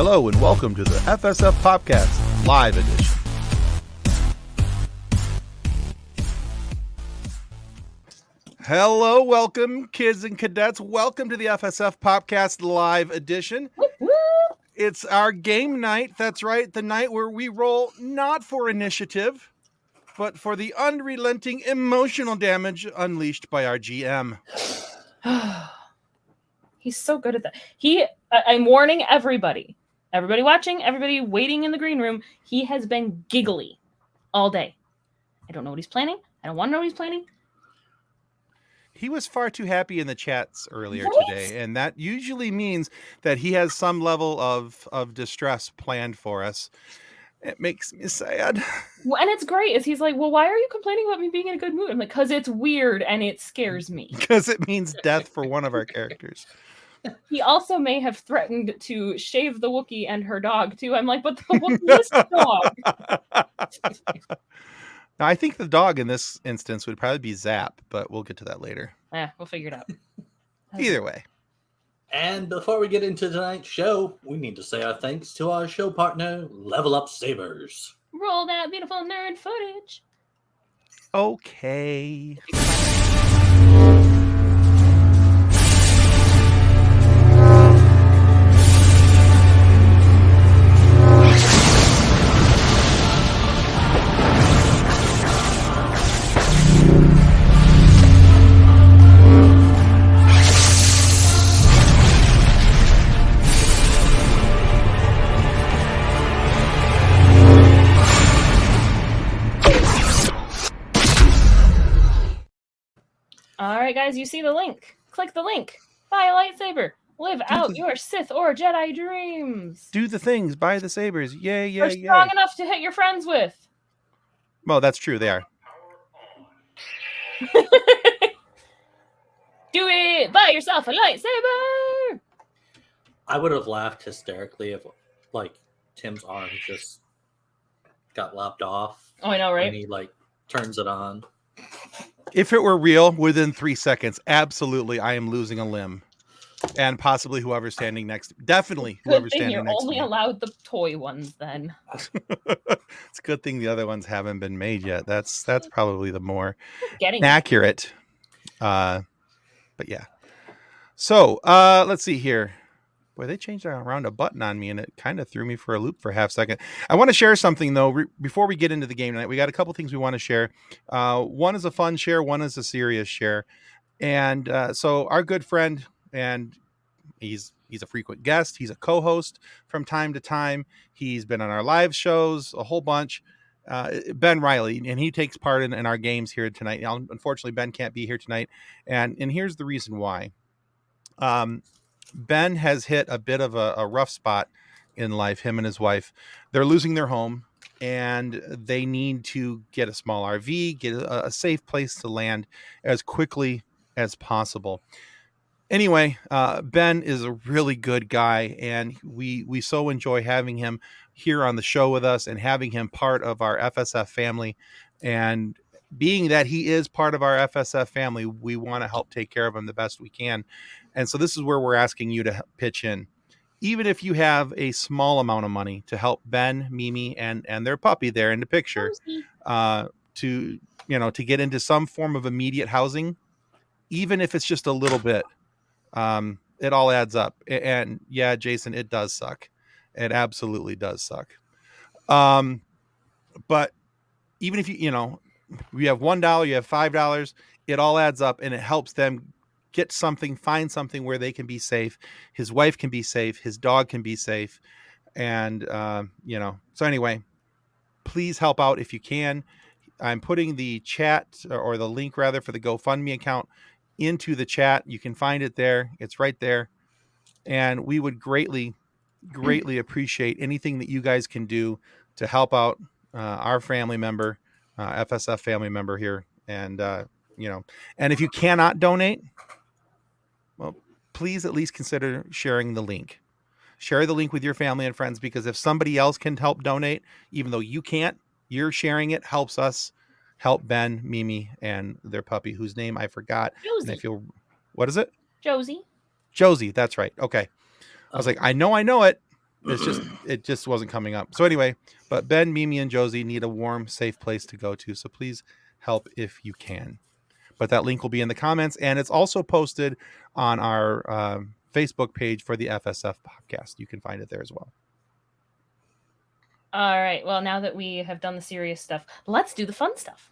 Hello and welcome to the FSF PopCast Live Edition. Hello, welcome kids and cadets. Welcome to the FSF PopCast Live Edition. It's our game night. That's right, the night where we roll not for initiative, but for the unrelenting emotional damage unleashed by our GM. He's so good at that. I'm warning everybody watching, everybody waiting in the green room. He has been giggly all day. I don't know what he's planning. I don't want to know what he's planning. He was far too happy in the chats earlier today, and that usually means that he has some level of distress planned for us. It makes me sad. And it's great. Is he's like, well, why are you complaining about me being in a good mood? I'm like, because it's weird and it scares me. Because it means death for one of our characters. He also may have threatened to shave the Wookiee and her dog, too. I'm like, but the Wookiee is the dog. Now, I think the dog in this instance would probably be Zap, but we'll get to that later. We'll figure it out. Either way. And before we get into tonight's show, we need to say our thanks to our show partner, Level Up Sabers. Roll that beautiful nerd footage. Okay. All right, guys, you see the link. Click the link. Buy a lightsaber. Live out your Sith or Jedi dreams. Do the things. Buy the sabers. Yay, yay, They're yay. strong enough to hit your friends with. Well, that's true. They are. Do it. Buy yourself a lightsaber. I would have laughed hysterically if, like, Tim's arm just got lopped off. Oh, I know, right? And he, turns it on. If it were real, within 3 seconds, absolutely, I am losing a limb. And possibly whoever's standing next. Definitely whoever's standing next to me. You're only allowed the toy ones, then. It's a good thing the other ones haven't been made yet. That's probably the more Getting accurate. But yeah. So, let's see here. Boy, they changed around a button on me, and it kind of threw me for a loop for a half second. I want to share something, though, before we get into the game tonight. We got a couple things we want to share. One is a fun share. One is a serious share. And so our good friend, and he's a frequent guest. He's a co-host from time to time. He's been on our live shows a whole bunch. Ben Riley, and he takes part in our games here tonight. Now, unfortunately, Ben can't be here tonight. And here's the reason why. Ben has hit a bit of a rough spot in life, him and his wife. They're losing their home, and they need to get a small RV, get a safe place to land as quickly as possible. Anyway, Ben is a really good guy, and we so enjoy having him here on the show with us and having him part of our FSF family. And being that he is part of our FSF family, we want to help take care of him the best we can. And so this is where we're asking you to pitch in. Even if you have a small amount of money to help Ben, Mimi, and their puppy there in the picture, to get into some form of immediate housing, even if it's just a little bit, it all adds up. And yeah, Jason, it does suck. It absolutely does suck. But even if you have $1, you have $5, it all adds up, and it helps them get something, find something where they can be safe. His wife can be safe. His dog can be safe. And, so anyway, please help out if you can. I'm putting the chat or the link rather for the GoFundMe account into the chat. You can find it there. It's right there. And we would greatly appreciate anything that you guys can do to help out our family member, FSF family member here. And, and if you cannot donate, well, please at least consider sharing the link. Share the link with your family and friends, because if somebody else can help donate, even though you can't, you're sharing it helps us help Ben, Mimi, and their puppy, whose name I forgot. Josie. And I feel, what is it? Josie. Josie. That's right. Okay. I was like, I know it. it just wasn't coming up. So anyway, but Ben, Mimi, and Josie need a warm, safe place to go to. So please help if you can. But that link will be in the comments, and it's also posted on our Facebook page for the FSF podcast. You can find it there as well. All right. Well, now that we have done the serious stuff, let's do the fun stuff.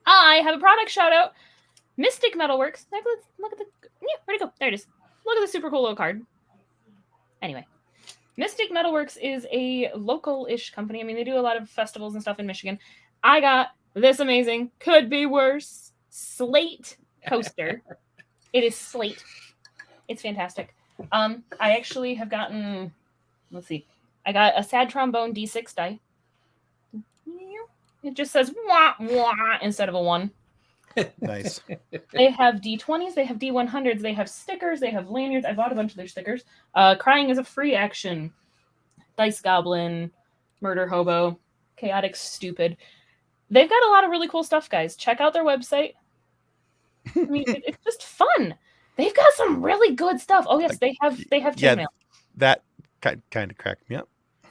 I have a product shout out. Mystic Metalworks. Look at the. Yeah, where'd it go? There it is. Look at the super cool little card. Anyway, Mystic Metalworks is a local-ish company. I mean, they do a lot of festivals and stuff in Michigan. I got this amazing, could be worse, slate coaster. It is slate. It's fantastic. I actually have gotten, let's see, I got a sad trombone D6 die. It just says wah, wah instead of a 1. Nice. They have D20s, they have D100s, they have stickers, they have lanyards. I bought a bunch of their stickers. Crying is a free action. Dice Goblin, Murder Hobo, Chaotic Stupid. They've got a lot of really cool stuff, guys. Check out their website. I mean, it's just fun. They've got some really good stuff. Oh yes, they have chainmail. That kind of cracked me up.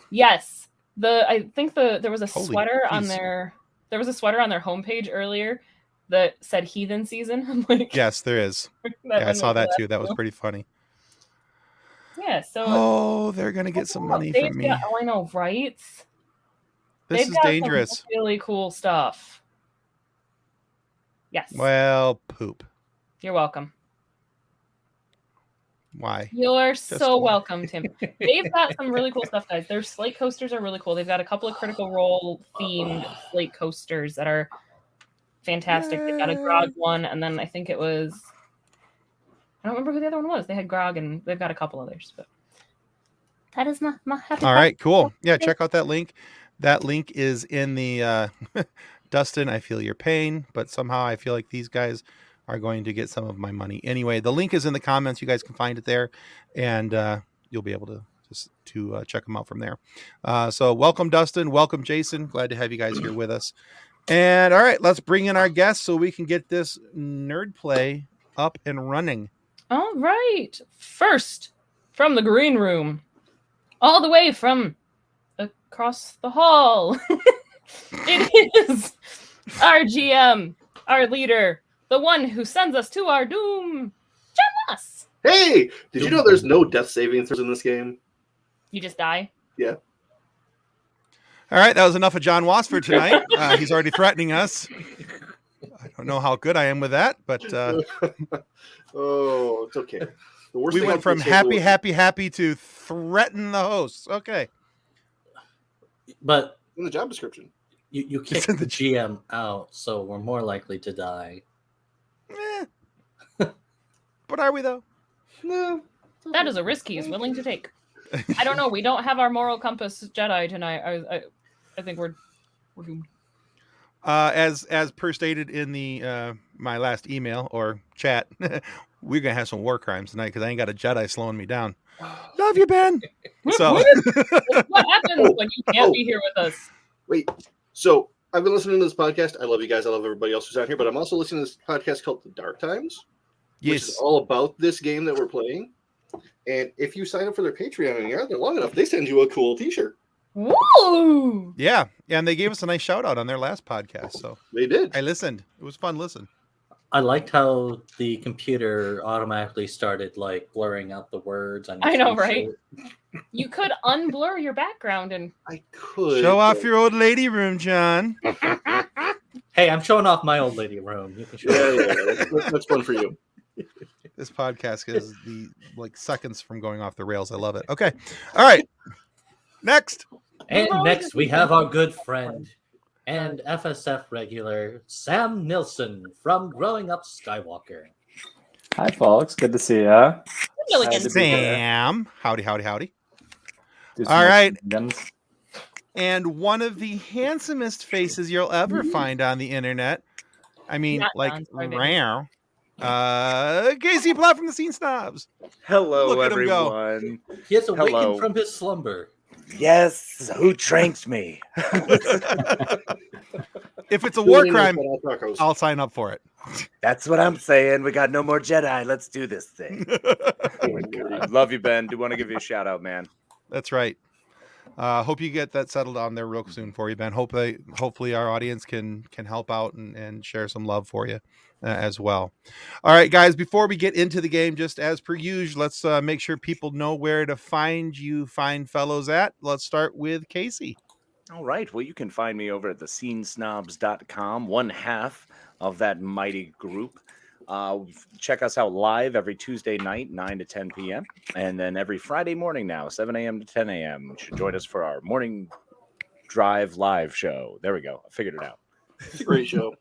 Yes. I think there was a Holy sweater geez. on their homepage earlier that said Heathen Season. I'm like, Yes, there is. Yeah, I saw that too. That was pretty funny. Yeah, so Oh, they're gonna get some money they've from me. got, I know, right? This They've is got some dangerous. really cool stuff. Yes. Well, poop. You're welcome. Why? You're so why. welcome, Tim. They've got some really cool stuff, guys. Their slate coasters are really cool. They've got a couple of Critical Role themed slate coasters that are fantastic. They've got a Grog one, and then I think it was, I don't remember who the other one was. They had Grog, and they've got a couple others. But that is my happy. All right, cool. Yeah, check out that link. That link is in the Dustin, I feel your pain, but somehow I feel like these guys are going to get some of my money. Anyway, the link is in the comments. You guys can find it there, and you'll be able to check them out from there. So welcome, Dustin. Welcome, Jason. Glad to have you guys here with us. And all right, let's bring in our guests so we can get this nerd play up and running. All right. First, from the green room, all the way from across the hall, it is our GM, our leader, the one who sends us to our doom, John Moss. Hey, did you know there's no death saving throws in this game? You just die? Yeah. All right, that was enough of John Wass for tonight. He's already threatening us. I don't know how good I am with that, but oh, it's okay. The worst we thing went from happy to threaten the hosts. Okay. But in the job description. you kick the GM out, so we're more likely to die. But are we, though? No. That is a risk he is willing to take. I don't know. We don't have our moral compass Jedi tonight. I think we're doomed. As per stated in the my last email or chat, we're gonna have some war crimes tonight because I ain't got a Jedi slowing me down. Love you, Ben. So What happens when you can't be here with us? Wait. So I've been listening to this podcast. I love you guys. I love everybody else who's out here. But I'm also listening to this podcast called The Dark Times, which is all about this game that we're playing. And if you sign up for their Patreon and you're out there long enough, they send you a cool T-shirt. Woo! Yeah, and they gave us a nice shout out on their last podcast. So they did. I listened. It was fun. Listen. I liked how the computer automatically started like blurring out the words. I know, right? You could unblur your background and I could show off your old lady room, John. Hey, I'm showing off my old lady room. You can show that's fun for you. This podcast is the seconds from going off the rails. I love it. Okay. All right. Next. And next we have our good friend and FSF regular Sam Nilsson from Growing Up Skywalker. Hi, folks. Good to see ya. Sam. Howdy. All Do right. Guns. And one of the handsomest faces you'll ever find on the internet. I mean, rare. Casey Platt from the Scene Snobs. Hello, Look at him go. everyone. He has awakened from his slumber. Yes, who tranked me? If it's a war crime, I'll sign up for it. That's what I'm saying. We got no more Jedi. Let's do this thing. Love you, Ben. Do want to give you a shout out, man. That's right. Hope you get that settled down there real soon for you, Ben. Hopefully our audience can help out and share some love for you as well. All right, guys, before we get into the game, just as per usual, let's make sure people know where to find you fine fellows at. Let's start with Casey. All right. Well, you can find me over at thescenesnobs.com, one half of that mighty group. Check us out live every Tuesday night, 9 to 10 p.m. And then every Friday morning now, 7 a.m. to 10 a.m. You should join us for our morning drive live show. There we go. I figured it out. It's a great show.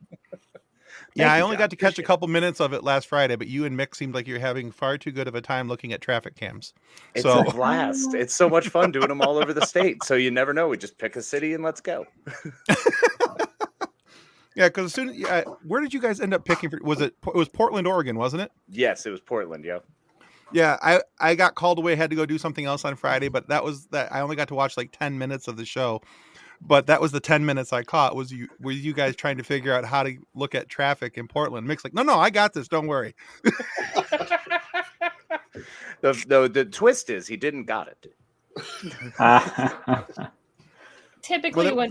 Yeah, I you, only John. got to catch a Appreciate couple minutes of it last Friday, but you and Mick seemed like you're having far too good of a time looking at traffic cams. It's So a blast. It's so much fun doing them all over the state. So you never know. We just pick a city and let's go. yeah, because as soon where did you guys end up picking? It was Portland, Oregon, wasn't it? Yes, it was Portland. Yeah. Yeah, I got called away, had to go do something else on Friday, but that I only got to watch like 10 minutes of the show. But that was the 10 minutes I caught. Were you guys trying to figure out how to look at traffic in Portland? Mick's like, no, I got this. Don't worry. The twist is he didn't got it. Typically, Well,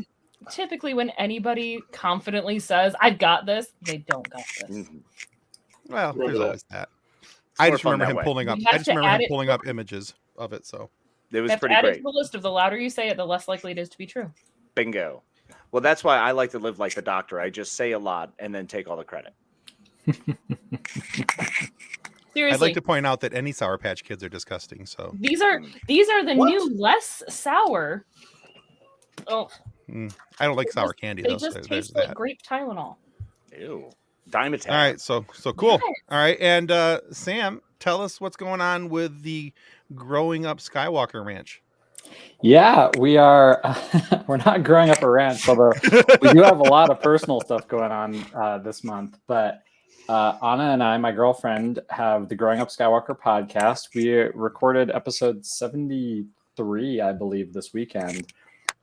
when anybody confidently says, "I've got this," they don't got this. Mhm. Well, Remember there's that. always that. It's I more just fun remember that him way. pulling up. You have I just to remember add him it- pulling up images of it. So It was You have to pretty add it great. to the list of the louder you say it, the less likely it is to be true. Bingo. Well, that's why I like to live like the doctor. I just say a lot and then take all the credit. Seriously, I'd like to point out that any Sour Patch Kids are disgusting. So these are the What? new less sour. Oh, I don't like They sour just- candy they though. just So there's taste like that. grape Tylenol. Ew. Dimetag. All right, so cool. Yes. All right, and Sam, tell us what's going on with the Growing Up Skywalker Ranch. Yeah, we are. We're not growing up a ranch, although we do have a lot of personal stuff going on this month. But Anna and I, my girlfriend, have the Growing Up Skywalker podcast. We recorded episode 73, I believe, this weekend.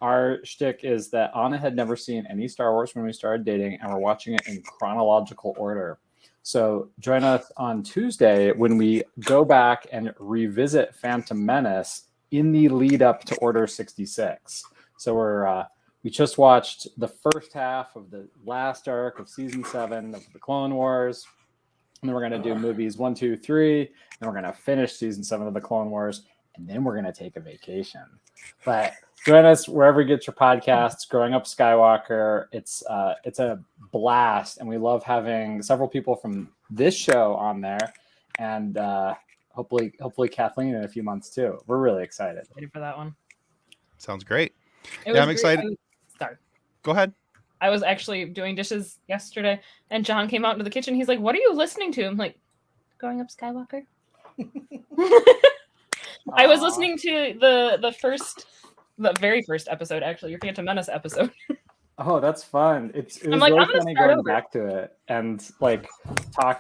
Our shtick is that Anna had never seen any Star Wars when we started dating, and we're watching it in chronological order. So join us on Tuesday when we go back and revisit Phantom Menace in the lead up to Order 66. So we just watched the first half of the last arc of season 7 of the Clone Wars. And then we're going to do movies 1, 2, 3. And we're going to finish season 7 of the Clone Wars. And then we're going to take a vacation. But join us wherever you get your podcasts. Growing Up Skywalker. It's a blast. And we love having several people from this show on there. And hopefully Kathleen in a few months too. We're really excited. Ready for that one? Sounds great. It Yeah, was I'm excited. Sorry. Go ahead. I was actually doing dishes yesterday, and John came out into the kitchen. He's like, "What are you listening to?" I'm like, "Growing Up Skywalker." I was listening to the very first episode, actually, your Phantom Menace episode. Oh, that's fun. It was I'm like, really I'm gonna funny start going over. back to it and like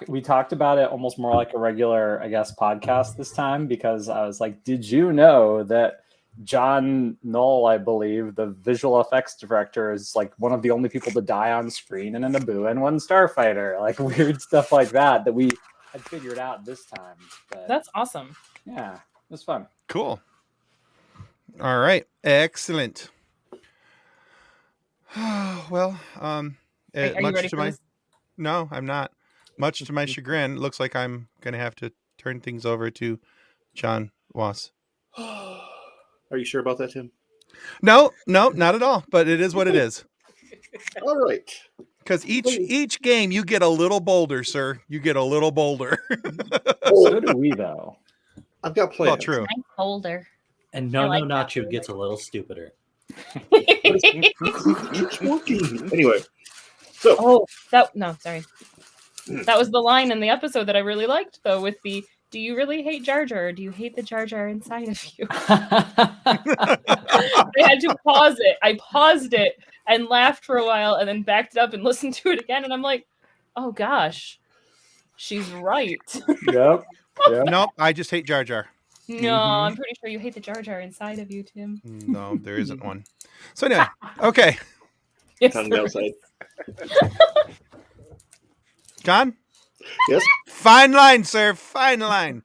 we talked about it almost more like a regular, I guess, podcast this time, because I was like, did you know that John Knoll, I believe, the visual effects director, is like one of the only people to die on screen in a Naboo and one Starfighter, like weird stuff like that we had figured out this time. But That's awesome. yeah, it was fun. Cool. All right. Excellent. Well, Are you much ready to for my this? no, I'm not. Much to my chagrin, it looks like I'm gonna have to turn things over to John Wass. Are you sure about that, Tim? No, not at all. But it is what it is. All right. Because each game you get a little bolder, sir. You get a little bolder. So do we, though. I've got plans. Well, true. Nice holder. And I no, like no, that. Nacho gets a little stupider. Anyway, so Oh, sorry. That was the line in the episode that I really liked, though, with the "Do you really hate Jar Jar, or do you hate the Jar Jar inside of you?" I had to pause it. I paused it and laughed for a while, and then backed it up and listened to it again. And I'm like, "Oh gosh, she's right." Yep. Nope, I just hate Jar Jar. No, I'm pretty sure you hate the Jar Jar inside of you, Tim. No, there isn't one. So anyway, okay. Yes, on the there outside. John? Yes. Fine line, sir. Fine line.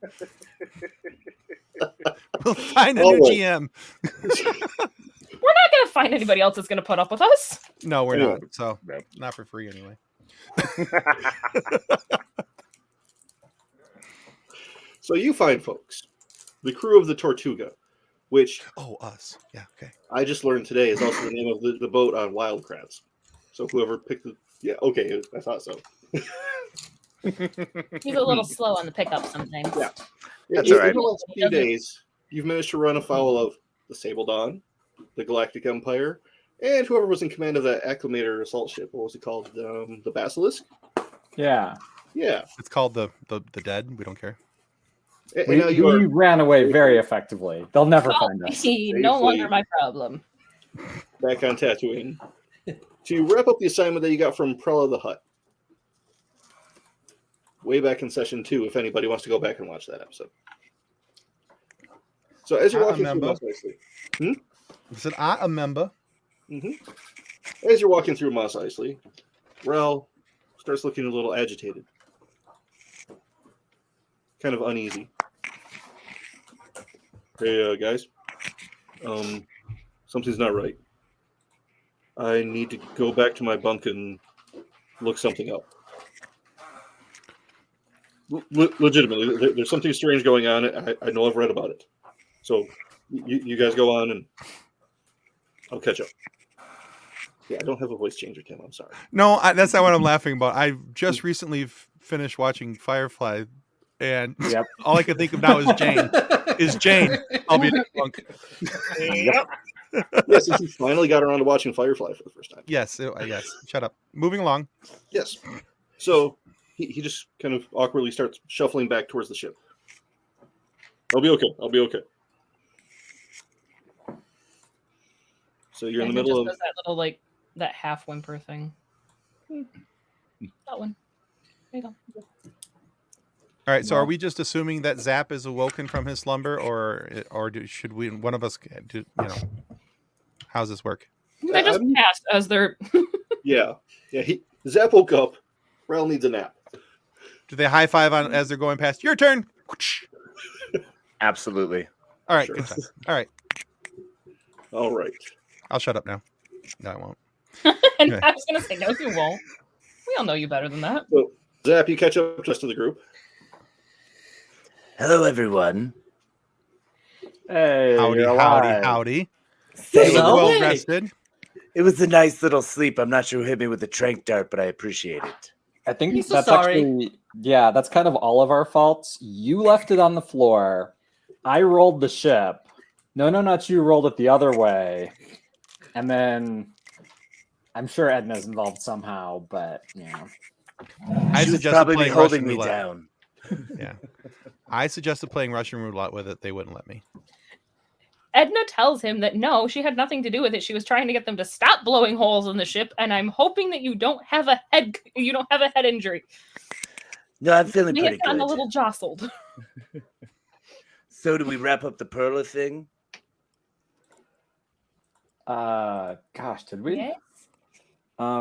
We'll find a All new right. GM. We're not going to find anybody else that's going to put up with us. No, we're Anyway. not. So not for free anyway. So you find, folks, the crew of the Tortuga, which Oh, us. Yeah. Okay. I just learned today is also the name of the boat on Wildcrats. So whoever picked the... Yeah, okay, I thought so. He's a little slow on the pickup sometimes. Yeah. That's In all right. the last few days, you've managed to run afoul of the Sable Dawn, the Galactic Empire, and whoever was in command of that acclimator assault ship. What was it called? The Basilisk? Yeah. Yeah. It's called the Dead. We don't care. And now you We are ran away very effectively. They'll never find us. No longer my problem. back on Tatooine to wrap up the assignment that you got from Prella the Hutt. Way back in session 2, if anybody wants to go back and watch that episode. So as you're walking through Mos Eisley, I said, I remember. as you're walking through Mos Eisley, Rel starts looking a little agitated, kind of uneasy. Hey, guys, something's not right. I need to go back to my bunk and look something up. Legitimately, there's something strange going on. I know I've read about it. So you guys go on and I'll catch up. Yeah, I don't have a voice changer, Tim. I'm sorry. No, that's not what I'm laughing about. I just recently finished watching Firefly, and all I can think of now is Jane. I'll be in the bunk. Yep. Yes, you finally got around to watching Firefly for the first time. Yes. Shut up. Moving along. Yes. So he just kind of awkwardly starts shuffling back towards the ship. I'll be okay. So you're in the middle of that little that half whimper thing. That one. There you go. All right. So are we just assuming that Zap is awoken from his slumber, or should we? One of us do? How's this work? They just passed as they're. Yeah. Zap woke up. Rel needs a nap. Do they high five on as they're going past? Your turn. Absolutely. All right. Sure. Good time. All right. All right. I'll shut up now. No, I won't. And I was gonna say no, you won't. We all know you better than that. So Zap, you catch up to the rest of the group. Hello, everyone. Hey, Howdy. Hey, You look well rested. it was a nice little sleep. I'm not sure who hit me with the trank dart, but I appreciate it. I think I'm so that's sorry. actually, that's kind of all of our faults. You left it on the floor. I rolled the ship. No, not you. Rolled it the other way. And then I'm sure Edna's involved somehow, but I She was suggested probably playing holding Russian me roulette. down. Yeah. I suggested playing Russian roulette with it. They wouldn't let me. Edna tells him that no, she had nothing to do with it. She was trying to get them to stop blowing holes in the ship, and I'm hoping that you don't have a head injury. No, I'm feeling We pretty had gotten good. a little jostled. So, do we wrap up the Perla thing? Gosh, did we? Yes.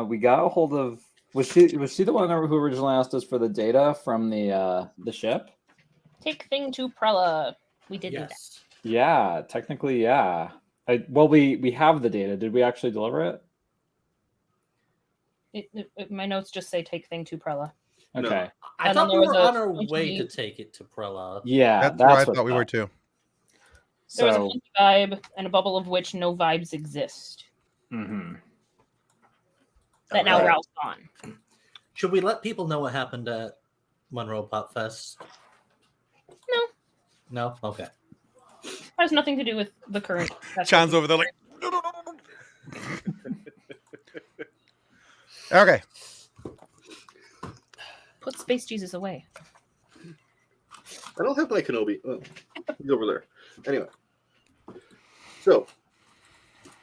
We got a hold of. Was she the one who originally asked us for the data from the ship? Take thing to Prella. We did do that. Yes. Yeah, technically, yeah. We have the data. Did we actually deliver it? My notes just say take thing to Prella. No. Okay. I And thought then we there were was on a our funky- way to take it to Prella. Yeah, That's where I what thought we were too. There was a So, funky vibe and a bubble of which no vibes exist. mhm. That now Okay. Ralph's gone. Should we let people know what happened at Monroe Pop Fest? No. No? Okay. Has nothing to do with the current. John's over there like. Okay. Put Space Jesus away. I don't have my Kenobi. Oh, he's over there. Anyway. So,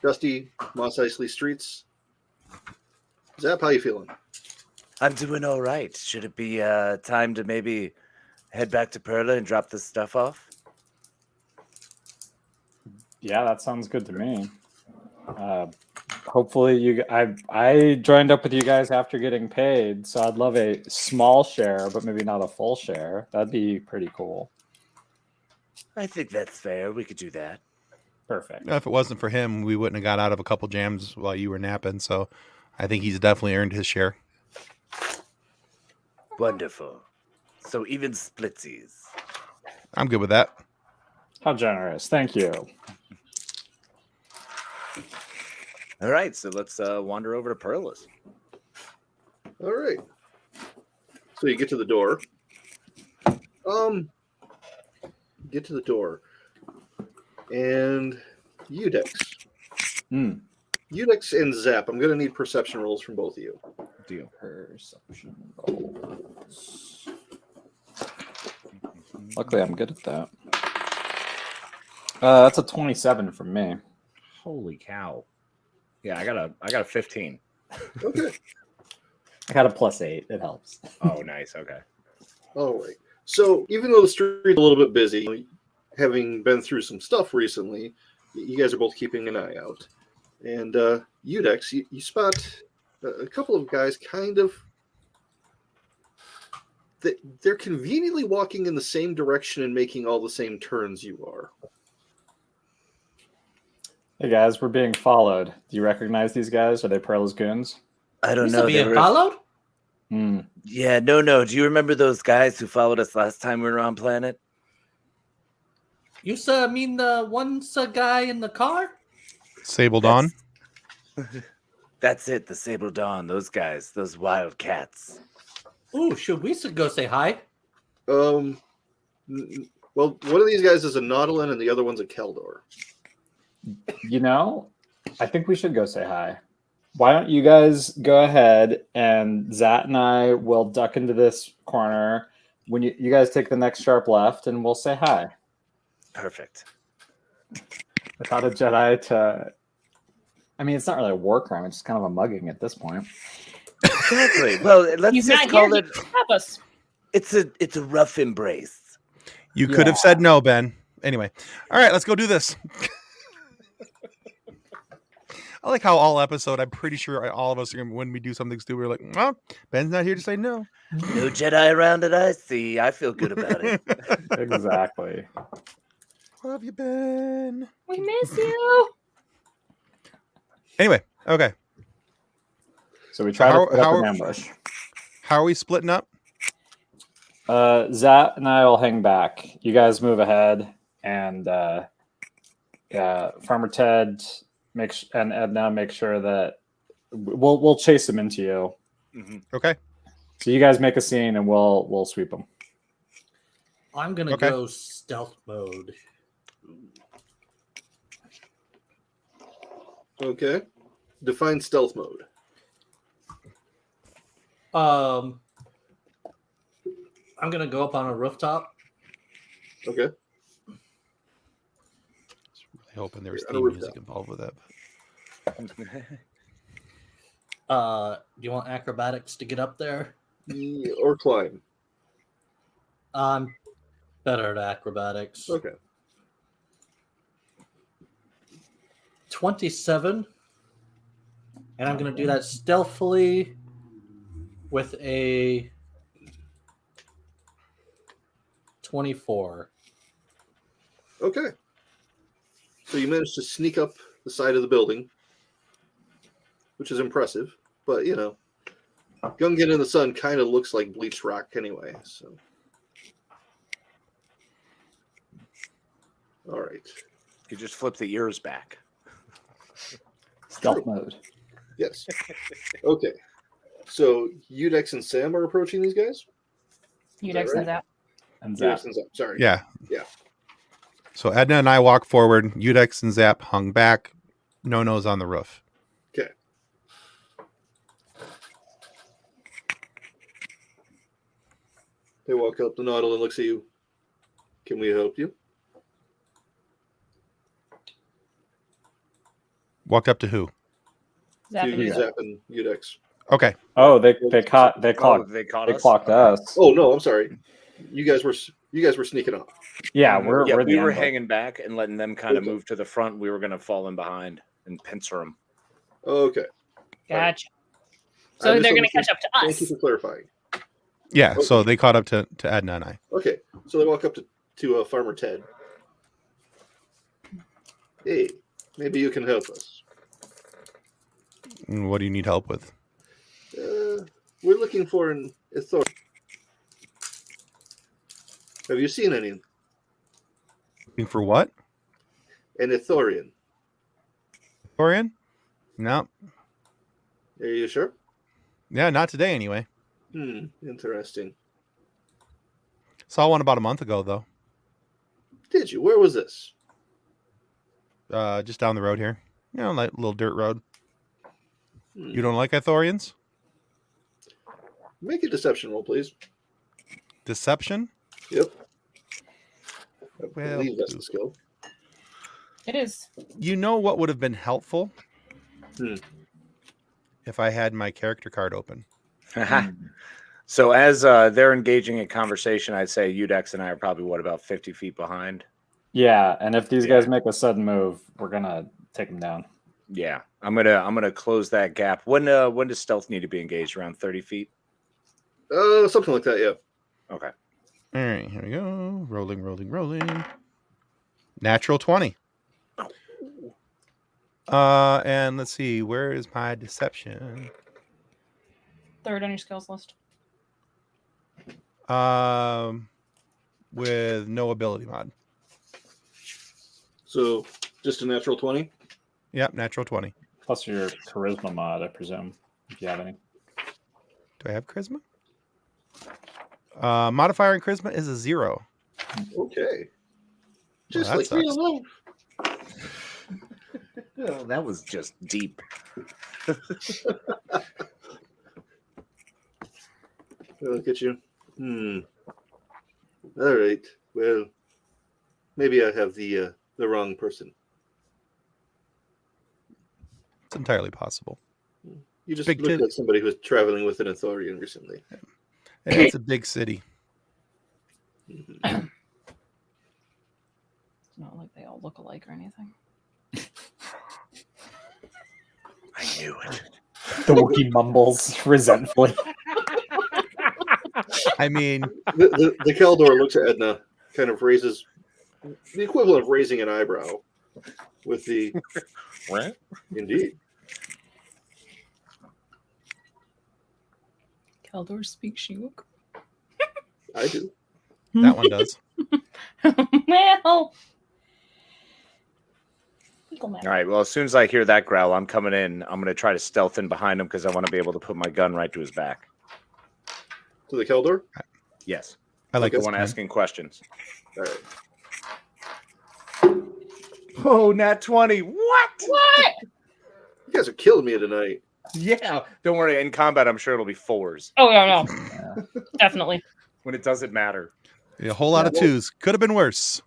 dusty Mos Eisley streets. Zap, how you feeling? I'm doing all right. Should it be time to maybe head back to Perla and drop this stuff off? Yeah, that sounds good to me. Hopefully, I joined up with you guys after getting paid, so I'd love a small share, but maybe not a full share. That'd be pretty cool. I think that's fair. We could do that. Perfect. If it wasn't for him, we wouldn't have got out of a couple jams while you were napping. So I think he's definitely earned his share. Wonderful. So even splitsies. I'm good with that. How generous. Thank you. All right, so let's wander over to Perla's. All right. So you get to the door. Get to the door. And Udex. Udex and Zap, I'm going to need perception rolls from both of you. Deal. Perception rolls. Luckily, I'm good at that. That's a 27 from me. Holy cow! Yeah, I got a 15. Okay. I got a +8. It helps. Oh, nice. Okay. All right. So even though the street's a little bit busy, having been through some stuff recently, you guys are both keeping an eye out. And Udex, you spot a couple of guys kind of... They're conveniently walking in the same direction and making all the same turns you are. Hey guys, we're being followed. Do you recognize these guys? Are they Pearl's goons? I don't know. Being followed? Yeah, no. Do you remember those guys who followed us last time we were on planet? You mean the one guy in the car? Sable Dawn? That's it, the Sable Dawn. Those guys, those wild cats. Ooh, should we go say hi? Well, one of these guys is a Nautilin and the other one's a Keldor. You know, I think we should go say hi. Why don't you guys go ahead and Zat and I will duck into this corner. When you guys take the next sharp left and we'll say hi. Perfect. Without a Jedi to... I mean, it's not really a war crime. It's just kind of a mugging at this point. Exactly. Well, let's He's just not call here. it. He can stop us. It's a rough embrace. You could have said no, Ben. Anyway. All right, let's go do this. I like how all episode, I'm pretty sure all of us are going to, when we do something stupid, we're like, well, Ben's not here to say no. No Jedi around that I see. I feel good about it. Exactly. Love you, Ben. We miss you. Anyway, okay. So we try to put up an ambush. How are we splitting up? Zat and I will hang back. You guys move ahead, and Farmer Ted and Edna make sure that we'll chase them into you. Mm-hmm. Okay. So you guys make a scene, and we'll sweep them. I'm gonna go stealth mode. Okay. Define stealth mode. I'm gonna go up on a rooftop. Okay. Really hoping there was On a theme music rooftop. involved with that. Do you want acrobatics to get up there? Yeah, or climb. I'm better at acrobatics. Okay. 27. And I'm going to do that stealthily with a 24. Okay. So you managed to sneak up the side of the building, which is impressive. But, you know, Gungan in the sun kind of looks like bleached rock anyway. So, all right. You just flip the ears back. Stealth mode. Yes. Okay. So Udex and Sam are approaching these guys? Udex right? and Zap. And Udex Zat. and Zap. Sorry. Yeah. Yeah. So Edna and I walk forward. Udex and Zap hung back. No-no's on the roof. Okay. They walk up. The Nautilus looks at you. Can we help you? Walked up to who? Zap and To Udex. Zap and Udex. Okay. Oh, they clocked They caught us. clocked us. Oh no, I'm sorry. You guys were sneaking up. Yeah, we're we the were ambush. hanging back and letting them kind of Okay. move to the front. We were going to fall in behind and pincer them. Okay. Gotcha. I So they're going to misunderstood. catch up to Thank you us. for clarifying. Yeah. Okay. So they caught up to Edna and I. Okay, so they walk up to Farmer Ted. Hey, maybe you can help us. What do you need help with? We're looking for an authority. Have you seen any? Looking for what? An Ithorian. Ithorian? No. Are you sure? Yeah, not today anyway. Interesting. Saw one about a month ago though. Did you? Where was this? Just down the road here. You know, like little dirt road. Hmm. You don't like Ithorians? Make a deception roll, please. Deception? Yep. I Well, believe that's the skill. It is. You know what would have been helpful? Hmm. If I had my character card open. So as they're engaging in conversation, I'd say Udex and I are probably, about 50 feet behind? Yeah, and if these guys make a sudden move, we're going to take them down. Yeah, I'm gonna close that gap. When does stealth need to be engaged? Around 30 feet? Something like that, yeah. Okay. All right, here we go. Rolling. Natural 20. And let's see, where is my deception? Third on your skills list. With no ability mod. So just a natural 20? Yep, natural 20. Plus your charisma mod, I presume, if you have any. Do I have charisma? Modifier in charisma is a 0. Okay. Just that like me sucks. alone. Oh, that was just deep. Look at you. All right. Well, maybe I have the wrong person. It's entirely possible. You just Big look kid. like somebody who was traveling with an Ithorian recently. It's a big city. Mhm. It's not like they all look alike or anything. I knew it. The Wookiee mumbles resentfully. I mean, The Keldor looks at Edna, kind of raises the equivalent of raising an eyebrow with the Right? indeed. Keldor speaks Shewok. I do. that one does. Well. All right. Well, as soon as I hear that growl, I'm coming in. I'm going to try to stealth in behind him because I want to be able to put my gun right to his back. To the Keldor? Yes. I like The this one plan. asking questions. All right. Oh, nat 20. What? What? You guys are killing me tonight. Yeah. Don't worry. In combat, I'm sure it'll be 4s Oh, no. Definitely. when it doesn't matter. A whole lot of 2s. Could have been worse.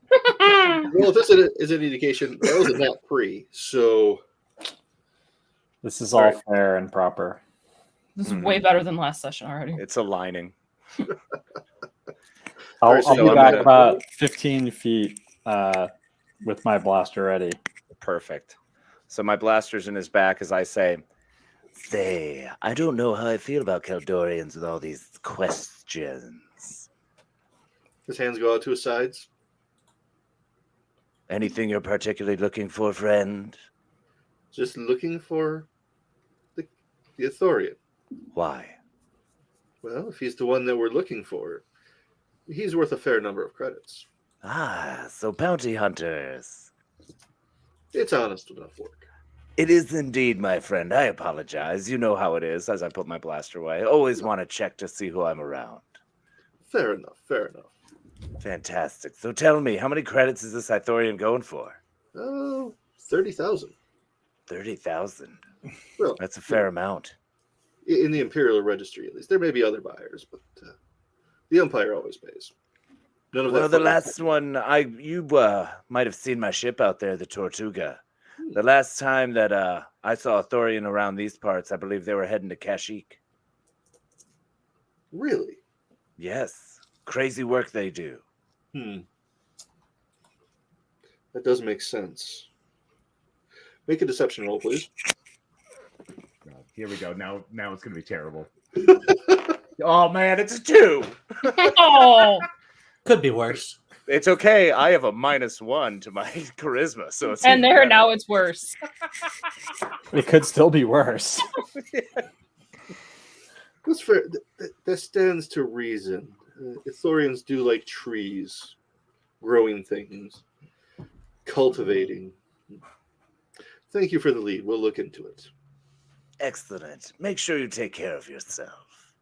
Well, if this is an indication, that was a nat 3, so This is all fair and proper. This is way better than last session already. It's aligning. I'll Alright, so be I'm back gonna- about 15 feet with my blaster ready. Perfect. So my blaster's in his back as I say, I don't know how I feel about Keldorians with all these questions. his hands go out to his sides. Anything you're particularly looking for, friend? Just looking for the Ithorian. Why? Well, if he's the one that we're looking for, he's worth a fair number of credits. Ah, so bounty hunters. It's honest enough work. It is indeed, my friend. I apologize. You know how it is as I put my blaster away. Always want to check to see who I'm around. Fair enough. Fantastic. So tell me, how many credits is this Ithorian going for? Oh, 30,000. 30,000. Well, That's a fair amount. in the Imperial Registry, at least. There may be other buyers, but the Empire always pays. None of Well, that. the last one, you might have seen my ship out there, the Tortuga. The last time that I saw a Thorian around these parts, I believe they were heading to Kashyyyk. Really? Yes. Crazy work they do. That does make sense. Make a deception roll, please. Here we go. Now it's going to be terrible. Oh, man, it's a 2. Oh. Could be worse. It's okay. I have a -1 to my charisma, so it's And even there better. now it's worse. It could still be worse. That's fair. That stands to reason. Ithorians do like trees, growing things, cultivating. Thank you for the lead. We'll look into it. Excellent. Make sure you take care of yourself.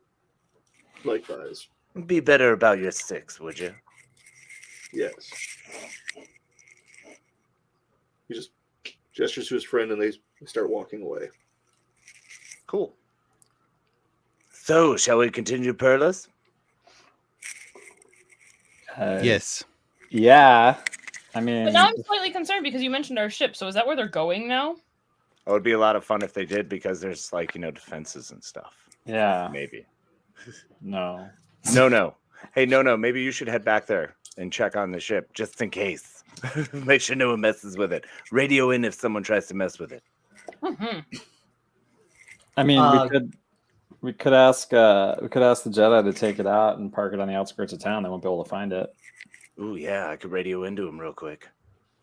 Likewise. Be better about your 6, would you? Yes. He just gestures to his friend and they start walking away. Cool. So, shall we continue, Perlas? Yes. Yeah. I mean, But now I'm slightly concerned because you mentioned our ship. So is that where they're going now? Oh, it'd be a lot of fun if they did, because there's defenses and stuff. yeah. Maybe. No. No. Hey, no. Maybe you should head back there and check on the ship just in case. Make sure no one messes with it. Radio in if someone tries to mess with it. Mm-hmm. I mean, we could ask the Jedi to take it out and park it on the outskirts of town. They won't be able to find it. Ooh, yeah, I could radio into him real quick.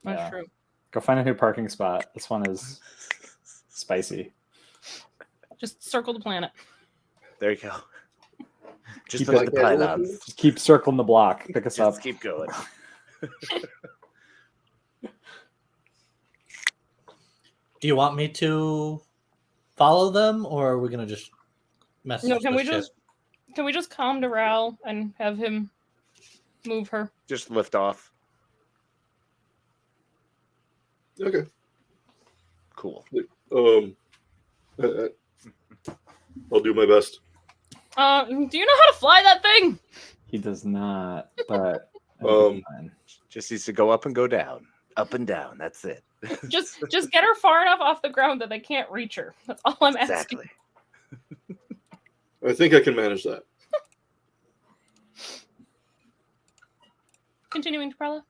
That's Yeah. true. Go find a new parking spot. This one is spicy. Just circle the planet. There you go. Just Keep like it- the pylons. Just keep circling the block. Pick us Just up. keep going. Do you want me to follow them, or are we gonna just message? No, can the we ship? just calm Doral and have him move her? Just lift off. Okay. Cool. I'll do my best. Do you know how to fly that thing? He does not, but fine. Just needs to go up and go down. Up and down. That's it. Just get her far enough off the ground that they can't reach her. That's all I'm asking. Exactly. I think I can manage that. Continuing to Prella.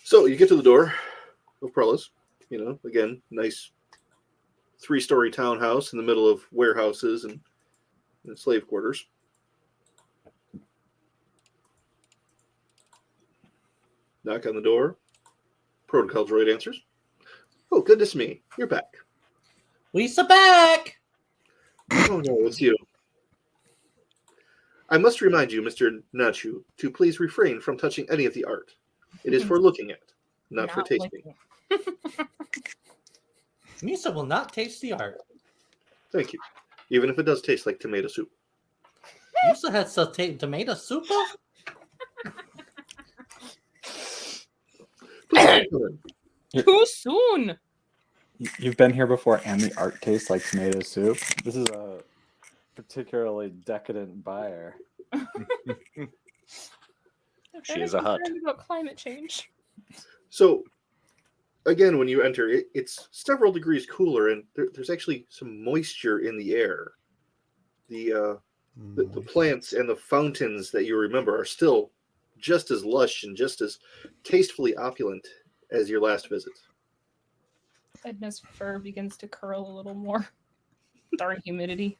So you get to the door of Prella's. Again, nice 3-story townhouse in the middle of warehouses and slave quarters. Knock on the door. Protocol droid answers. Oh, goodness me. You're back. Lisa back. Oh, no, it's you. I must remind you, Mr. Nachu, to please refrain from touching any of the art. It is for looking at, not for tasting. Misa will not taste the art. Thank you. Even if it does taste like tomato soup. Misa had some tomato soup. Please come in. Too soon. You've been here before, and the art tastes like tomato soup. This is a particularly decadent buyer. She is a hut. About climate change. So, again, when you enter, it's several degrees cooler, and there's actually some moisture in the air. The plants and the fountains that you remember are still just as lush and just as tastefully opulent as your last visit. Edna's fur begins to curl a little more. Darn humidity.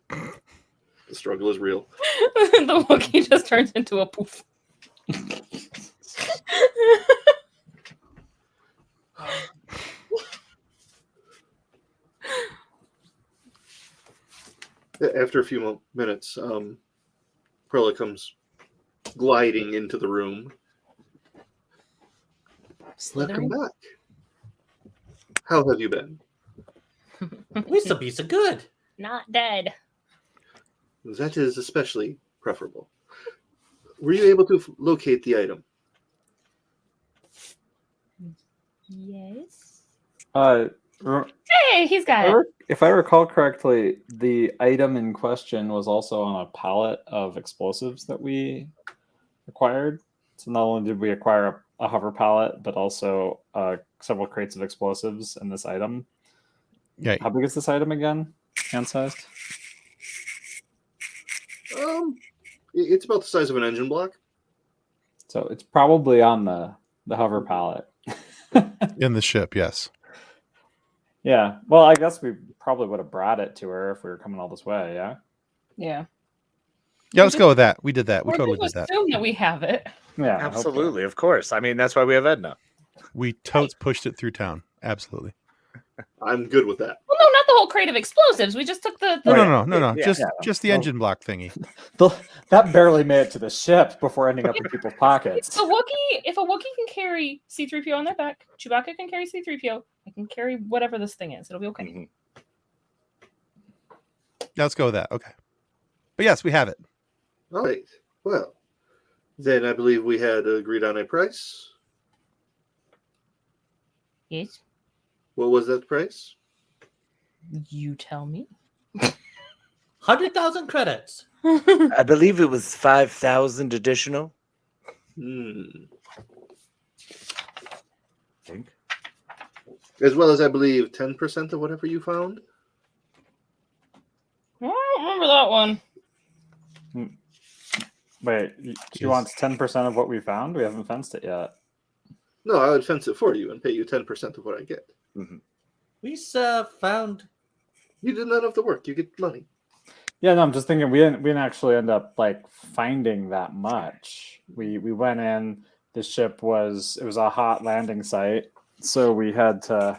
The struggle is real. The Wookiee just turns into a poof. After a few minutes, Prella comes gliding into the room. Welcome back. How have you been? Lisa Bisa good. Not dead. That is especially preferable. Were you able to locate the item? Yes. Hey, he's got it. If I recall correctly, the item in question was also on a pallet of explosives that we acquired. So not only did we acquire a hover pallet, but also several crates of explosives in this item. Yeah. How big is this item again? Hand-sized? It's about the size of an engine block. So it's probably on the hover pallet. In the ship, yes. Yeah. Well, I guess we probably would have brought it to her if we were coming all this way. Yeah. Yeah. Yeah, let's go with that. We did that. We We're totally going did to that. assume that we have it. Yeah. I hope so. Absolutely, of course. I mean, that's why we have Edna. We totes pushed it through town. Absolutely. I'm good with that. Well, no, not the whole crate of explosives. We just took the No. Yeah. Just the engine block thingy. That barely made it to the ship before ending up in people's pockets. If a Wookiee can carry C-3PO on their back, Chewbacca can carry C-3PO. I can carry whatever this thing is. It'll be okay. Mhm. Yeah, let's go with that. Okay. But yes, we have it. All right. Well, then I believe we had agreed on a price. Yes. What was that price? You tell me. 100,000 credits. I believe it was 5,000 additional. Hmm. I think. As well as I believe 10% of whatever you found. I don't remember that one. Wait, she wants 10% of what we found? We haven't fenced it yet. No, I would fence it for you and pay you 10% of what I get. Mm-hmm. We found. You did not have to work. You get money. Yeah, no, I'm just thinking we didn't actually end up like finding that much. We went in, the ship was a hot landing site, so we had to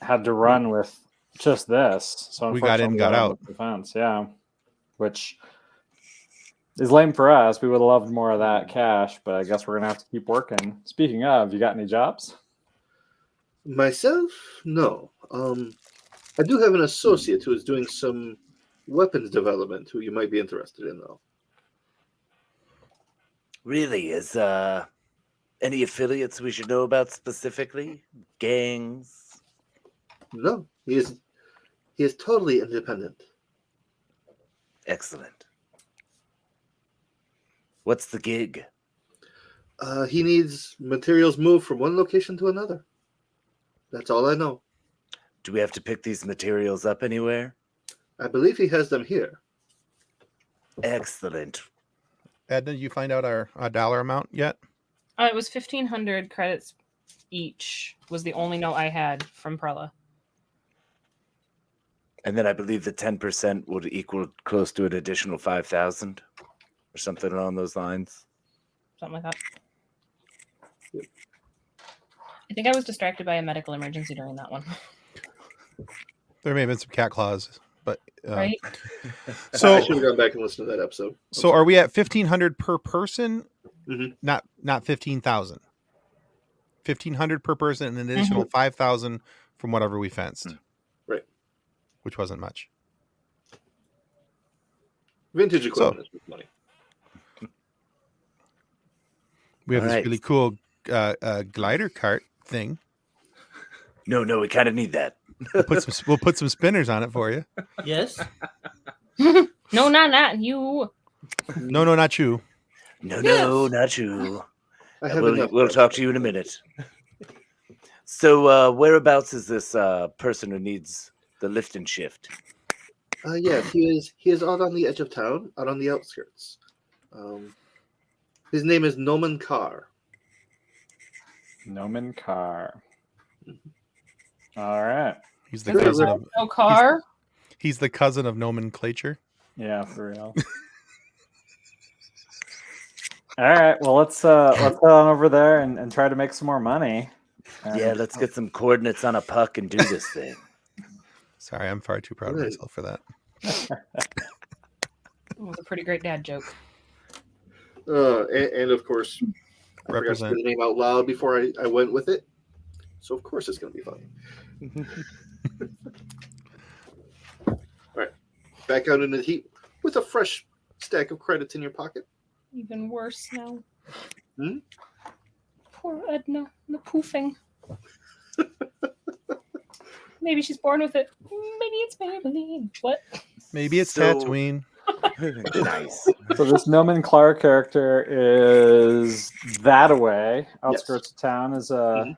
run with just this. So We got in, unfortunately, got we out. Defense, yeah, which is lame for us. We would have loved more of that cash, but I guess we're gonna have to keep working. Speaking of, you got any jobs? Myself? No. I do have an associate who is doing some weapons development who you might be interested in, though. Really? Is any affiliates we should know about specifically? Gangs? No, he is totally independent. Excellent. What's the gig? He needs materials moved from one location to another. That's all I know. Do we have to pick these materials up anywhere? I believe he has them here. Excellent. Edna, did you find out our dollar amount yet? It was 1,500 credits each. Was the only note I had from Prella. And then I believe the 10% would equal close to an additional 5,000 or something along those lines. Something like that. I think I was distracted by a medical emergency during that one. There may have been some cat claws, but Right? So I should have gone back and listened to that episode. So are we at 1,500 per person? Mhm. Not 15,000. 1,500 per person and an additional 5,000 from whatever we fenced. Right. Which wasn't much. Vintage equipment is worth money. We have All this right. really cool glider cart thing. No, we kind of need that. We'll put some spinners on it for you. Yes. No, not you. No, not you. No, not you. I have enough. We'll talk to you in a minute. So, whereabouts is this person who needs the lift and shift? Yes, he is out on the edge of town, out on the outskirts. His name is Noman Carr. Noman Carr. All right. He's the Very cousin well. of No car. he's the cousin of nomenclature. Yeah, for real. All right. Well, let's head on over there and try to make some more money. Yeah, let's get some coordinates on a puck and do this thing. Sorry, I'm far too proud of Right. myself for that. It was a pretty great dad joke. And of course, I forgot to say Represent. the name out loud before I went with it. So of course it's going to be funny. All right, back out into the heat with a fresh stack of credits in your pocket. Even worse now. Hmm? Poor Edna, the poofing. Maybe she's born with it. Maybe it's Maybelline. What? Maybe it's So- Tatooine. Nice. So this Noman Clark character is that away. Outskirts of town is a Mhm.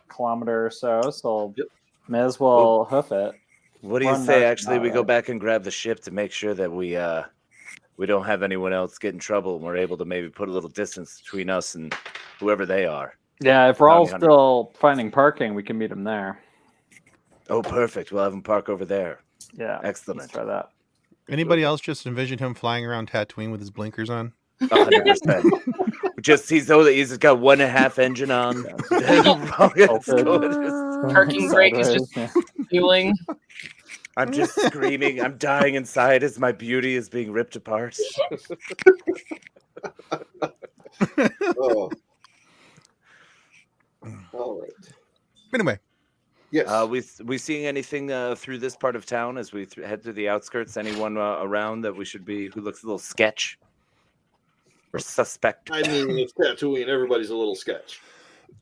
kilometer or so. So Yep. may as well hoof it. What do you Run say? that Actually, we out, go right? back and grab the ship to make sure that we don't have anyone else get in trouble, and we're able to maybe put a little distance between us and whoever they are. Yeah, if we're all Bounty hunter. still finding parking, we can meet him there. Oh, perfect. We'll have him park over there. Yeah, Excellent. Let's try that. Anybody else just envision him flying around Tatooine with his blinkers on? 100%. Just he's got 1.5 engine on. Parking brake is just fueling. I'm just screaming. I'm dying inside as my beauty is being ripped apart. Oh. All right. Anyway, Yes. We seeing anything through this part of town as we head through the outskirts? Anyone around that we should be who looks a little sketch or suspect? I mean, it's Tatooine. Everybody's a little sketch.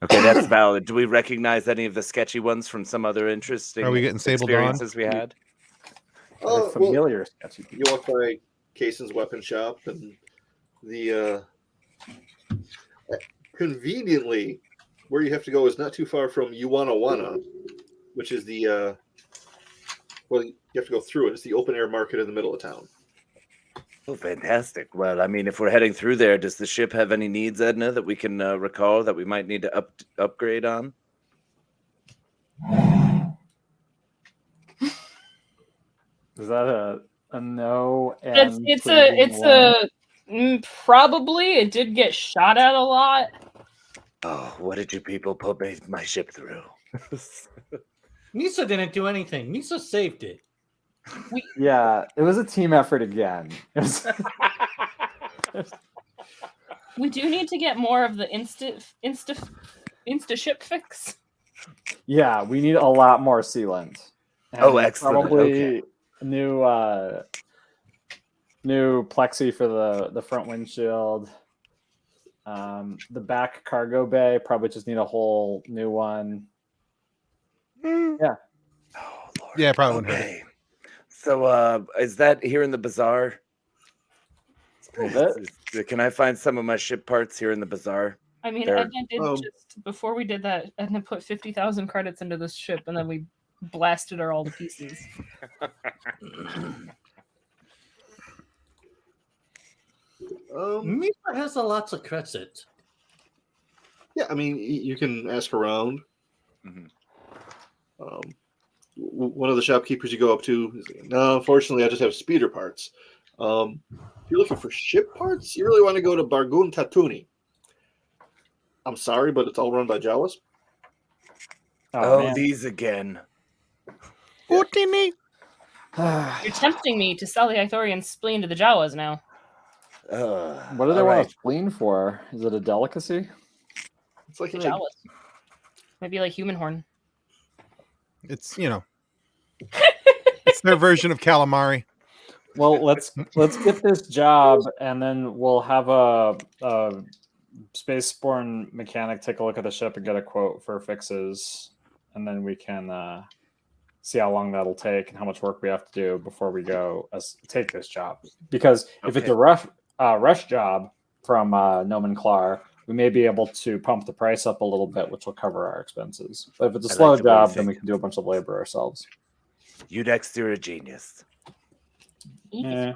Okay, that's valid. Do we recognize any of the sketchy ones from some other interesting Are we getting Sable Dawn? experiences we had? Oh, Familiar sketchy you people. walk by Kaysen's weapon shop, and the conveniently where you have to go is not too far from Uwana, which is the well, you have to go through it. It's the open air market in the middle of town. Oh, fantastic. Well, I mean, if we're heading through there, does the ship have any needs, Edna, that we can recall that we might need to upgrade on? Is that a no? Probably it did get shot at a lot. Oh, what did you people put my ship through? Misa didn't do anything. Misa saved it. Yeah, it was a team effort again. We do need to get more of the insta ship fix. Yeah, we need a lot more sealant. And Oh, excellent. Probably Okay. new plexi for the front windshield. The back cargo bay probably just need a whole new one. Yeah. Oh, Lord. Yeah, probably wouldn't hurt Okay. So, is that here in the bazaar? Can I find some of my ship parts here in the bazaar? I mean, There- Edna did just before we did that. Edna put 50,000 credits into this ship, and then we blasted her all to pieces. Misa has a lots of credits. Yeah, I mean, you can ask around. Mhm. One of the shopkeepers you go up to is like, no, unfortunately, I just have speeder parts. If you're looking for ship parts, you really want to go to Bargun Tatuni. I'm sorry, but it's all run by Jawas. Oh, man. these again. Utini. You're tempting me to sell the Ithorian spleen to the Jawas now. What do they all want right. a spleen for? Is it a delicacy? It's like The an egg. Jawas. Maybe like human horn. It's it's their version of calamari. Well, let's get this job, and then we'll have a spaceborne mechanic take a look at the ship and get a quote for fixes, and then we can see how long that'll take and how much work we have to do before we go take this job. Because if it's a rush job from Nomenclar, we may be able to pump the price up a little bit, which will cover our expenses. But if it's a I slow like the way you job, then think. we can do a bunch of labor ourselves. Udex, you're a genius. Yeah.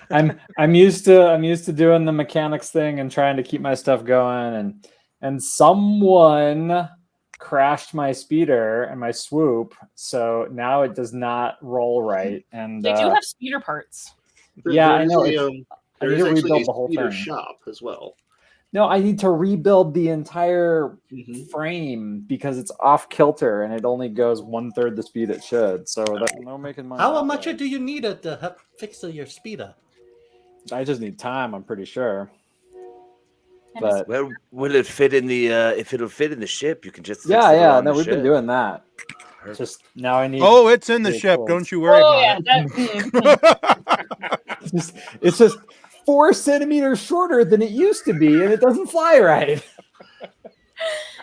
I'm used to doing the mechanics thing and trying to keep my stuff going, and someone crashed my speeder and my swoop, so now it does not roll right. And They do have speeder parts. Yeah, I know. There I is need to actually rebuild a the whole speeder thing. shop as well. No, I need to rebuild the entire Mhm. frame because it's off kilter and it only goes 1/3 the speed it should. So that's no making money. How that much way. do you need to fix your speeder? I just need time. I'm pretty sure. But Well, will it fit in the? If it'll fit in the ship, you can just fix yeah, it yeah. on No, the we've been ship. doing that. Perfect. Just now I need. Oh, it's in the Very ship. cool. Don't you worry Oh yeah, about It's just 4 centimeters shorter than it used to be, and it doesn't fly right.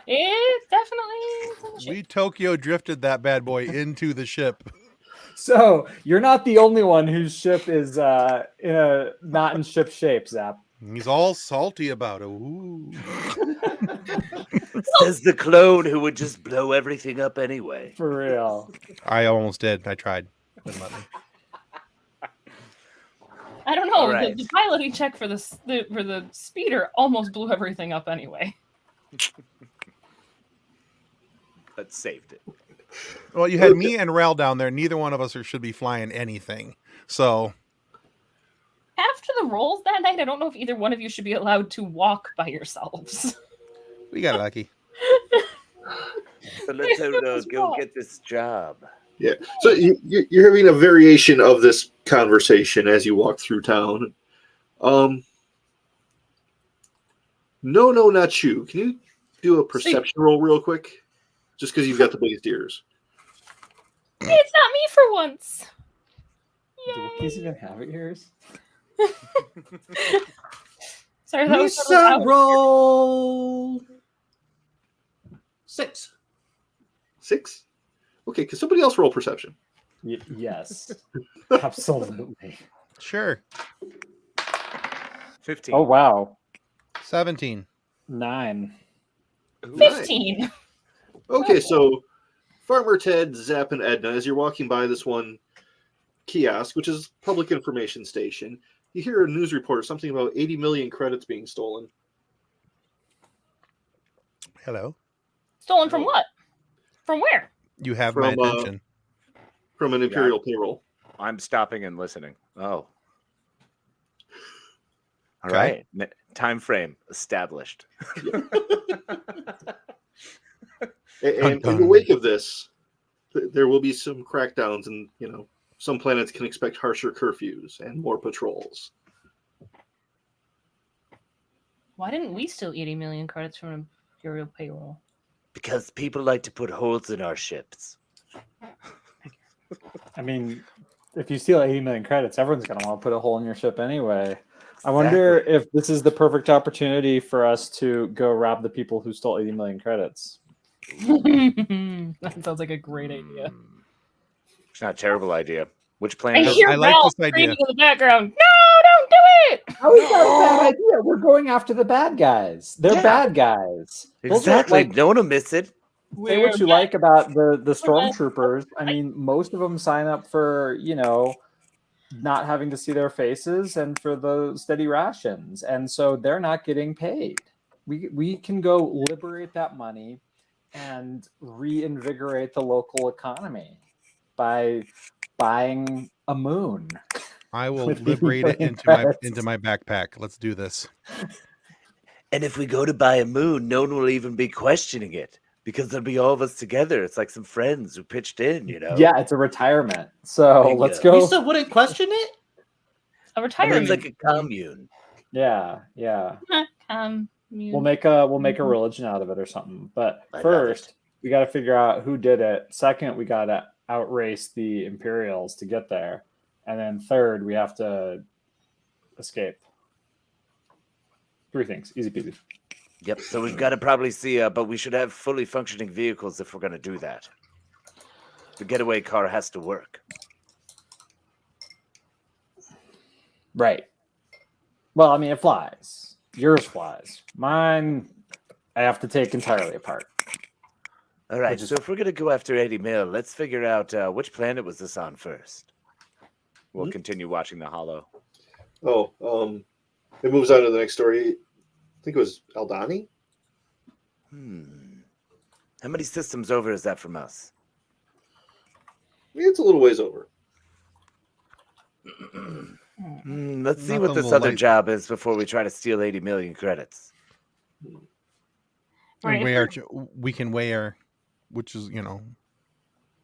it definitely. We Tokyo drifted that bad boy into the ship. So you're not the only one whose ship is not in ship shape, Zap. He's all salty about it. Ooh. Says the clone who would just blow everything up anyway. For real. I almost did. I tried. Wouldn't let me. I don't know. All right. The piloting check for the speeder almost blew everything up anyway. But saved it. Well, you had me and Rel down there. Neither one of us should be flying anything. So After the rolls that night, I don't know if either one of you should be allowed to walk by yourselves. we got lucky. So let's go get this job. Yeah. So you're having a variation of this conversation as you walk through town. No, not you. Can you do a perception roll real quick? Just because you've got the biggest ears. Hey, it's not me for once. Do Wookiees even have ears? Sorry, that was Lisa, roll 6. 6? Okay, can somebody else roll perception? Yes, absolutely. Sure. 15. Oh wow, 17. 9. 15. Okay, so Farmer Ted, Zap, and Edna, as you're walking by this one kiosk, which is public information station, you hear a news report, something about 80 million credits being stolen. Hello. Stolen from what? From where? You have my From, attention. From an Imperial payroll. I'm stopping and listening. Oh. All Okay. right. Time frame established. And in the wake of this, there will be some crackdowns, and some planets can expect harsher curfews and more patrols. Why didn't we steal 80 million credits from Imperial payroll? Because people like to put holes in our ships. I mean, if you steal 80 million credits, everyone's going to want to put a hole in your ship anyway. I wonder if this is the perfect opportunity for us to go rob the people who stole 80 million credits. That sounds like a great idea. It's not a terrible idea. Which I planet? hear I like Ralph this idea. screaming in the background. No, don't do it! How is that a bad idea? We're going after the bad guys. They're bad guys. Those are, Exactly. No one will miss it. say what you like about the stormtroopers. I mean, most of them sign up for, not having to see their faces and for the steady rations. And so they're not getting paid. We can go liberate that money and reinvigorate the local economy by buying a moon. I will with liberate it 80 into my backpack. Let's do this. And if we go to buy a moon, no one will even be questioning it because there'll be all of us together. It's like some friends who pitched in, Yeah, it's a retirement. So Bingo. let's go. Lisa wouldn't question it? A I mean, retirement. it's like a commune. Yeah. We'll make a religion out of it or something. But I love first, we got to figure out who did it. Second, we got to outrace the Imperials to get there. And then third, we have to escape. 3 things. Easy peasy. Yep. So we've got to probably see, but we should have fully functioning vehicles if we're going to do that. The getaway car has to work. Right. Well, I mean, it flies. Yours flies. Mine, I have to take entirely apart. All right. Which is- So if we're going to go after 80 mil, let's figure out which planet was this on first. We'll continue watching the Hollow. It moves on to the next story. I think it was Aldani. How many systems over is that from us? It's a little ways over. Let's see Not what on this the other light. job is before we try to steal 80 million credits. Right, And if we can weigh our, which is,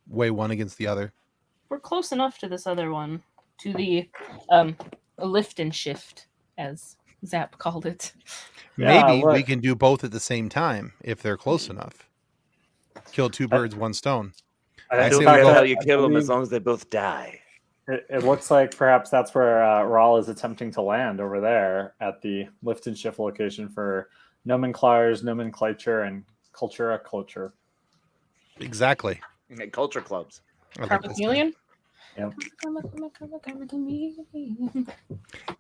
weigh one against the other. we're close enough to this other one, to the lift and shift, as Zap called it. Yeah, Maybe we look. can do both at the same time if they're close enough. Kill 2 birds, 1 stone. I I don't say care we go- how you kill them I as long as they both die. It looks like perhaps that's where Rawl is attempting to land over there at the lift and shift location for nomenclature, and culture. Exactly. Culture clubs. I like Carpet this chameleon? Yep.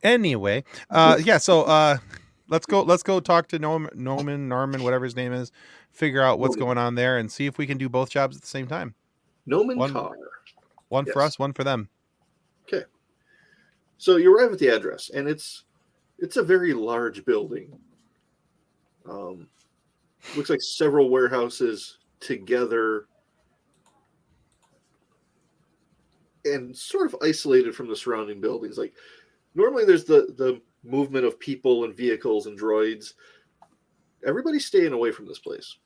Anyway, so let's go talk to Norman, whatever his name is, figure out what's going on there and see if we can do both jobs at the same time. Nomen One- Tar. One for Yes. us, one for them. Okay. So you arrive at the address, and it's a very large building. Looks like several warehouses together and sort of isolated from the surrounding buildings. Like normally there's the movement of people and vehicles and droids. Everybody's staying away from this place.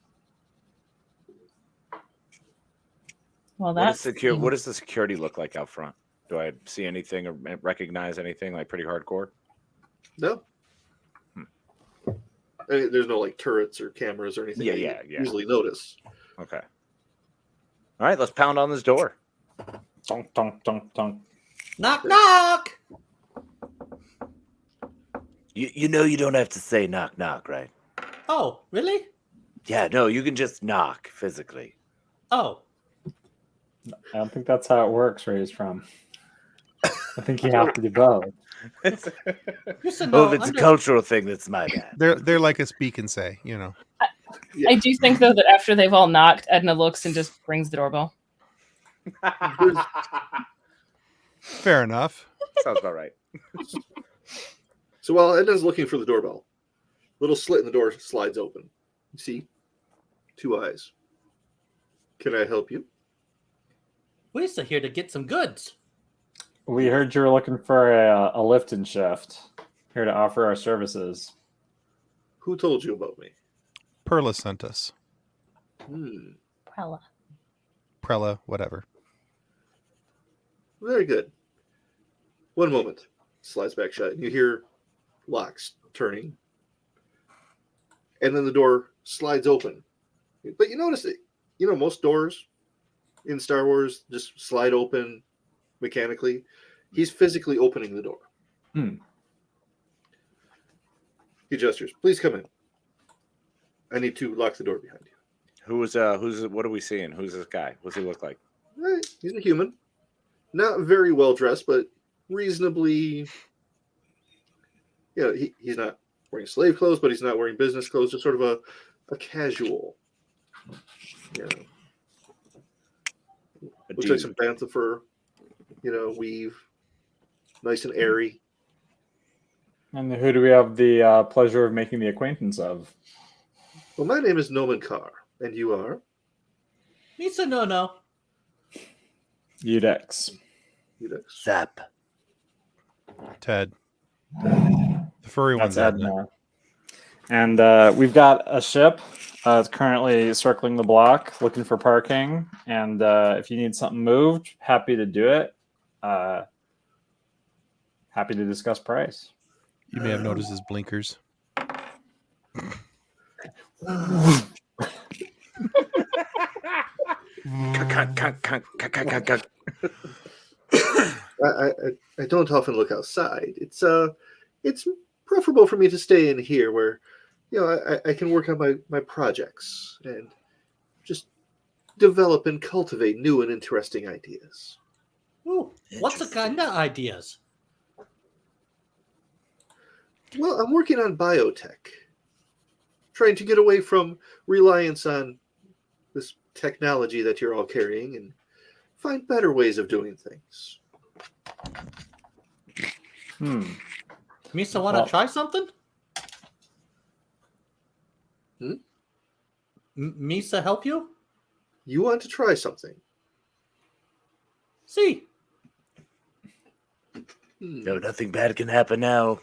Well, What that's does the security look like out front? Do I see anything or recognize anything like pretty hardcore? No. I mean, there's no like turrets or cameras or anything. Yeah. Easily notice. Okay. All right, let's pound on this door. Donk, donk, donk, donk. Knock, knock. You know you don't have to say knock, knock, right? Oh, really? Yeah, no, you can just knock physically. Oh, I don't think that's how it works where he's from. I think you have to do both. used to Oh, know if it's a under- cultural thing, that's my bad. They're like a speak and say, you know. Yeah. I do think though that after they've all knocked, Edna looks and just rings the doorbell. Fair enough. Sounds about right. So while Edna's looking for the doorbell, little slit in the door slides open. You see 2 eyes. Can I help you? We're still here to get some goods. We heard you were looking for a lift and shift. Here to offer our services. Who told you about me? Perla sent us. Prella. Prella, whatever. Very good. One moment. Slides back shut. And you hear locks turning. And then the door slides open. But you notice it. You know, most doors in Star Wars just slide open mechanically. He's physically opening the door. He gestures. Please come in. I need to lock the door behind you. What are we seeing? Who's this guy? What's he look like? He's a human. Not very well dressed, but reasonably. He's not wearing slave clothes, but he's not wearing business clothes. Just sort of a casual. Looks like some bantha fur, weave. Nice and airy. And who do we have the pleasure of making the acquaintance of? Well, my name is Noman Carr, and you are? Misa no. Udex. Zap. Ted. The furry one's That's Edna. Edna. And we've got a ship. It's currently circling the block, looking for parking. And if you need something moved, happy to do it. Happy to discuss price. You may have noticed his blinkers. I don't often look outside. It's preferable for me to stay in here where, I can work on my projects and just develop and cultivate new and interesting ideas. Ooh, what's the kind of ideas? Well, I'm working on biotech, trying to get away from reliance on this technology that you're all carrying and find better ways of doing things. Misa, want to try something? Misa help you? You want to try something? See. No, nothing bad can happen now.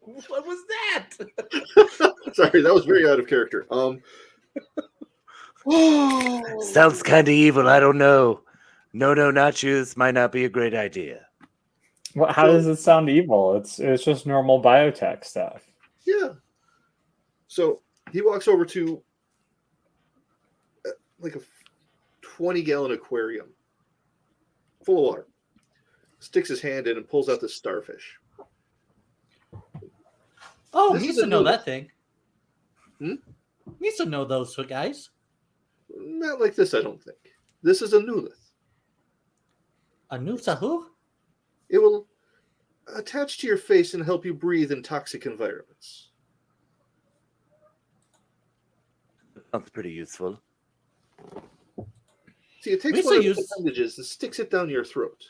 What was that? Sorry, that was very out of character. Sounds kind of evil. I don't know. No, not you. This might not be a great idea. Well, how does it sound evil? It's just normal biotech stuff. Yeah. So he walks over to like a 20-gallon aquarium full of water. Sticks his hand in and pulls out this starfish. Oh, This is a Misa know new- that thing. Misa know those guys. Not like this, I don't think. This is a newlith. A new Sahu? It will attach to your face and help you breathe in toxic environments. Sounds pretty useful. See, it takes Lisa one of the used- appendages and sticks it down your throat.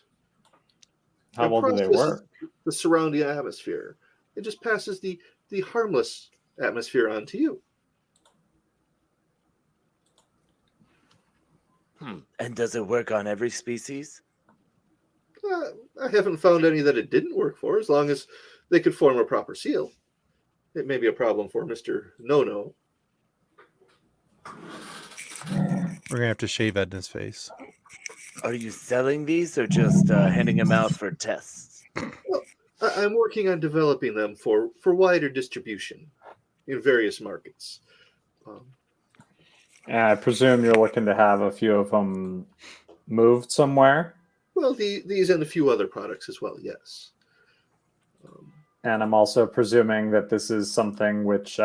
How And well do they processes work? The surrounding atmosphere. It just passes the harmless atmosphere on to you. And does it work on every species? I haven't found any that it didn't work for, as long as they could form a proper seal. It may be a problem for Mr. No-No. We're gonna have to shave Edna's face. Are you selling these or just handing them out for tests? Well, I'm working on developing them for wider distribution in various markets. And I presume you're looking to have a few of them moved somewhere. Well, these and a few other products as well, yes. And I'm also presuming that this is something which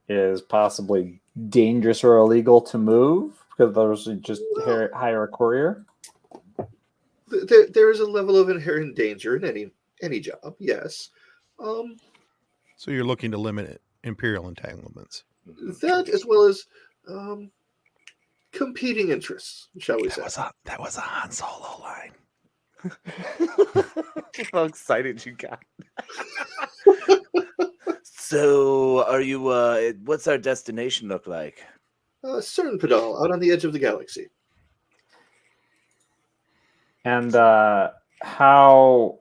is possibly dangerous or illegal to move, because those just hire a courier. There is a level of inherent danger in any job, yes. So you're looking to limit imperial entanglements. That, as well as competing interests, shall we say. That was a Han Solo line. How excited you got. So, are you, what's our destination look like? Cernpedal, out on the edge of the galaxy. And how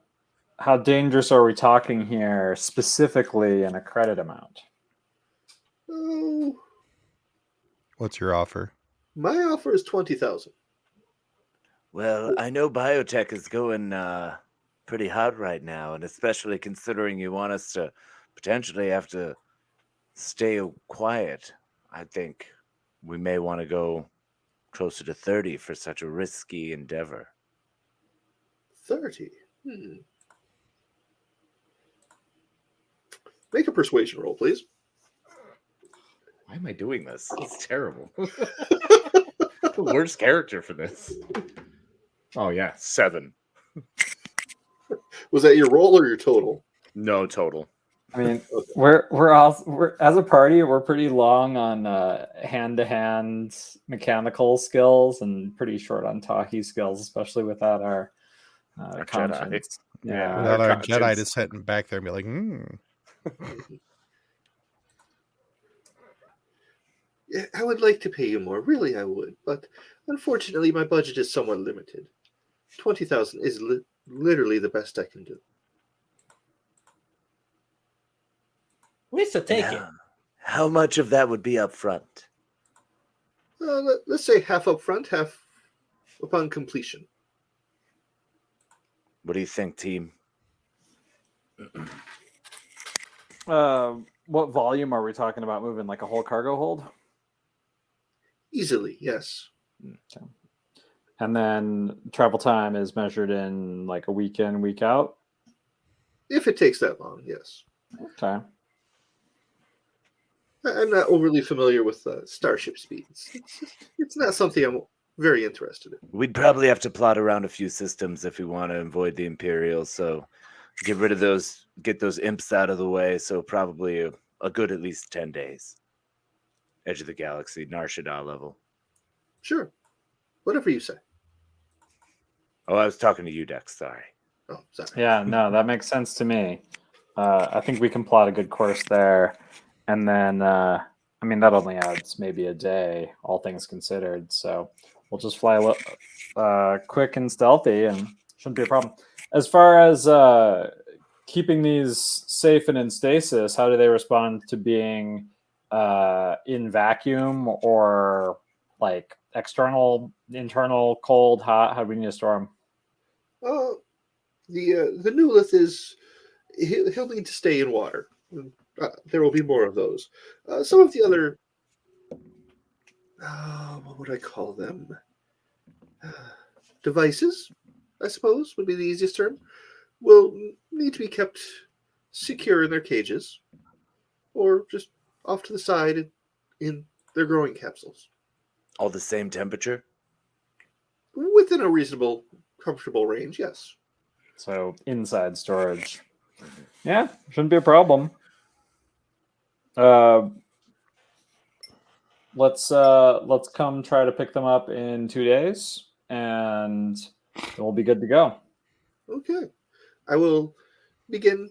dangerous are we talking here, specifically in a credit amount? Oh, What's your offer? my offer is 20,000. Well, I know biotech is going pretty hot right now, and especially considering you want us to potentially have to stay quiet, I think we may want to go closer to 30 for such a risky endeavor. 30. Make a persuasion roll, please. Why am I doing this? It's terrible. The worst character for this. Oh, yeah, 7. Was that your roll or your total? No total. I mean, Okay. we're as a party, we're pretty long on hand-to-hand mechanical skills and pretty short on talkie skills, especially without our Jedi. conscience. Yeah. Without our conscience. Jedi just sitting back there and be like, Yeah, I would like to pay you more. Really, I would. But unfortunately, my budget is somewhat limited. 20,000 is literally the best I can do. We should take it. Yeah. How much of that would be up front? Let's say half up front, half upon completion. What do you think, team? What volume are we talking about moving? Like a whole cargo hold? Easily, yes. Okay. And then travel time is measured in like a week in, week out? If it takes that long, yes. Okay. I'm not overly familiar with starship speeds. It's not something I'm very interested in. We'd probably have to plot around a few systems if we want to avoid the Imperials. So get rid of those, get those imps out of the way. So probably a good at least 10 days. Edge of the galaxy, Nar Shaddaa level. Sure. Whatever you say. Oh, I was talking to you, Dex. Sorry. Oh, sorry. Yeah, no, that makes sense to me. I think we can plot a good course there. And then, I mean, that only adds maybe a day, all things considered. So we'll just fly quick and stealthy and shouldn't be a problem. As far as keeping these safe and in stasis, how do they respond to being in vacuum or like external, internal, cold, hot? How do we need to store them? The Newlith is he'll need to stay in water. There will be more of those. Some of the other, what would I call them? Devices, I suppose, would be the easiest term, will need to be kept secure in their cages or just off to the side in their growing capsules. All the same temperature? Within a reasonable, comfortable range, yes. So inside storage. Yeah, shouldn't be a problem. Let's come try to pick them up in 2 days, and we'll be good to go. Okay. I will begin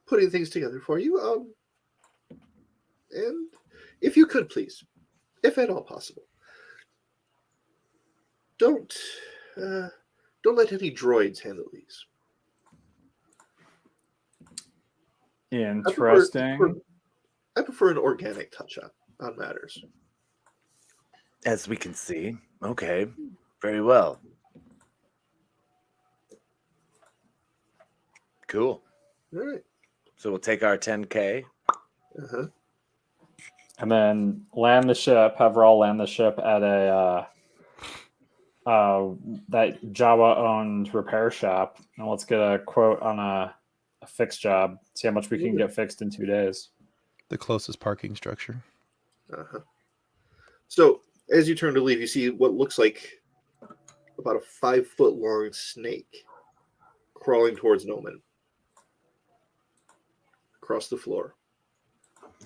putting things together for you. And if you could, please, if at all possible, don't let any droids handle these. Interesting. I prefer an organic touch up on matters. As we can see. Okay. Very well. Cool. All right. So we'll take our 10K. Uh-huh. And then land the ship, have Rawl land the ship at a that Jawa-owned repair shop. And let's get a quote on a fixed job. See how much we can get fixed in 2 days. The closest parking structure. Uh-huh. So as you turn to leave, you see what looks like about a 5-foot-long snake crawling towards Noman across the floor.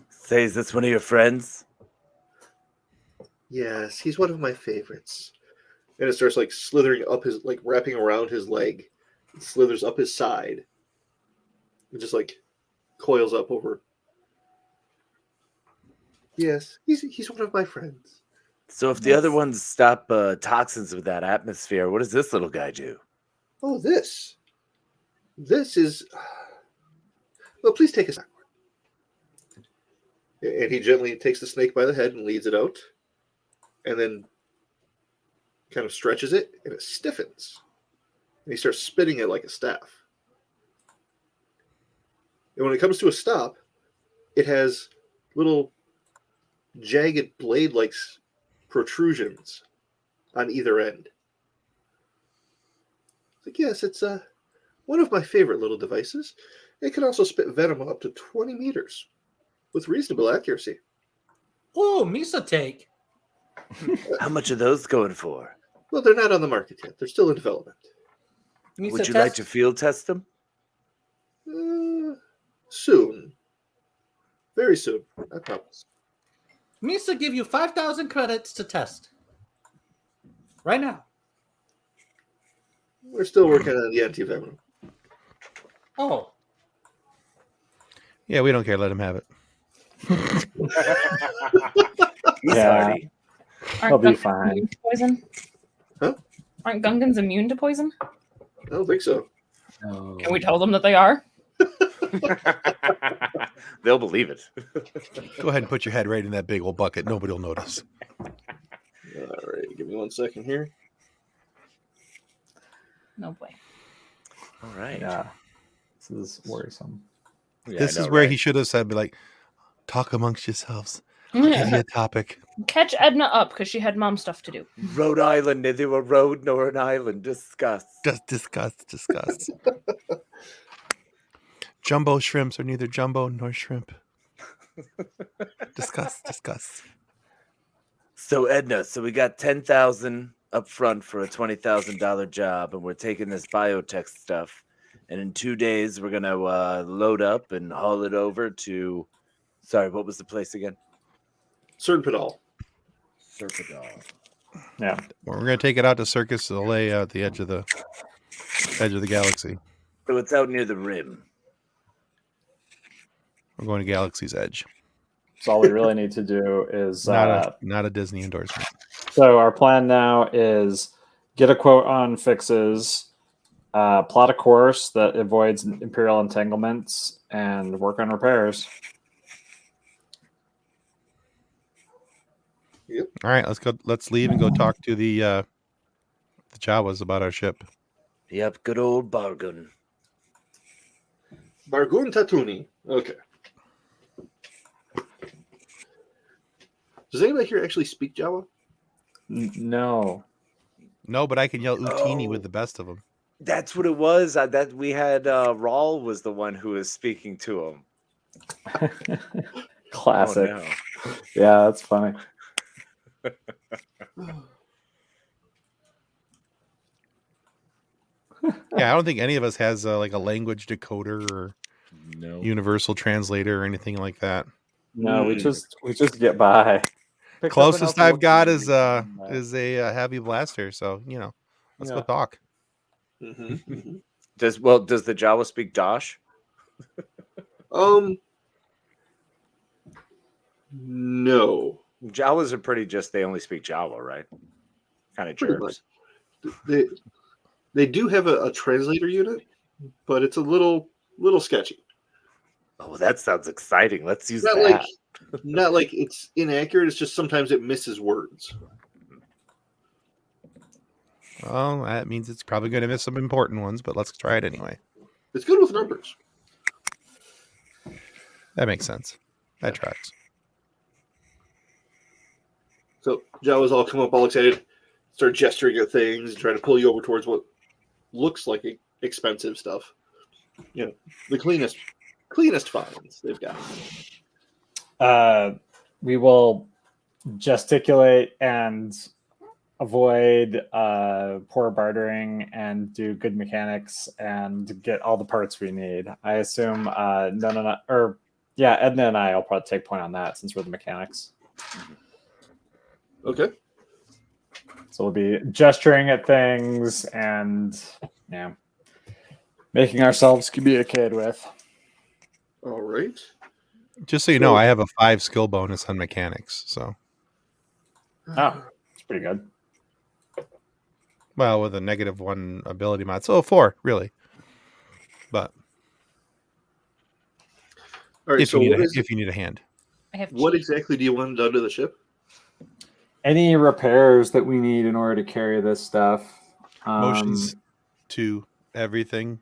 Say, is this one of your friends? Yes, he's one of my favorites. And it starts like slithering up his, like wrapping around his leg. It slithers up his side. It just like coils up over. Yes, he's one of my friends. So if the other ones stop toxins with that atmosphere, what does this little guy do? Oh, this is. Well, please take us backward. And he gently takes the snake by the head and leads it out, and then kind of stretches it, and it stiffens. And he starts spinning it like a staff. And when it comes to a stop, it has little jagged blade-like protrusions on either end. It's like, yes, it's one of my favorite little devices. It can also spit venom up to 20 meters with reasonable accuracy. Oh, Misa take. How much are those going for? Well, they're not on the market yet. They're still in development. Misa Would you test? like to field test them? Soon. Very soon, I promise. Misa give you 5,000 credits to test. Right now. We're still working on the anti-venom. Oh. Yeah, we don't care. Let him have it. He's Yeah. hardy. He'll be Gungans fine. immune to poison? Huh? Aren't Gungans immune to poison? I don't think so. Can we tell them that they are? They'll believe it. Go ahead and put your head right in that big old bucket. Nobody will notice. All right, give me 1 second here. No boy. All right. Yeah. This is worrisome. Yeah, This I is know, where right? he should have said, "Be like, talk amongst yourselves. I'll give you a topic." Catch Edna up because she had mom stuff to do. Rhode Island, neither a road nor an island. Discuss. Just discuss. Jumbo shrimps are neither jumbo nor shrimp. Discuss. So Edna, so we got 10,000 up front for a $20,000 job, and we're taking this biotech stuff, and in 2 days we're gonna load up and haul it over to. Sorry, what was the place again? Serpentall. Serpentall. Yeah. We're gonna take it out to Circus Soleil at the edge of the galaxy. So it's out near the rim. We're going to Galaxy's Edge. So all we really need to do is Not a Disney endorsement. so our plan now is get a quote on fixes, plot a course that avoids Imperial entanglements, and work on repairs. All right, let's go. Let's leave and go talk to the Jawas about our ship. Yep, good old bargain. Bargun Tatuni. Okay. Does anybody here actually speak Jawa? No. No, but I can yell Utini Oh. with the best of them. That's what it was. That we had. Rawl was the one who was speaking to him. Classic. Oh, no. Yeah, that's funny. Yeah, I don't think any of us has like a language decoder or No. universal translator or anything like that. No, we just get by. Picked up Closest enough I've got is looking a heavy blaster. So let's go Yeah. talk. Mm-hmm. Does the Jawa speak Dosh? No. Jawas are pretty just. They only speak Jawa, right? Kind of Pretty jerks. They do have a translator unit, but it's a little sketchy. Oh, that sounds exciting. Let's use Not that. not like it's inaccurate. It's just sometimes it misses words. Well, that means it's probably going to miss some important ones, but let's try it anyway. It's good with numbers. That makes sense. That tracks. So Jawas all come up all excited, start gesturing at things, and trying to pull you over towards what looks like expensive stuff. You know, the cleanest finds they've got. We will gesticulate and avoid poor bartering and do good mechanics and get all the parts we need. I assume Edna and I will probably take point on that since we're the mechanics. Okay. So we'll be gesturing at things and making ourselves communicated with. All right. Just so you know, I have a 5 skill bonus on mechanics. So, Oh, it's pretty good. well, with a -1 ability mod, so 4 really. But All right. if So you need a hand, I have what cheese. exactly do you want done to the ship? Any repairs that we need in order to carry this stuff? motions to everything.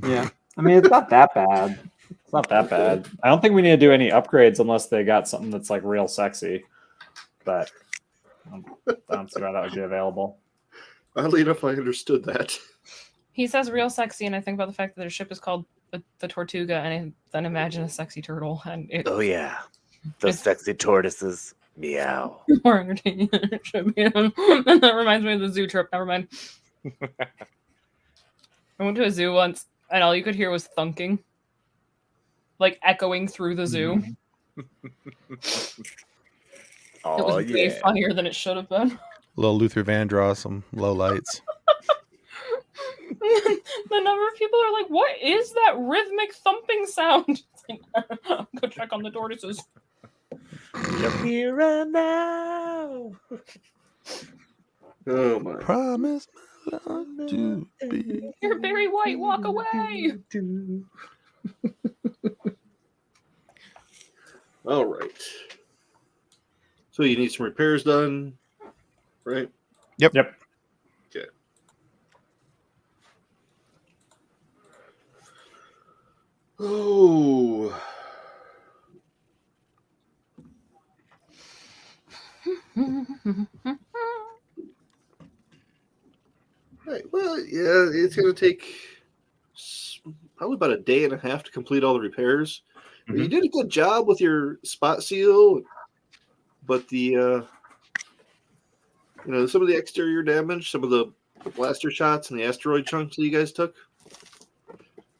Yeah. I mean, it's not that bad. It's not that bad. I don't think we need to do any upgrades unless they got something that's like real sexy. But I don't see why that would be available. Oddly enough, I understood that. He says real sexy, and I think about the fact that their ship is called the Tortuga, and I then imagine a sexy turtle, and it Oh yeah, those sexy tortoises. Meow. more entertaining than it should be. And that reminds me of the zoo trip. Never mind. I went to a zoo once, and all you could hear was thunking, like echoing through the zoo. Oh It was way yeah. funnier than it should have been. Little Luther Vandross, some low lights. The number of people are like, "What is that rhythmic thumping sound?" It's like, go check on the tortoises. Here and now. Oh my. Promise my love to be. You're very white. Walk away. All right. So you need some repairs done, right? Yep. Okay. Oh. Right. Well, yeah, it's going to take probably about a day and a half to complete all the repairs. Mhm. You did a good job with your spot seal, but the some of the exterior damage, some of the blaster shots and the asteroid chunks that you guys took,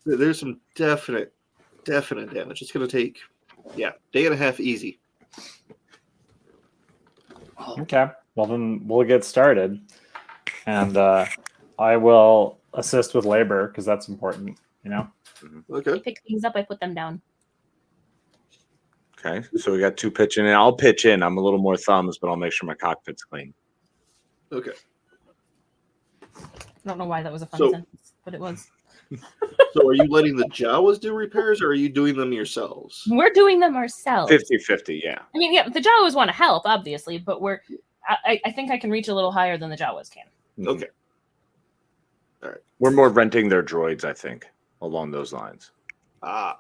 there's some definite damage. It's going to take, day and a half easy. Okay. Well, then we'll get started. And I will assist with labor because that's important, Okay. Pick things up. I put them down. Okay, so we got 2 pitching in. I'll pitch in. I'm a little more thumbs, but I'll make sure my cockpit's clean. Okay. I don't know why that was a fun So- sentence, but it was. So are you letting the Jawas do repairs, or are you doing them yourselves? We're doing them ourselves. 50-50, yeah. I mean, yeah, the Jawas want to help, obviously, but I think I can reach a little higher than the Jawas can. Okay. We're more renting their droids, I think, along those lines. Ah.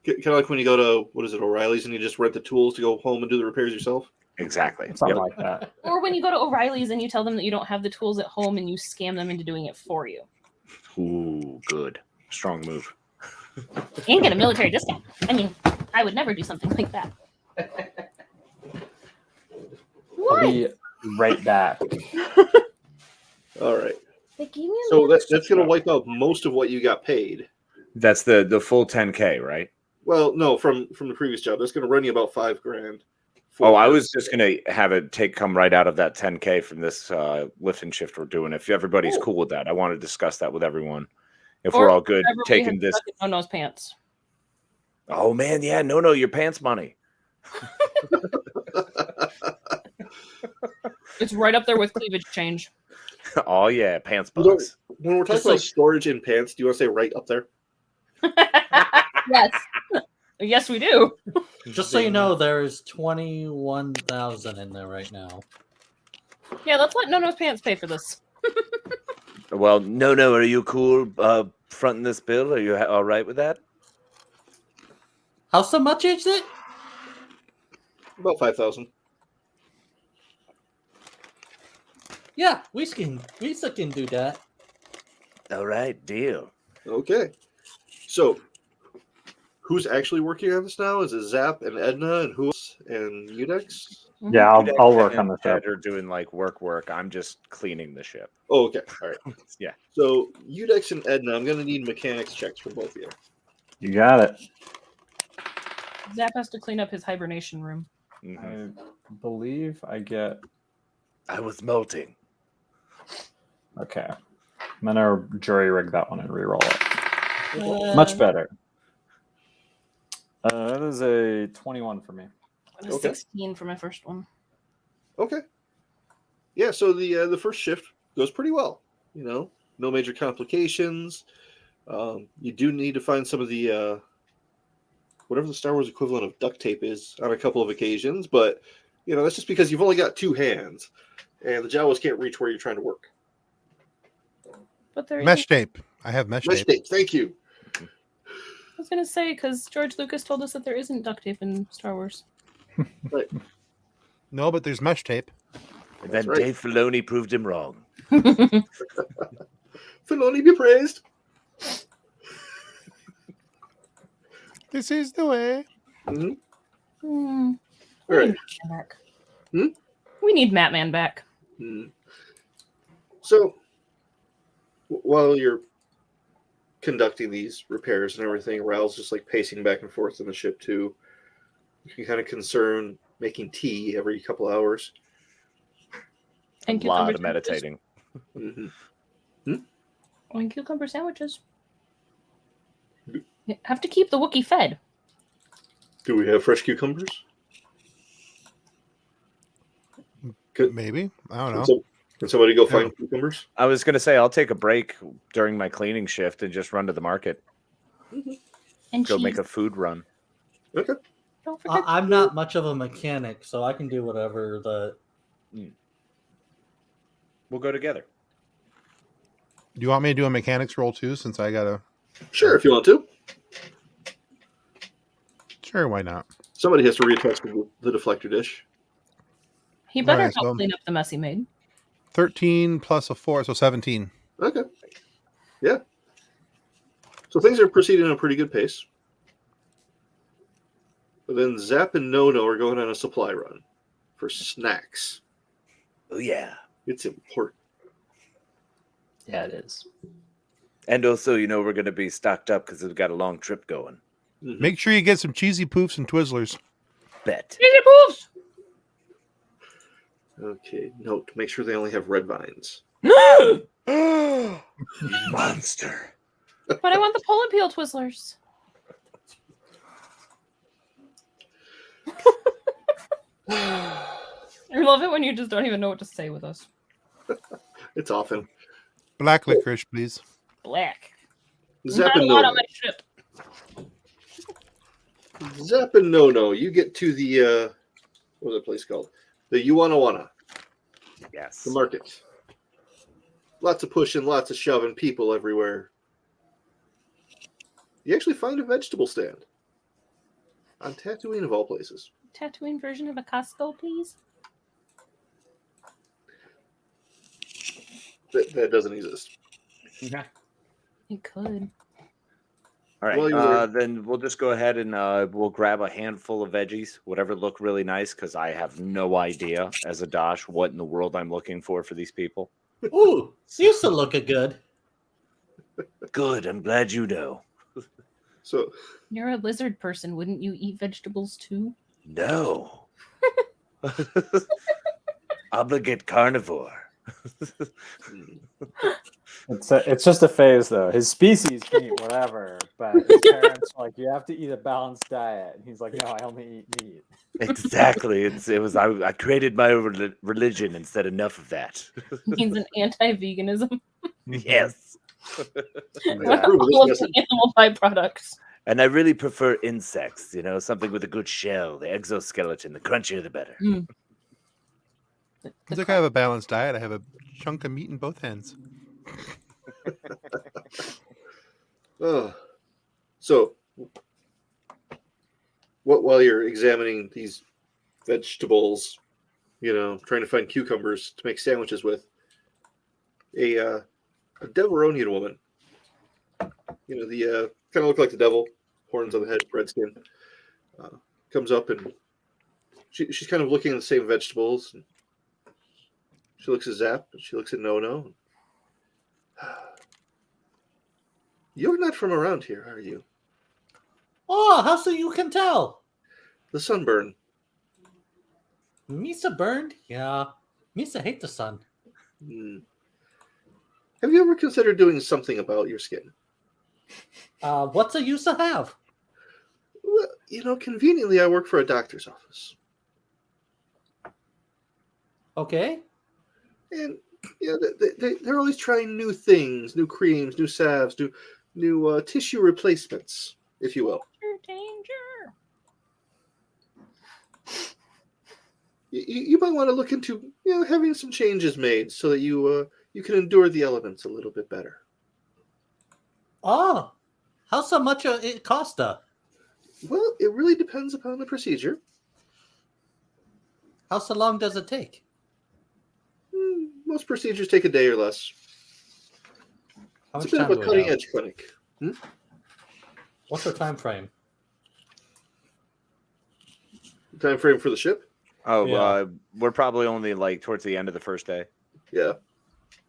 Kind of like when you go to, O'Reilly's, and you just rent the tools to go home and do the repairs yourself? Exactly. Something Yep. like that. Or when you go to O'Reilly's and you tell them that you don't have the tools at home and you scam them into doing it for you. Ooh, good. Strong move. And get a military discount. I mean, I would never do something like that. I'll What? be right back. All right. They gave me a So military- that's going to wipe out most of what you got paid. That's the full 10K, right? Well, no, from the previous job. That's going to run you about $5,000. Oh, I was just gonna have it come right out of that 10K from this lift and shift we're doing. If everybody's Cool. cool with that, I want to discuss that with everyone. If Or we're all good, whatever we taking have this. stuck in No-No's pants. Oh man, yeah, no, your pants money. It's right up there with cleavage change. Oh yeah, pants You know, box. when we're talking Just about like- storage in pants, do you want to say right up there? Yes. Yes, we do. Just so you know, there's 21,000 in there right now. Yeah, let's let No-No's Pants pay for this. Well, no, are you cool fronting this bill? Are you all right with that? How so much is it? About 5,000. Yeah, we can do that. All right, deal. Okay. So, who's actually working on this now? Is it Zap and Edna and who else? And Udex? Yeah, I'll work on the the ship. Are doing like work. I'm just cleaning the ship. Oh, okay. All right. Yeah. So, Udex and Edna, I'm going to need mechanics checks from both of you. You got it. Zap has to clean up his hibernation room. Mhm. I believe I get. I was molting. Okay. I'm gonna jury rig that one and re-roll it. Much better. That is a 21 for me. A 16 for my first one. Okay. Yeah, so the first shift goes pretty well. You know, no major complications. You do need to find some of the whatever the Star Wars equivalent of duct tape is on a couple of occasions, but you know that's just because you've only got two hands, and the Jawas can't reach where you're trying to work. But there Mesh tape. I have mesh Mesh tape. tape. Thank you. I was gonna say because George Lucas told us that there isn't duct tape in Star Wars. Right. No, but there's mesh tape. And That's then right. Dave Filoni proved him wrong. Filoni be praised. This is the way. Mm-hmm. Hmm. All right. Back. Hmm? We need Matman back. Mhm. So, while you're conducting these repairs and everything, Raul's just like pacing back and forth on the ship too. You can kind of concern making tea every couple hours. And A lot cucumber of meditating. Mm-hmm. And cucumber sandwiches. You have to keep the Wookiee fed. Do we have fresh cucumbers? Could, Maybe. I don't know. can somebody go find cucumbers? I was going to say, I'll take a break during my cleaning shift and just run to the market. And Go cheese. make a food run. Okay. Don't forget I'm not much of a mechanic, so I can do whatever the. We'll go together. Do you want me to do a mechanics roll too? Since I gotta. Sure, if you want to. Sure, why not? Somebody has to reattach the deflector dish. He better Alright, help so- clean up the mess he made. 13 plus a 4, so 17. Okay. Yeah. So things are proceeding at a pretty good pace. But then Zap and No-No are going on a supply run for snacks. Oh, yeah. It's important. Yeah, it is. And also, we're going to be stocked up because we've got a long trip going. Mhm. Make sure you get some cheesy poofs and Twizzlers. Bet. Cheesy poofs! Okay. Note, make sure they only have red vines. You monster. But I want the pull and peel Twizzlers. I love it when you just don't even know what to say with us. It's often. Black licorice, please. Black. Zap Not a and lot No-No. on my ship. Zap and No-No, you get to the, what's the place called? The Yuana-Wana, Yes. the market. Lots of pushing, lots of shoving, people everywhere. You actually find a vegetable stand on Tatooine of all places. Tatooine version of a Costco, please. That doesn't exist. It could. All right. Well, you were- Then we'll just go ahead and we'll grab a handful of veggies, whatever look really nice, because I have no idea as a Dosh what in the world I'm looking for these people. Ooh, you still looking good. Good. I'm glad you know. So You're a lizard person. Wouldn't you eat vegetables too? No. Obligate carnivore. It's just a phase, though. His species can eat whatever, but his parents are like, you have to eat a balanced diet. And he's like, no, I only eat meat. Exactly. I created my own religion and said enough of that. Means an anti-veganism. Yes. With all of the animal byproducts. And I really prefer insects, something with a good shell, the exoskeleton, the crunchier the better. It's like I have a balanced diet. I have a chunk of meat in both ends. So, while you're examining these vegetables, trying to find cucumbers to make sandwiches with, a Deveronian woman, the kind of look like the devil, horns on the head, red skin, comes up and she's kind of looking at the same vegetables. And she looks at Zap and she looks at No. You're not from around here, are you? Oh, how so you can tell? The sunburn. Misa burned? Yeah. Misa hate the sun. Have you ever considered doing something about your skin? What's the use to have? Well, conveniently I work for a doctor's office. Okay. And they're always trying new things, new creams, new salves, new tissue replacements, if you will. Danger. You might want to look into having some changes made so that you can endure the elements a little bit better. Oh, how so much it cost? Well, it really depends upon the procedure. How so long does it take? Most procedures take a day or less. How It's much a bit time of do a we cutting have? edge clinic. What's the time frame? Time frame for the ship? Oh, Yeah. we're probably only towards the end of the first day. Yeah.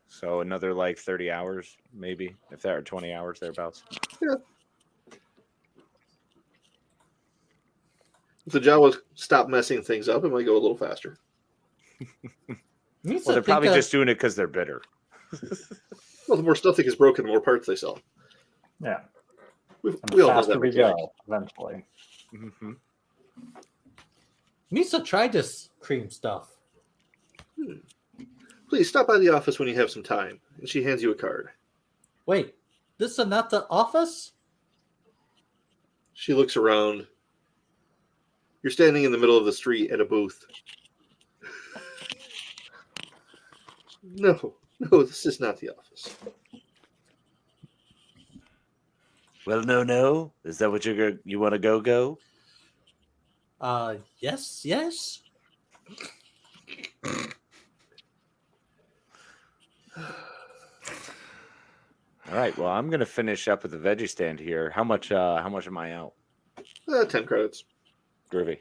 So another 30 hours, maybe, if there are 20 hours thereabouts. Yeah. If the Jawas stop messing things up, it might go a little faster. Misa Well, they're probably think, just doing it because they're bitter. Well, the more stuff that gets broken, the more parts they sell. Yeah. We And all the know faster that. we go, eventually. Mm-hmm. Misa tried this cream stuff. Please stop by the office when you have some time. And she hands you a card. Wait, this is not the office? She looks around. You're standing in the middle of the street at a booth. No, this is not the office. Well, no. Is that what you want to go? Yes. All right. Well, I'm gonna finish up with the veggie stand here. How much am I out? 10 credits. Groovy.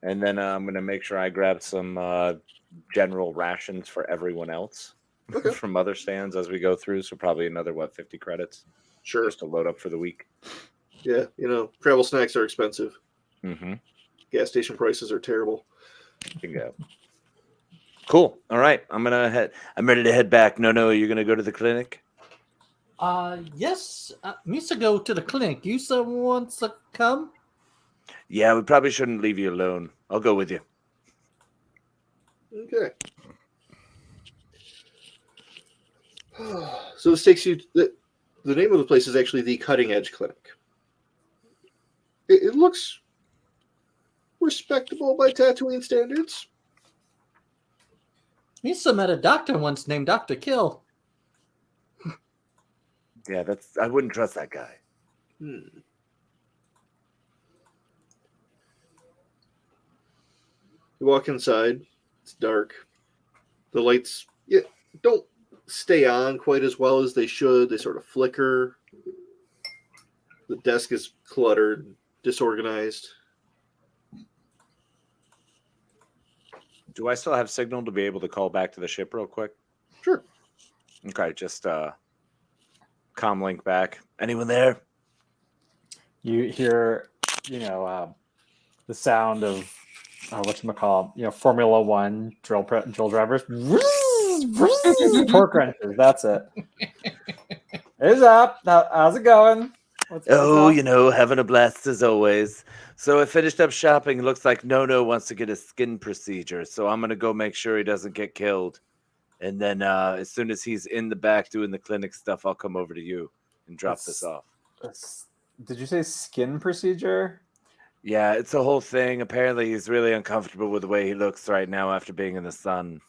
And then I'm gonna make sure I grab some general rations for everyone else Okay. from other stands as we go through. So probably another 50 credits Sure. just to load up for the week. Yeah, travel snacks are expensive. Mm-hmm. Gas station prices are terrible. Bingo. Cool. All right. I'm ready to head back. No, you're gonna go to the clinic. Yes. Misa go to the clinic. You wants to come? Yeah, we probably shouldn't leave you alone. I'll go with you. Okay. So this takes you. The name of the place is actually the Cutting Edge Clinic. It looks respectable by Tatooine standards. Misa met a doctor once named Dr. Kill. Yeah, I wouldn't trust that guy. You walk inside. It's dark. The lights don't stay on quite as well as they should. They sort of flicker. The desk is cluttered, disorganized. Do I still have signal to be able to call back to the ship real quick? Sure. Okay, just comm link back. Anyone there? You hear, the sound of whatchamacallit, Formula One drill drivers. Torque wrenches, that's it. It's up. How's it going? What's Oh, up? you know, having a blast as always. So I finished up shopping. It looks like No wants to get a skin procedure. So I'm going to go make sure he doesn't get killed. And then as soon as he's in the back doing the clinic stuff, I'll come over to you and drop this off. Did you say skin procedure? Yeah, it's a whole thing. Apparently, he's really uncomfortable with the way he looks right now after being in the sun.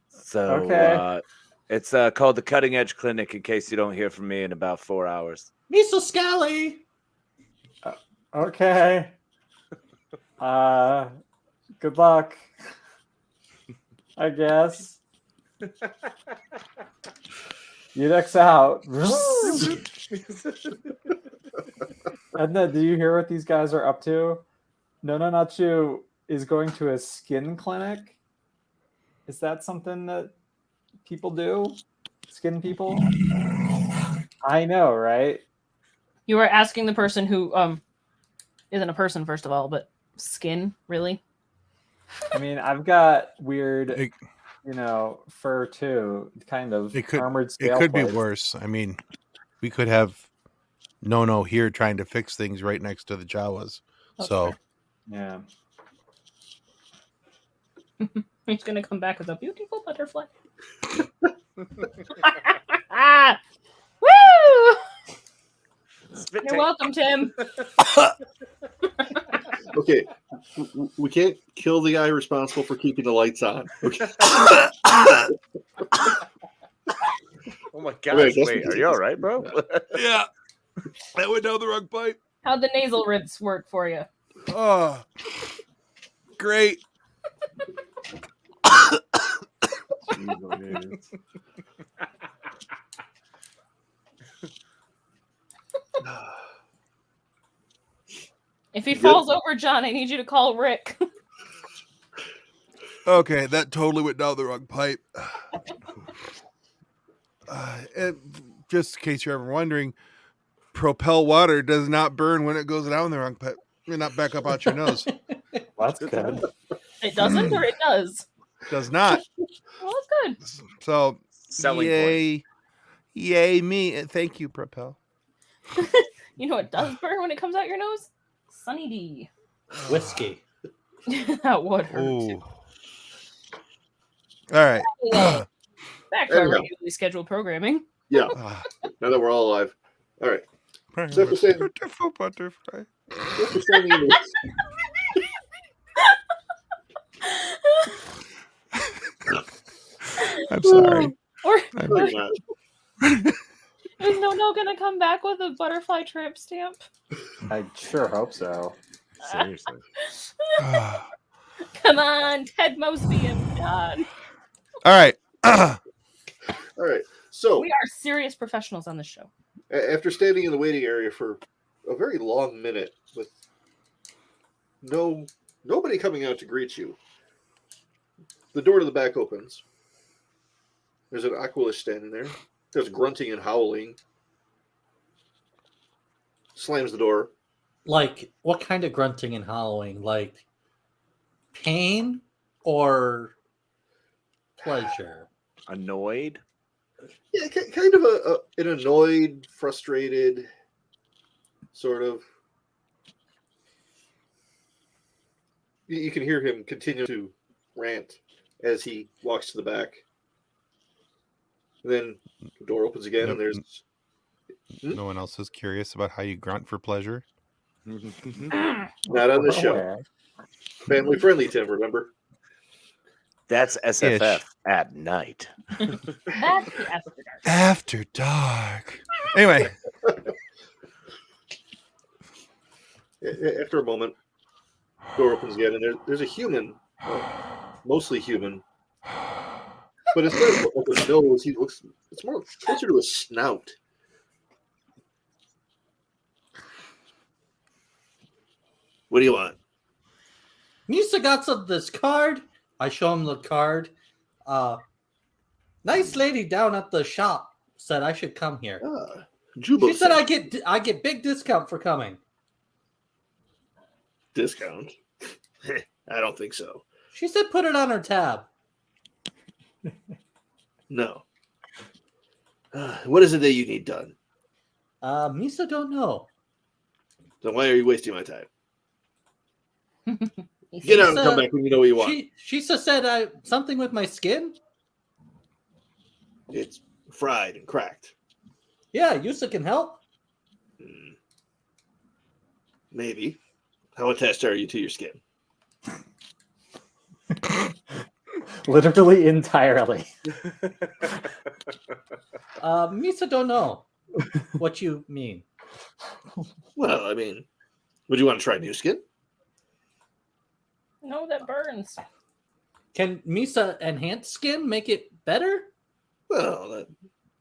So Okay. it's called the Cutting Edge Clinic in case you don't hear from me in about 4 hours. Miso Scally. Okay. Good luck. I guess. Unix out. Edna, do you hear what these guys are up to? No, not you is going to a skin clinic. Is that something that people do? Skin people? I know, right? You were asking the person who isn't a person, first of all, but skin, really? I mean, I've got weird, fur too, kind of armored It scale could be plates. worse. I mean, we could have No here trying to fix things right next to the Jawas. That's So fair. Yeah. He's gonna come back with a beautiful butterfly. Woo! You're welcome, Tim. Okay, we can't kill the guy responsible for keeping the lights on. Okay. Oh my gosh! Wait, are you all right, bro? yeah, that went down the wrong pipe. How'd the nasal rinse work for you? Oh, great. If he falls over, John, I need you to call Rick. Okay, that totally went down the wrong pipe. And just in case you're ever wondering, Propel water does not burn when it goes down the wrong pipe. You're not back up out your nose. That's good. It doesn't, or it does? Does not. Well, that's good. So, Selling yay me. And thank you, Propel. You know what does burn when it comes out your nose? Sunny D. Whiskey. That would hurt. Ooh. All right. Back to our regularly scheduled programming. Yeah. Now that we're all alive. All right. So for saying, Beautiful butterfly. I'm sorry. Is No gonna come back with a butterfly tramp stamp? I sure hope so. Seriously. Come on, Ted Mosby and John. All right. All right. So we are serious professionals on this show. After standing in the waiting area for a very long minute with nobody coming out to greet you, the door to the back opens. There's an Aquilus standing there. There's grunting and howling. Slams the door. Like, what kind of grunting and howling? Like, pain or pleasure? Annoyed? Yeah, kind of an annoyed, frustrated, sort of. You can hear him continue to rant as he walks to the back. And then the door opens again, and there's... No one else is curious about how you grunt for pleasure? Not on this show. Family friendly, Tim, remember? That's SFF at night. That's the After Dark. After Dark. Anyway. After a moment, door opens again, and there's a human, mostly human. But instead of a nose, it's more closer to a snout. What do you want? Nisa got this card. I show him the card. Nice lady down at the shop said I should come here. She said I get big discount for coming. Discount? I don't think so. She said put it on her tab. No. What is it that you need done? Misa don't know. Then why are you wasting my time? Get out and come back when you know what you want. She said something with my skin. It's fried and cracked. Yeah, Yusa can help. Maybe. How attached are you to your skin? Literally entirely. Misa don't know what you mean. Well, I mean, would you want to try new skin? No, that burns. Can Misa enhance skin make it better? Well,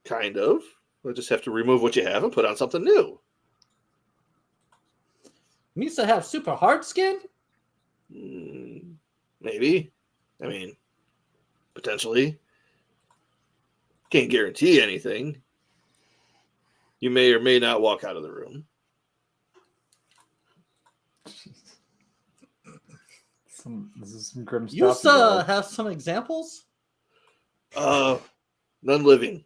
kind of. We'll just have to remove what you have and put on something new. Misa have super hard skin? Maybe. I mean, potentially. Can't guarantee anything. You may or may not walk out of the room. This is some grim stuff. Yusa have some examples? None living.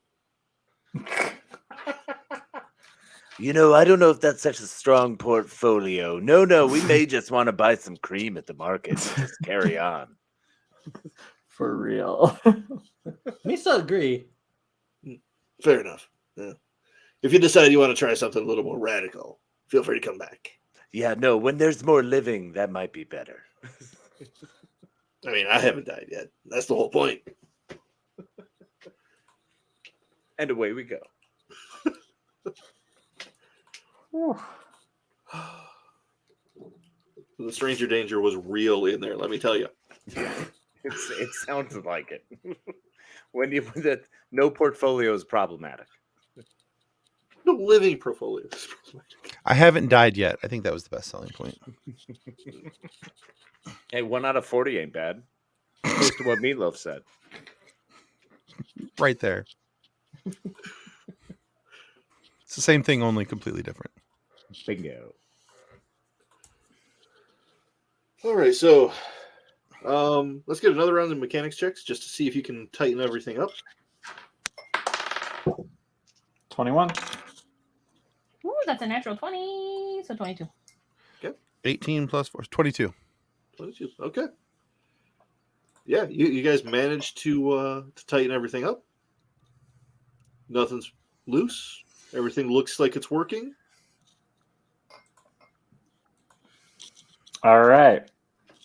I don't know if that's such a strong portfolio. No, we may just want to buy some cream at the market and just carry on. For real. Misa agree. Fair enough. Yeah. If you decide you want to try something a little more radical, feel free to come back. Yeah, no, when there's more living, that might be better. I mean, I haven't died yet. That's the whole point. And away we go. The stranger danger was real in there, let me tell you. It sounds like it. No portfolio is problematic. No living portfolio is problematic. I haven't died yet. I think that was the best selling point. Hey, 1 out of 40 ain't bad. Close to what Meatloaf said. Right there. It's the same thing, only completely different. Bingo. All right, so let's get another round of mechanics checks just to see if you can tighten everything up. 21. Ooh, that's a natural 20. So 22. Okay. 18 plus 4 is 22. 22. Okay. Yeah, you guys managed to tighten everything up. Nothing's loose. Everything looks like it's working. All right.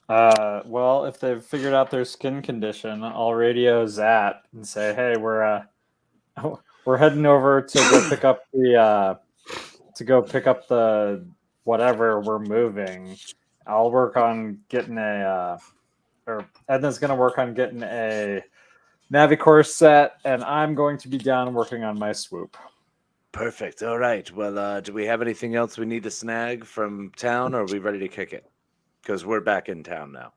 Well, if they've figured out their skin condition, I'll radio Zat and say, "Hey, we're heading over to go pick up the whatever we're moving. I'll work on getting or Edna's going to work on getting a Navicore set, and I'm going to be down working on my swoop." Perfect. All right. Well, do we have anything else we need to snag from town, or are we ready to kick it? Because we're back in town now.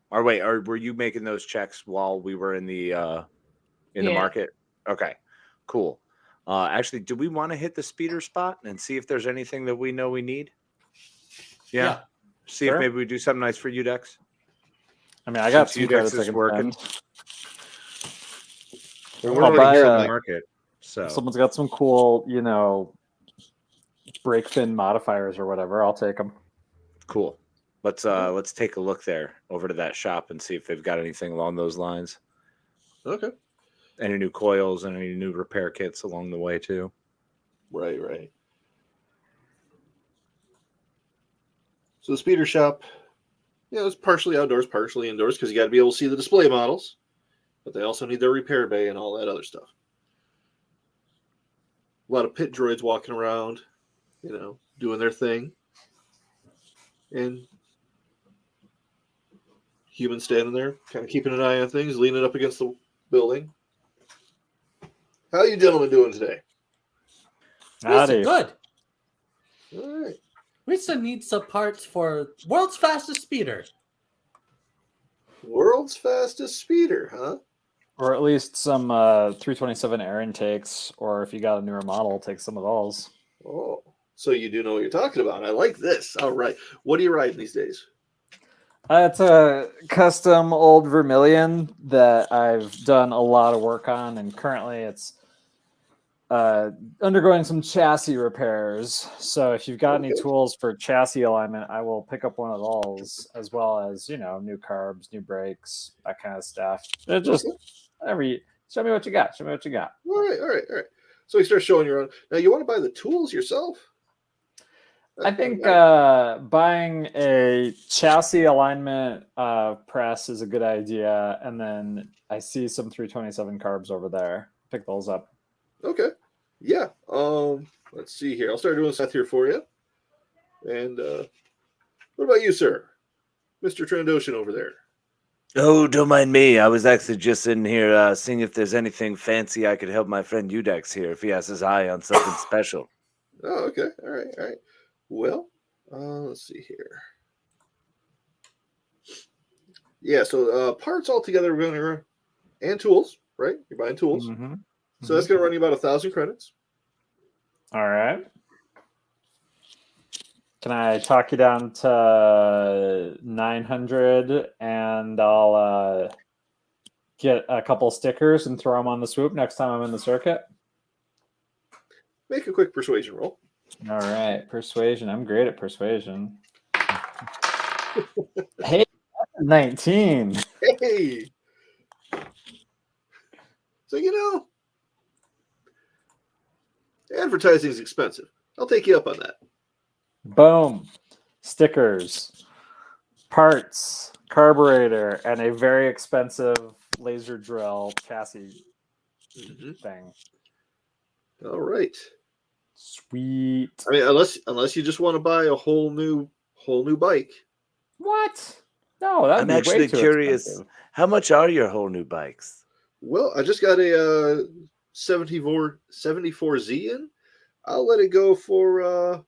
Or wait, were you making those checks while we were in the market? Okay, cool. Actually, do we want to hit the speeder spot and see if there's anything that we know we need? Yeah. See if maybe we do something nice for Udex. I mean, I got some Udex is working. I'll buy the market. So someone's got some cool, brake fin modifiers or whatever. I'll take them. Cool. Let's take a look there over to that shop and see if they've got anything along those lines. Okay. Any new coils and any new repair kits along the way too. Right. So the speeder shop, it's partially outdoors, partially indoors because you got to be able to see the display models, but they also need their repair bay and all that other stuff. A lot of pit droids walking around, doing their thing. And humans standing there, kind of keeping an eye on things, leaning up against the building. How you gentlemen doing today? Good. All right. We still need some parts for world's fastest speeder. World's fastest speeder, huh? Or at least some 327 air intakes, or if you got a newer model, take some of those. Oh, so you do know what you're talking about. I like this. All right. What are you riding these days? It's a custom old Vermilion that I've done a lot of work on, and currently it's undergoing some chassis repairs. So if you've got any tools for chassis alignment, I will pick up one of those, as well as new carbs, new brakes, that kind of stuff. Just show me what you got. Show me what you got. All right. So you start showing your own. Now you want to buy the tools yourself? I think buying a chassis alignment press is a good idea, and then I see some 327 carbs over there. Pick those up. Okay. Yeah. Let's see here. I'll start doing stuff here for you. And what about you, sir? Mr. Trandoshan over there. Oh, don't mind me. I was actually just in here seeing if there's anything fancy I could help my friend Udex here if he has his eye on something special. Oh, okay. All right. Well, let's see here. Yeah, so parts altogether, we're going to, and tools, right? You're buying tools. Mm-hmm. So that's going to run you about 1,000 credits. All right. Can I talk you down to 900 and I'll get a couple stickers and throw them on the swoop next time I'm in the circuit? Make a quick persuasion roll. All right. Persuasion. I'm great at persuasion. Hey, 19. Hey. So, advertising is expensive. I'll take you up on that. Boom. Stickers, parts, carburetor, and a very expensive laser drill chassis thing. All right. Sweet. I mean, unless you just want to buy a whole new bike. What? No, I'm actually curious. Expensive. How much are your whole new bikes? Well, I just got a 74Z in. I'll let it go for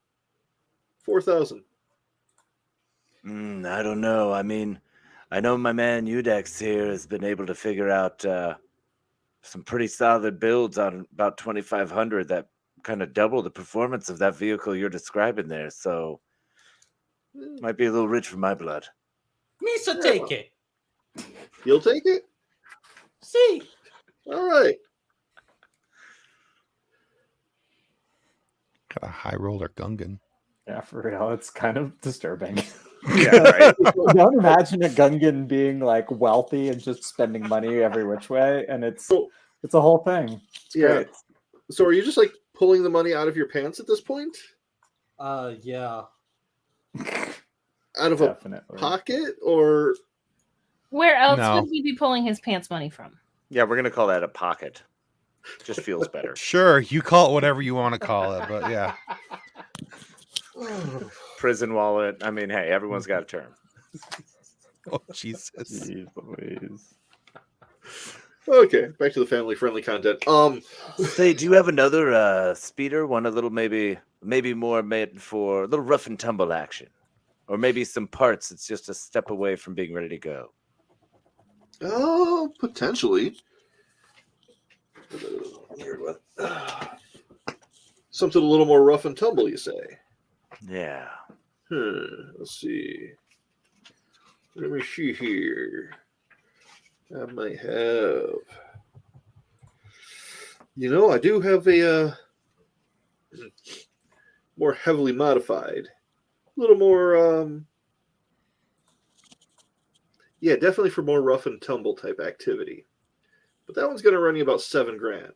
4,000. I don't know. I mean, I know my man Udex here has been able to figure out some pretty solid builds on about 2,500 that kind of double the performance of that vehicle you're describing there. So might be a little rich for my blood. Misa, take it. You'll take it? See. All right. Got a high roller Gungan. Yeah, for real. It's kind of disturbing. Yeah, right. Don't imagine a Gungan being like wealthy and just spending money every which way. And it's a whole thing. It's great. So are you just like pulling the money out of your pants at this point? Yeah. Out of Definitely. a pocket or Where else would he be pulling his pants money from? Yeah, we're gonna call that a pocket. Just feels better. Sure, you call it whatever you want to call it, but yeah. Prison wallet. I mean, hey, everyone's got a term. Oh, Jesus. Jeez Louise. Okay, back to the family-friendly content. Say, do you have another speeder? One a little maybe more made for a little rough and tumble action, or maybe some parts. It's just a step away from being ready to go. Oh, potentially. Something a little more rough and tumble, you say? Yeah. Let's see. Let me see here. I might have. I do have a more heavily modified, a little more. Yeah, definitely for more rough and tumble type activity. But that one's going to run you about $7,000.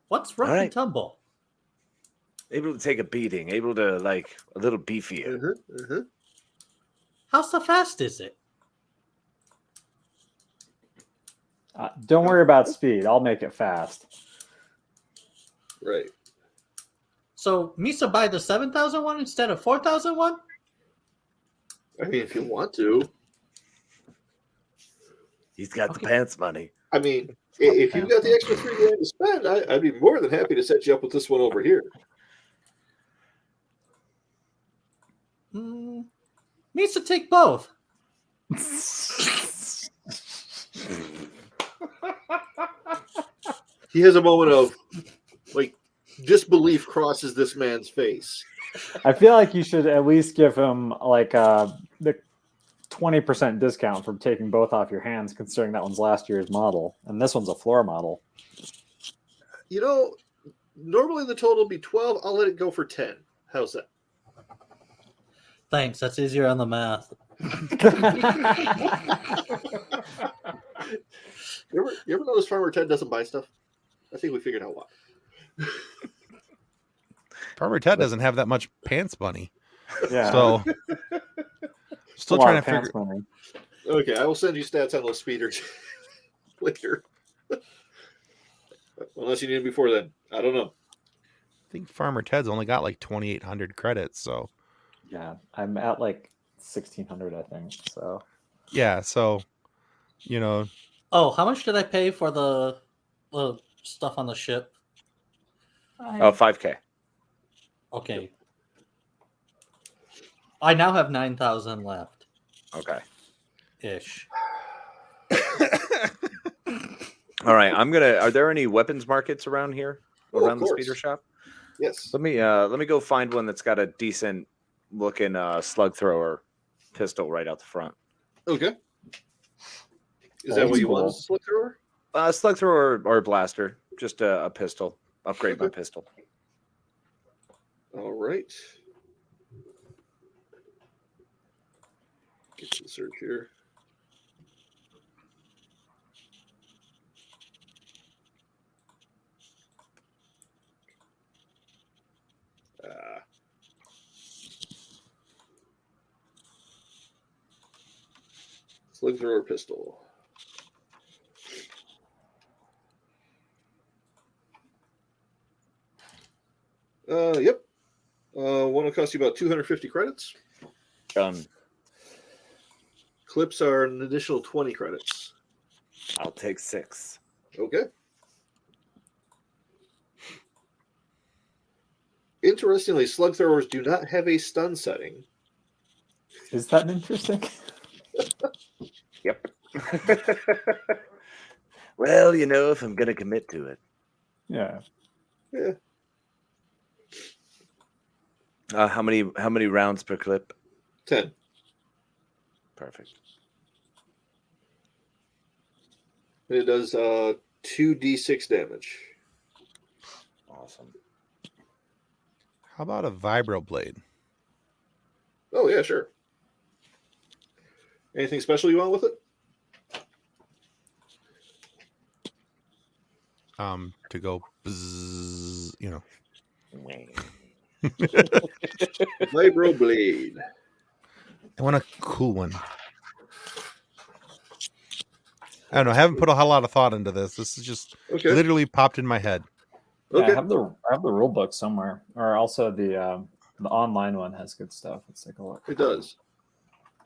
What's rough and tumble? Able to take a beating, able to like a little beefier. How so fast is it? Don't worry about speed. I'll make it fast. Right. So Misa buy the 7,000 one instead of 4,000 one? I mean, if you want to. He's got the pants money. I mean, if you've got the extra $3,000 to spend, I'd be more than happy to set you up with this one over here. Misa, take both. He has a moment of disbelief crosses this man's face. I feel like you should at least give him like the 20% discount from taking both off your hands, considering that one's last year's model, and this one's a floor model. You know, normally the total would be 12. I'll let it go for 10. How's that? Thanks. That's easier on the math. You ever notice Farmer Ted doesn't buy stuff? I think we figured out why. Farmer Ted doesn't have that much pants money. Yeah. So still trying to figure. Money. Okay, I will send you stats on those speeders later. Unless you need it before then. I don't know. I think Farmer Ted's only got like 2,800 credits. So yeah, I'm at like 1,600, I think. So yeah, so you know. Oh, how much did I pay for the stuff on the ship? Oh, $5,000. Okay. I now have 9,000 left. Okay. Ish. All right. Are there any weapons markets around here? Around the speeder shop? Yes. Let me go find one that's got a decent looking slug thrower pistol right out the front. Okay. Is that what you want? Slug thrower? Slug thrower or blaster. Just a pistol. Upgrade my pistol. All right. Get to the search here. Slug thrower pistol. Yep. One will cost you about 250 credits. Done. Clips are an additional 20 credits. I'll take 6. Okay. Interestingly, slug throwers do not have a stun setting. Is that interesting? Yep. Well, if I'm going to commit to it. Yeah. Yeah. How many rounds per clip? 10. Perfect. And it does 2d6 damage. Awesome. How about a vibroblade? Oh, yeah, sure. Anything special you want with it? To go bzzz, Vibroblade. I want a cool one. I don't know. I haven't put a whole lot of thought into this. This is just literally popped in my head. Yeah, Okay. I have the rule book somewhere, or also the online one has good stuff. Let's take a look. It does.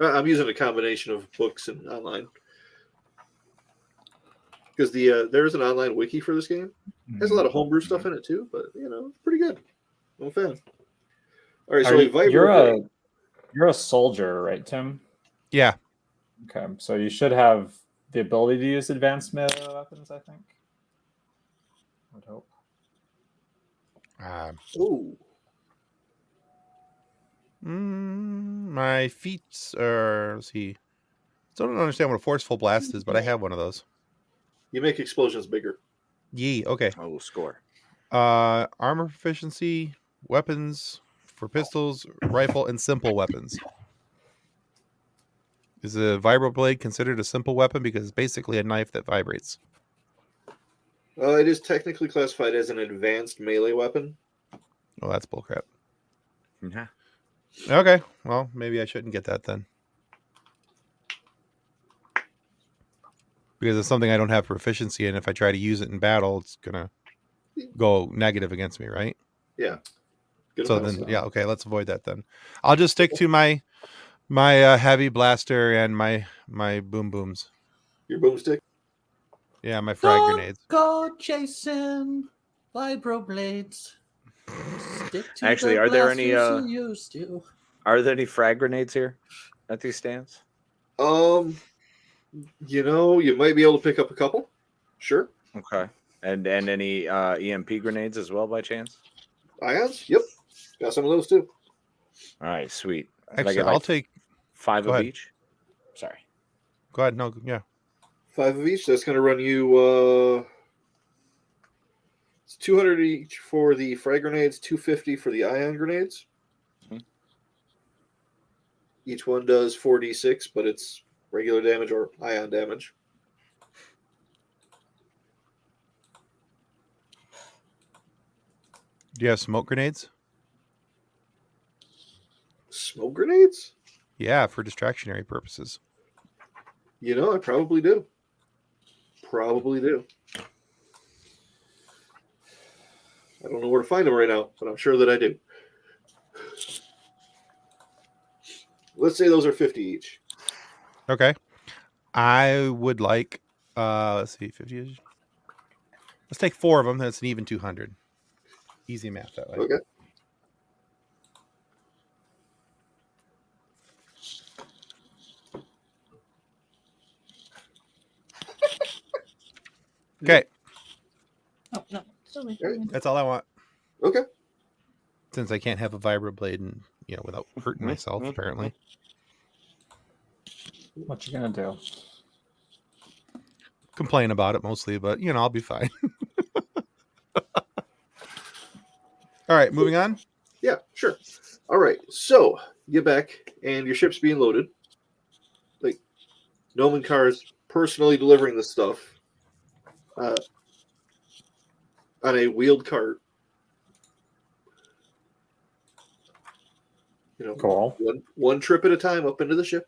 I'm using a combination of books and online because there is an online wiki for this game. It has a lot of homebrew stuff in it too, but it's pretty good. I'm a fan. All right, so you're a soldier, right, Tim? Yeah. Okay, so you should have the ability to use advanced melee weapons, I think. I would hope. My feet are. Let's see. Still don't understand what a forceful blast is, but I have one of those. You make explosions bigger. Yee. Okay. Oh, score. Armor proficiency, weapons for pistols, rifle, and simple weapons. Is a vibroblade considered a simple weapon because it's basically a knife that vibrates? It is technically classified as an advanced melee weapon. Oh, that's bullcrap. Yeah. Okay, well, maybe I shouldn't get that then. Because it's something I don't have proficiency in. If I try to use it in battle, it's going to go negative against me, right? Yeah. So then, yeah, okay, let's avoid that then. I'll just stick to my heavy blaster and my boom booms. Your boomstick? Yeah, my frag grenades. Go chasing vibroblades. Actually, are there any frag grenades here at these stands? You might be able to pick up a couple. Sure. Okay. And any EMP grenades as well by chance? Ions? Yep. Got some of those too. All right, sweet. Actually, I'll take 5 of each. sorry. Go ahead. No, yeah. 5 of each. That's going to run you it's 200 each for the frag grenades, 250 for the ion grenades. Mhm. Each one does 4d6, but it's regular damage or ion damage. Do you have smoke grenades? Smoke grenades? Yeah, for distractionary purposes. You know, I probably do. Probably do. I don't know where to find them right now, but I'm sure that I do. Let's say those are 50 each. Okay. I would like, let's see, 50. Let's take 4 of them. That's an even 200. Easy math that way. Okay. Okay. Oh, no. Still wait. All right. That's all I want. Okay. Since I can't have a vibroblade and, without hurting myself, apparently. What you gonna do? Complain about it mostly, but, I'll be fine. All right, moving on. Yeah, sure. All right. So, you get back, and your ship's being loaded. Like, Noman Carr's personally delivering the stuff on a wheeled cart. Cool. One trip at a time up into the ship,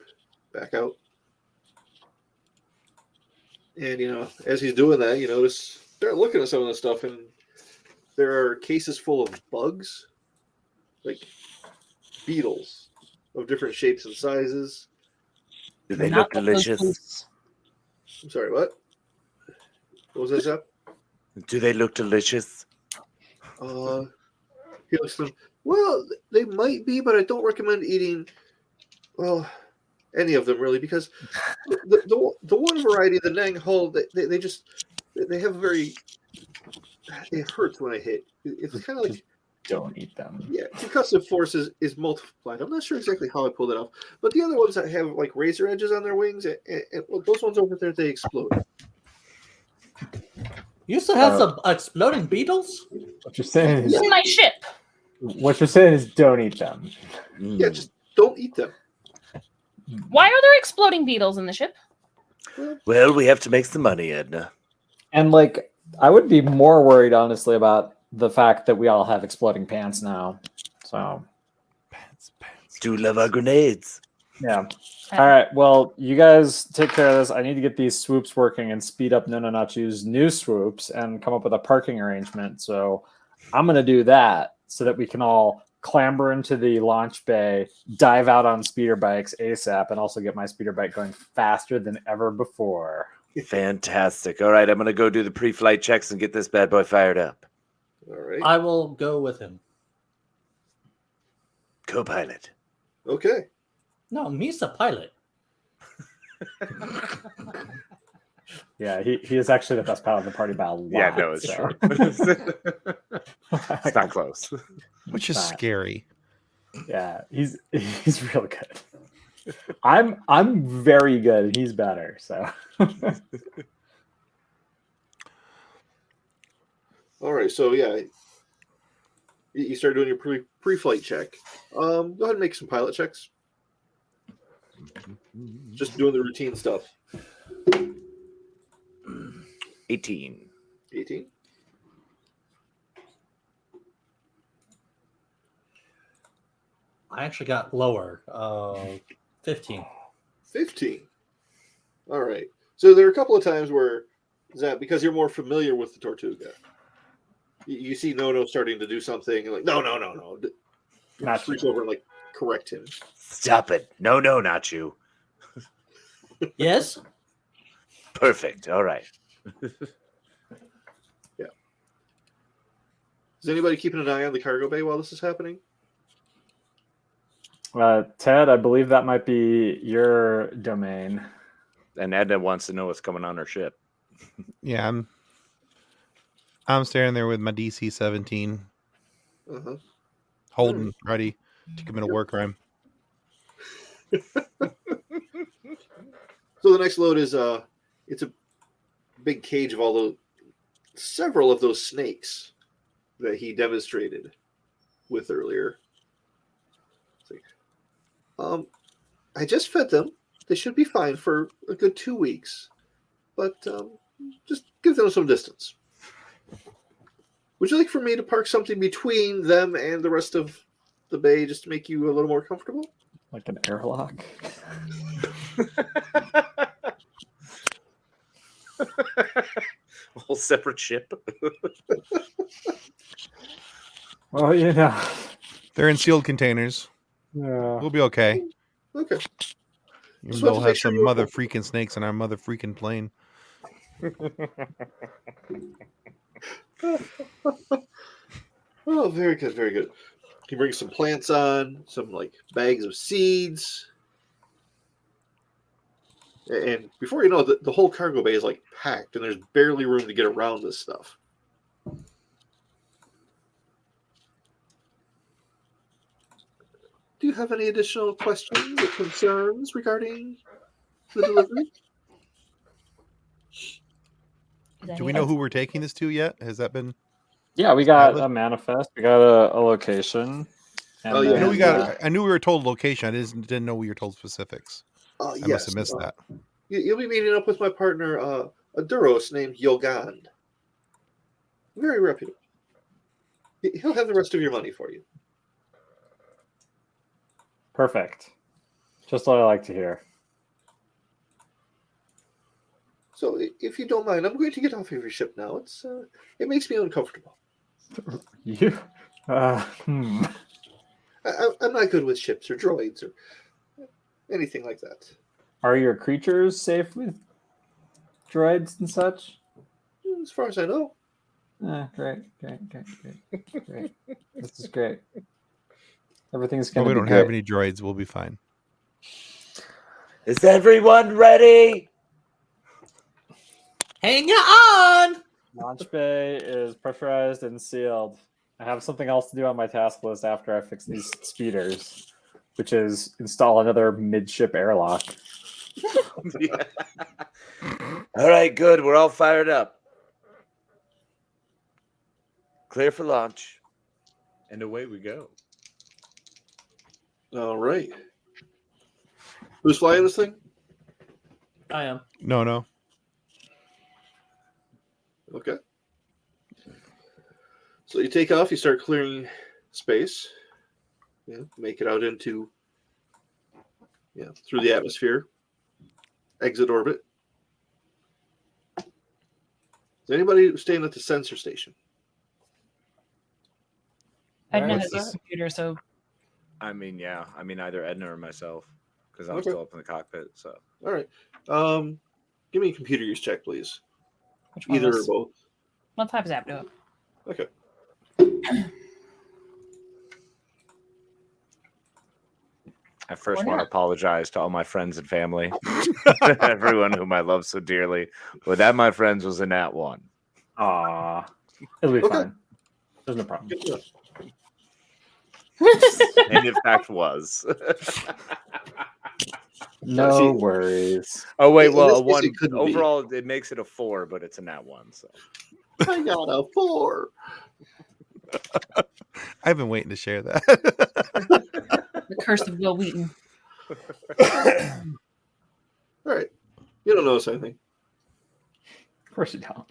back out. And, as he's doing that, you notice, start looking at some of the stuff, and there are cases full of bugs, like beetles of different shapes and sizes. Do they Not look delicious? I'm sorry, what? What was that, Zep? Do they look delicious? He looks at them. Well, they might be, but I don't recommend eating, any of them really, because the one variety, the Nang Hull, they have a very, it hurts when I hit. It's kind of like, Don't eat them. yeah, concussive force is multiplied. I'm not sure exactly how I pulled it off, but the other ones that have like razor edges on their wings, and those ones over there, they explode. You used to have some exploding beetles? What you're saying is In my ship. don't eat them. Yeah, just don't eat them. Why are there exploding beetles in the ship? Well, we have to make some money, Edna. And like, I would be more worried, honestly, about the fact that we all have exploding pants now. So, Pants. Do love our grenades. yeah. All right. Well, you guys take care of this. I need to get these swoops working and speed up No Nachu's new swoops and come up with a parking arrangement. So, I'm going to do that so that we can all clamber into the launch bay, dive out on speeder bikes ASAP, and also get my speeder bike going faster than ever before. Fantastic. All right, I'm going to go do the pre-flight checks and get this bad boy fired up. All right. I will go with him. Co-pilot. Okay. No, me's the pilot. Yeah, he is actually the best pilot in the party by a lot. Yeah, no, it's so. true. It's not close. Which is Not. scary. Yeah, he's real good. I'm very good, and he's better. So. All right. So yeah, you start doing your pre-flight check. Go ahead and make some pilot checks. Just doing the routine stuff. 18. 18. I actually got lower. 15. 15. All right. So there are a couple of times where, Zap, because you're more familiar with the Tortuga, you see Nono starting to do something, and like, no. Not Reach over and like correct him. Stop it. No, not you. Yes? Perfect. All right. Yeah. Is anybody keeping an eye on the cargo bay while this is happening? Ted, I believe that might be your domain. And Edna wants to know what's coming on her ship. Yeah, I'm standing there with my DC-17, Uh-huh. holding ready to commit a war crime. So the next load is it's a big cage of several of those snakes that he demonstrated with earlier. I just fed them. They should be fine for a good 2 weeks, but just give them some distance. Would you like for me to park something between them and the rest of the bay just to make you a little more comfortable? Like an airlock? A whole separate ship. Well, you know. They're in sealed containers. Yeah. We'll be okay. Okay. Even though we'll have some mother freaking snakes on our mother freaking plane. Oh, very good, very good. He brings some plants on, some like bags of seeds. And before you know it, the whole cargo bay is like packed and there's barely room to get around this stuff. Do you have any additional questions or concerns regarding the delivery? Do we know who we're taking this to yet? Has that been? Yeah, we got a manifest. We got a location. And I knew we were told location. I didn't know we were told specifics. I must have missed that. You'll be meeting up with my partner, a Duros named Yogand. Very reputable. He'll have the rest of your money for you. Perfect. Just what I like to hear. So, if you don't mind, I'm going to get off of your ship now. It makes me uncomfortable. You? I'm not good with ships or droids or anything like that. Are your creatures safe with droids and such? As far as I know. Great. This is great. Everything's going to be we don't have any droids. We'll be fine. Is everyone ready? Hang on! Launch bay is pressurized and sealed. I have something else to do on my task list after I fix these speeders, which is install another midship airlock. Yeah. All right, good. We're all fired up. Clear for launch. And away we go. All right. Who's flying this thing? I am. No. Okay. So you take off, you start clearing space. Make it out into, through the atmosphere. Exit orbit. Is anybody staying at the sensor station? Edna has a computer, so. Either Edna or myself, because I'm still up in the cockpit. So. All right. Give me a computer use check, please. Which one? Either or both. Let's have Zap do it. Okay. I first want to apologize to all my friends and family, everyone whom I love so dearly. But that, my friends, was a nat 1. Aw, it'll be fine. There's no problem. And in fact was. No worries. Oh wait, well, a 1 overall it makes it a 4, but it's a nat 1. So I got a 4. I've been waiting to share that. The curse of Will Wheaton. All right. You don't notice anything. Of course you don't.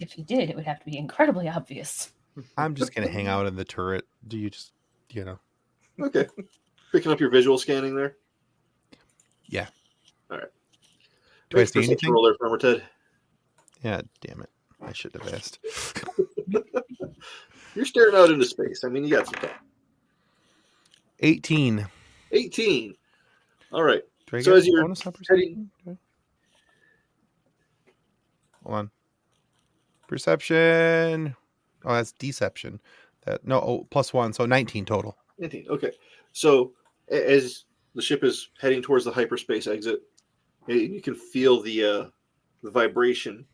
If you did, it would have to be incredibly obvious. I'm just going to hang out in the turret. Do you just, Okay. Picking up your visual scanning there? Yeah. All right. Do I see anything? Roll there, Farmer Ted. Yeah, damn it. I should have asked. You're staring out into space. I mean, you got some time. 18. 18. All right. Do I So get as you're bonus on heading... Hold on. Perception. Oh, that's deception. +1, so 19 total. 19. Okay. So as the ship is heading towards the hyperspace exit, you can feel the vibration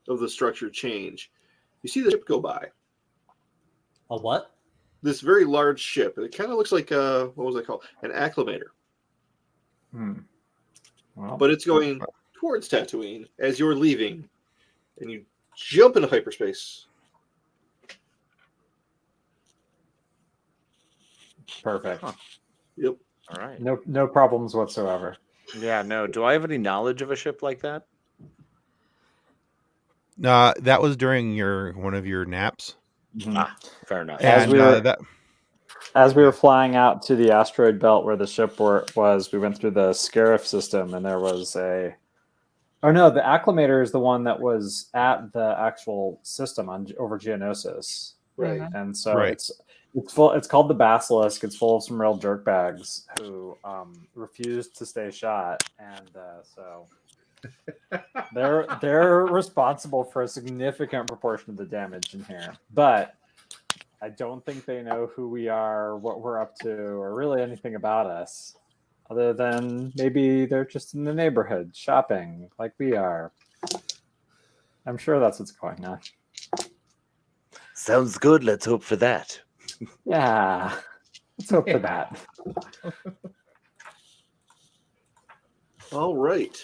of the structure change. You see the ship go by. A what? This very large ship. It kind of looks like what was it called? An acclimator. Well, but it's going towards Tatooine as you're leaving, and you jump into hyperspace. perfect. Huh. Yep. All right. No problems whatsoever. Yeah, no. Do I have any knowledge of a ship like that? That was during one of your naps. Ah, fair enough. As And we were- that As we were flying out to the asteroid belt where the ship was, we went through the Scarif system, and there was a. Oh no, the acclimator is the one that was at the actual system over Geonosis, Right. and so Right. it's full. It's called the Basilisk. It's full of some real jerkbags who refused to stay shot, and so they're responsible for a significant proportion of the damage in here, but. I don't think they know who we are, what we're up to, or really anything about us, other than maybe they're just in the neighborhood shopping like we are. I'm sure that's what's going on. Sounds good. Let's hope for that. Yeah, let's hope for that. All right.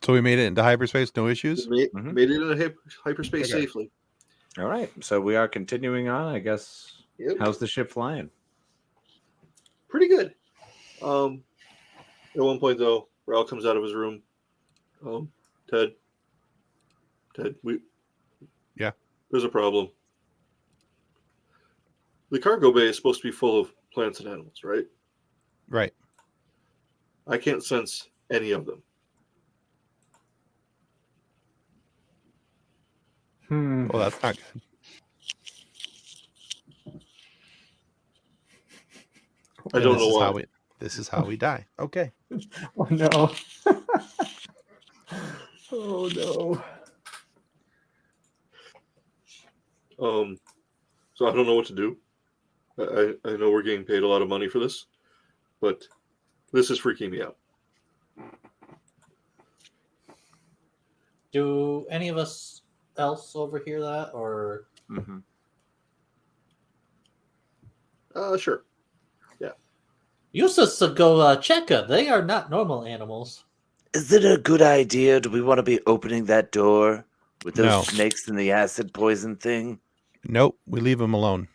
So we made it into hyperspace, no issues. Made it into hyperspace Okay. safely. All right. So we are continuing on, I guess. Yep. How's the ship flying? Pretty good. At one point, though, Raul comes out of his room. Ted, Yeah. There's a problem. The cargo bay is supposed to be full of plants and animals, right? Right. I can't sense any of them. Well, that's not good. I don't know why. This is how we die. Okay. Oh no! Oh no! So I don't know what to do. I know we're getting paid a lot of money for this, but this is freaking me out. Do any of us else overhear that, or Mm-hmm. Sure. Yeah. use us to go check it? They are not normal animals. Is it a good idea? Do we want to be opening that door with those No. snakes and the acid poison thing? Nope. We leave them alone.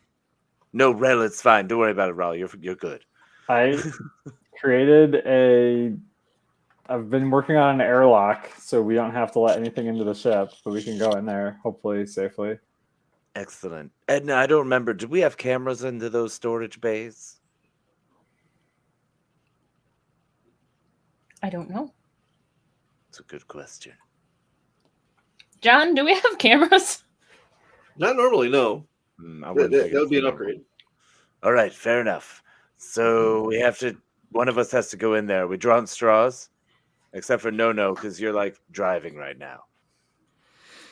No, Rel, it's fine. Don't worry about it, Rel. You're good. I created I've been working on an airlock, so we don't have to let anything into the ship, but we can go in there, hopefully safely. Excellent. Edna, I don't remember. Did we have cameras into those storage bays? I don't know. It's a good question. John, do we have cameras? Not normally, no. I wouldn't That think it's would be an normal. upgrade. All right, fair enough. So we have to. One of us has to go in there. We draw on straws, except for No, because you're like driving right now.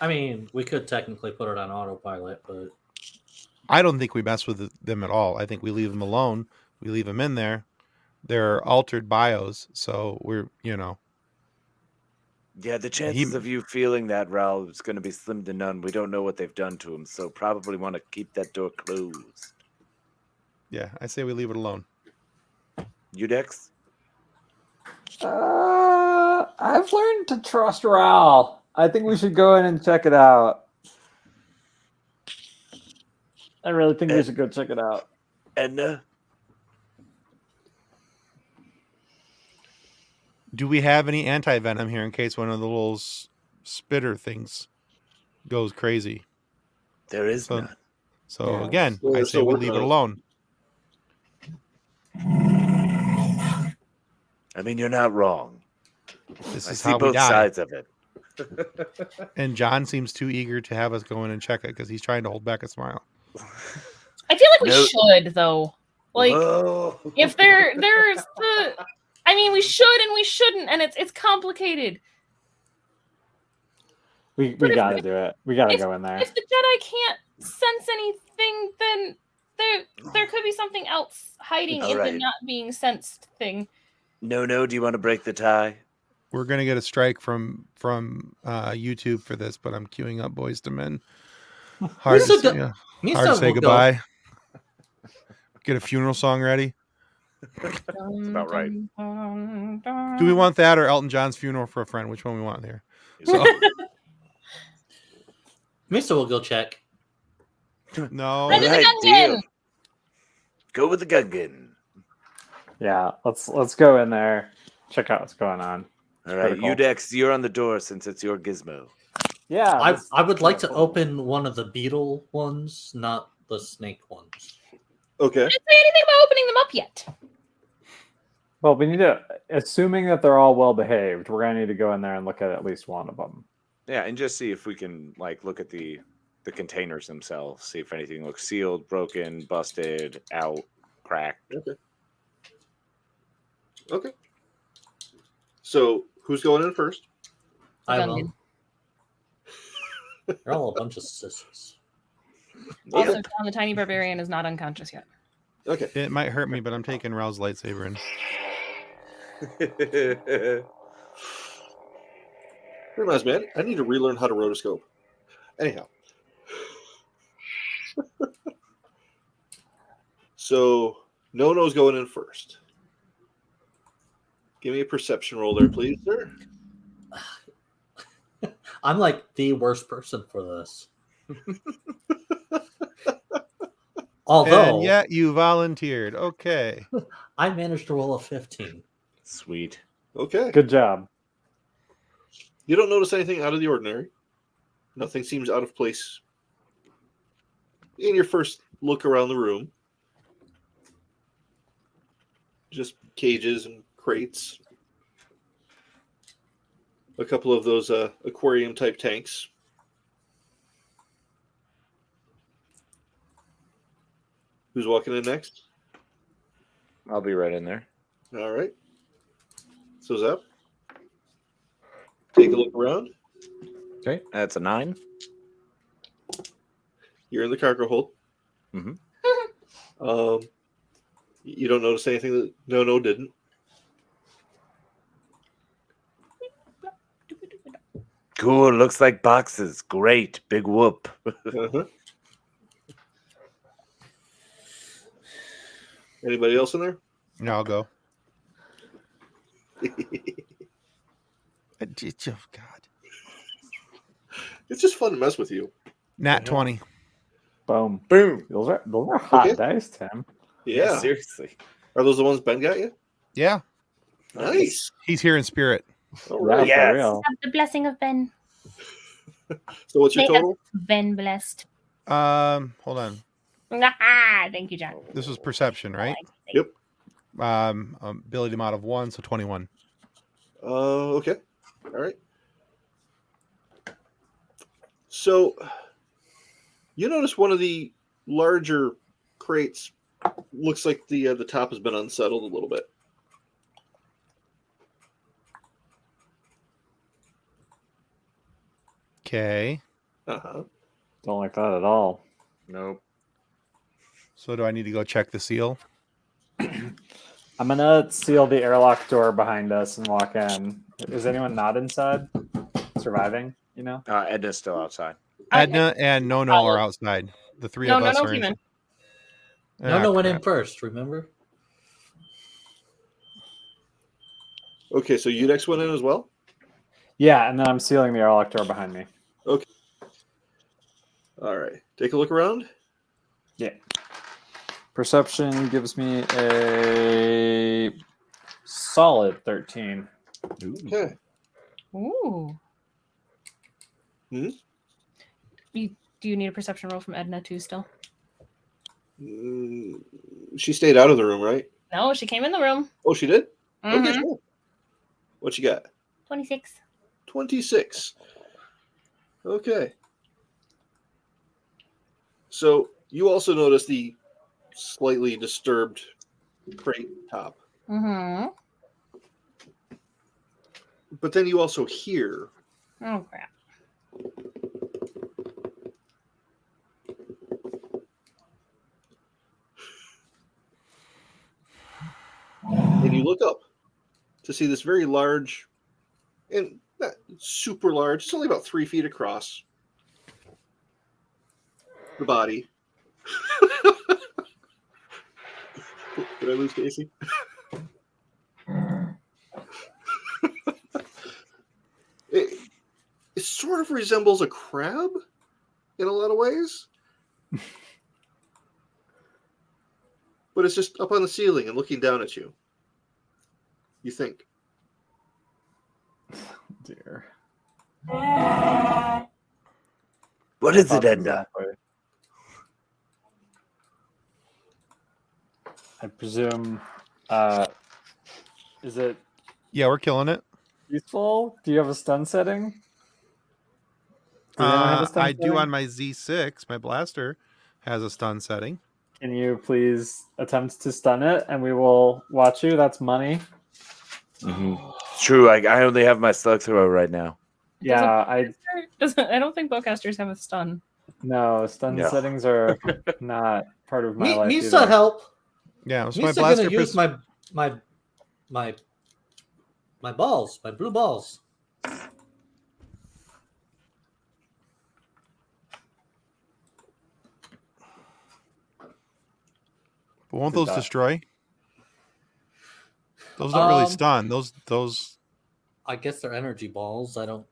I mean, we could technically put it on autopilot, but I don't think we mess with them at all. I think we leave them alone. We leave them in there. They're altered bios, so we're, Yeah, the chances of you feeling that, Raul, is going to be slim to none. We don't know what they've done to him, so probably want to keep that door closed. yeah, I say we leave it alone. Udex? I've learned to trust Raul. I think we should go in and check it out. I really think we should go check it out. Edna? Do we have any anti-venom here in case one of the little spitter things goes crazy? There is So, none. So Yeah. again, Well, I we're say still we working leave it on it. alone. I mean, you're not wrong. This I is see how we both die. sides of it. And John seems too eager to have us go in and check it because he's trying to hold back a smile. I feel like we No. should, though. Like, Whoa. if there's the, I mean, we should and we shouldn't, and it's complicated. We But if- gotta do it. We gotta if- go in there. If the Jedi can't sense anything, then there could be something else hiding in the Alright. not being sensed thing. No, do you want to break the tie? We're gonna get a strike from YouTube for this, but I'm queuing up Boys to Men. Hard to say, hard to say goodbye. Get a funeral song ready. That's about right. Do we want that or Elton John's Funeral for a Friend? Which one we want here? So, Misa will go check. no. Run to the Right, Gungan! deal. Go with the Gungan. Yeah, let's go in there, check out what's going on. All right, Critical. Udex, you're on the door since it's your gizmo. Yeah, I would like to open one of the beetle ones, not the snake ones. Okay. I didn't say anything about opening them up yet. Well, we need to, assuming that they're all well behaved, we're gonna need to go in there and look at least one of them. Yeah, and just see if we can like look at the containers themselves, see if anything looks sealed, broken, busted, out, cracked. Okay. So who's going in first? I Gungan. will. They're all a bunch of sissies. Also, John the Tiny Barbarian is not unconscious yet. Okay. It might hurt me, but I'm taking Rao's lightsaber in. Reminds me, I need to relearn how to rotoscope. Anyhow. So, Nono's going in first. Give me a perception roll there, please, sir. I'm like the worst person for this. Although And yet you volunteered. Okay. I managed to roll a 15. Sweet. Okay. Good job. You don't notice anything out of the ordinary. Nothing seems out of place in your first look around the room. Just cages and crates. A couple of those aquarium type tanks. Who's walking in next? I'll be right in there. All right. So Zep, take a look around. Okay. That's a 9. You're in the cargo hold. Mhm. You don't notice anything that No didn't. Cool. Looks like boxes. Great. Big whoop. Uh-huh. Anybody else in there? No, I'll go. Oh, God. It's just fun to mess with you. Nat 20. Boom. Boom. Those are hot Okay. dice, Tim. Yeah. Seriously. Are those the ones Ben got you? Yeah. Nice. He's here in spirit. All Yeah, right. Yes. for real. Have the blessing of Ben. So what's your May have total? Ben blessed. Hold on. Ah, thank you, John. This was perception, right? Yep. Ability mod of 1, so 21. Okay. All right. So you notice one of the larger crates looks like the top has been unsettled a little bit. Okay. Uh-huh. Don't like that at all. Nope. So do I need to go check the seal? I'm gonna seal the airlock door behind us and walk in. Is anyone not inside? Surviving, you know? Edna's still outside. Edna and No are outside. The three of us are came in. No went in crap. first, remember? Okay, so Udex went in as well? Yeah, and then I'm sealing the airlock door behind me. All right. Take a look around. Yeah. Perception gives me a solid 13. Okay. Ooh. Hmm? Do you need a perception roll from Edna too still? She stayed out of the room, right? No, she came in the room. Oh, she did? Mhm. Okay, cool. What you got? 26. 26. Okay. So you also notice the slightly disturbed crate top. Mm-hmm. But then you also hear Oh, crap. and you look up to see this very large and not super large, it's only about 3 feet across the body. Did I lose Casey? It sort of resembles a crab in a lot of ways. But it's just up on the ceiling and looking down at you. You think. Dear. What is it, Edna? I presume. Is it Yeah, we're killing it. useful? Do you have a stun setting? Does anyone have a stun I do setting? on my Z6. My blaster has a stun setting. Can you please attempt to stun it, and we will watch you? That's money. Mm-hmm. It's true. I only have my slug throw right now. Yeah, I don't think bowcasters have a stun. no stun settings are not part of my life. Misa either. help. Yeah, so my Misa blaster gonna use my balls, my blue balls. But won't Did those that. destroy? Those don't really stun. Those. I guess they're energy balls. I don't.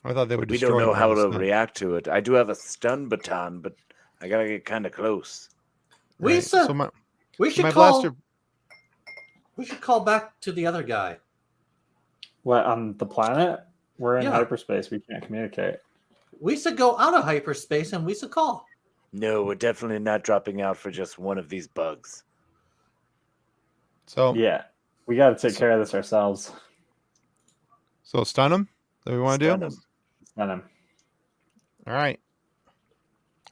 I thought they would We destroy. don't know how to stun. react to it. I do have a stun baton, but I gotta get kind of close. Right. Lisa, So we should my call. blaster. We should call back to the other guy. What on the planet? We're in Yeah. hyperspace. We can't communicate. We should go out of hyperspace and we should call. No, we're definitely not dropping out for just one of these bugs. So Yeah, we got to take care of this ourselves. So stun them. That we want to Stun do. 'em. Stun him. All right.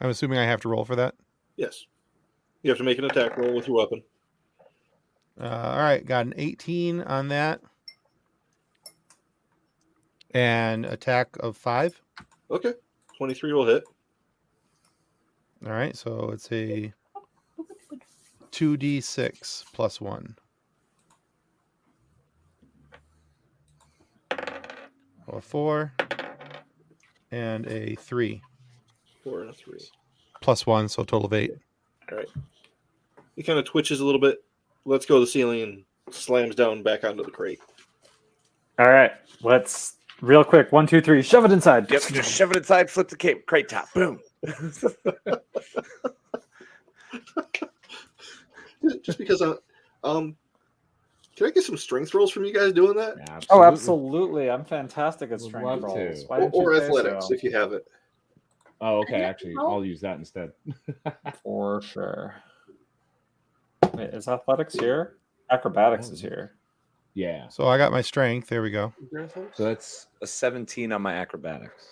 I'm assuming I have to roll for that. Yes. You have to make an attack roll with your weapon. All right, got an 18 on that, and attack of 5. Okay. 23 will hit. All right, so it's a 2d6 plus 1. A 4 and a 3 4 and a 3. plus 1, so a total of 8. All right. He kind of twitches a little bit, lets go of the ceiling, and slams down back onto the crate. All right, let's real quick. 1, 2, 3. Shove it inside. Yep, just shove it inside, flip the crate top. Boom. Just because can I get some strength rolls from you guys doing that? Oh, absolutely. I'm fantastic at Would strength love rolls. to. Why didn't Or you say athletics, so? if you have it. Oh, okay. Actually, I'll use that instead. For sure. Wait, is athletics here? Acrobatics is here. Yeah. So I got my strength. There we go. So that's A 17 on my acrobatics.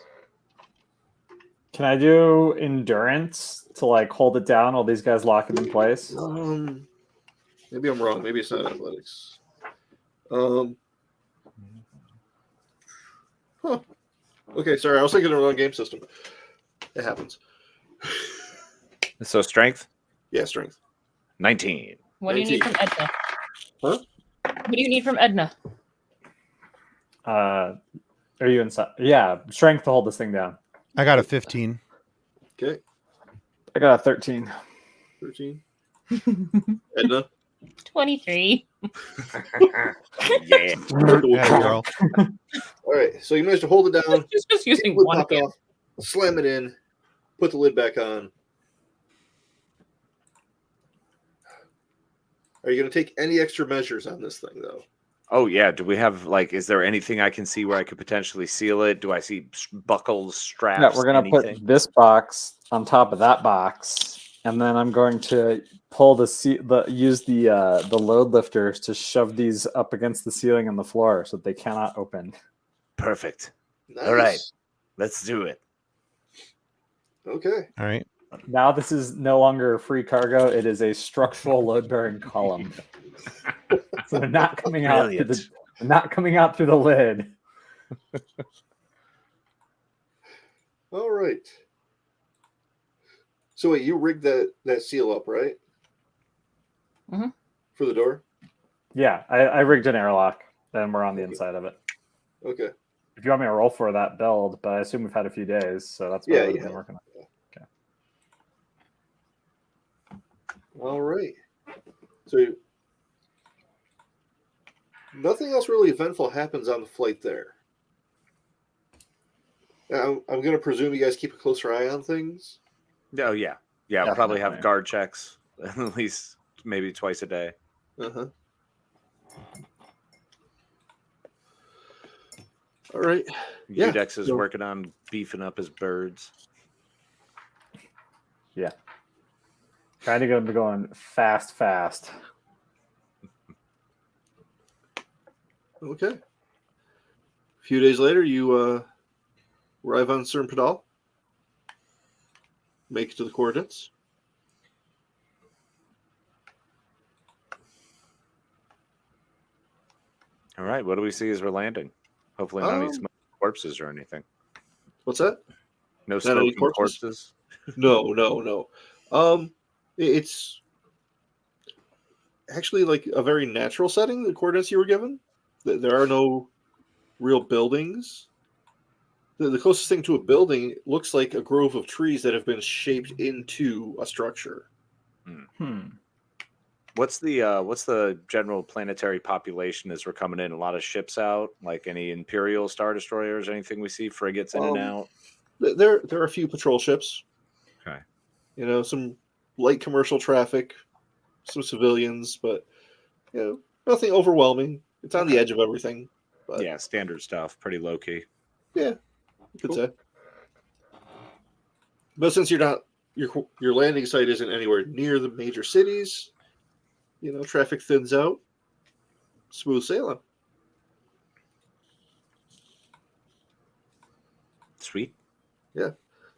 Can I do endurance to like hold it down while these guys lock it in place? Maybe I'm wrong. Maybe it's not athletics. Okay, sorry. I was thinking of the wrong game system. It happens. So strength? Yeah, strength. 19. What do you need from Edna? Huh? What do you need from Edna? Are you inside? Yeah, strength to hold this thing down. I got a 15. Okay, I got a 13. 13. Edna. 23. Yeah. Yeah, girl. All right, so you managed to hold it down. Just using lid one popped hand. off, slam it in, put the lid back on. Are you going to take any extra measures on this thing, though? Oh, yeah. Do we have, like, is there anything I can see where I could potentially seal it? Do I see buckles, straps? Yeah, we're gonna anything? put this box on top of that box, and then I'm going to pull use the load lifters to shove these up against the ceiling and the floor so that they cannot open. Perfect. Nice. All right. Let's do it. Okay. All right. Now this is no longer free cargo; it is a structural load-bearing column. So they're not coming out. Brilliant. Not coming out through the lid. All right. So wait, you rigged that seal up, right? Mhm. For the door? Yeah, I rigged an airlock, and we're on the inside of it. Okay. If you want me to roll for that build, but I assume we've had a few days, so that's what Yeah, I've you been have. working on. Okay. All right. So nothing else really eventful happens on the flight there. Now, I'm going to presume you guys keep a closer eye on things. Oh yeah, we'll probably have guard checks at least maybe twice a day. Uh-huh. All right. Udex is working on beefing up his birds. Yeah. Trying to get them going fast. Okay. A few days later, you arrive on Cern Padal. Make it to the coordinates. All right, what do we see as we're landing? Hopefully not any smoking corpses or anything. What's that? No smoking corpses? No. It's actually like a very natural setting, the coordinates you were given. There are no real buildings. The closest thing to a building looks like a grove of trees that have been shaped into a structure. What's the general planetary population as we're coming in? A lot of ships out, like any Imperial Star Destroyers, anything we see, frigates in and out? There are a few patrol ships. Okay. Some light commercial traffic, some civilians, but nothing overwhelming. It's on the edge of everything. But, yeah, standard stuff, pretty low key. Yeah, you could say. But since your landing site isn't anywhere near the major cities, traffic thins out. Smooth sailing. Sweet. Yeah.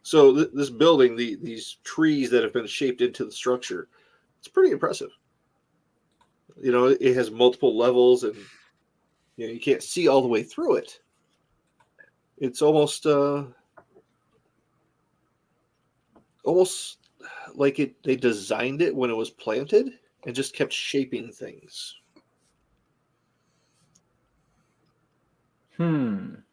So this building, these trees that have been shaped into the structure, it's pretty impressive. It has multiple levels, and you can't see all the way through it. It's almost like they designed it when it was planted and just kept shaping things. And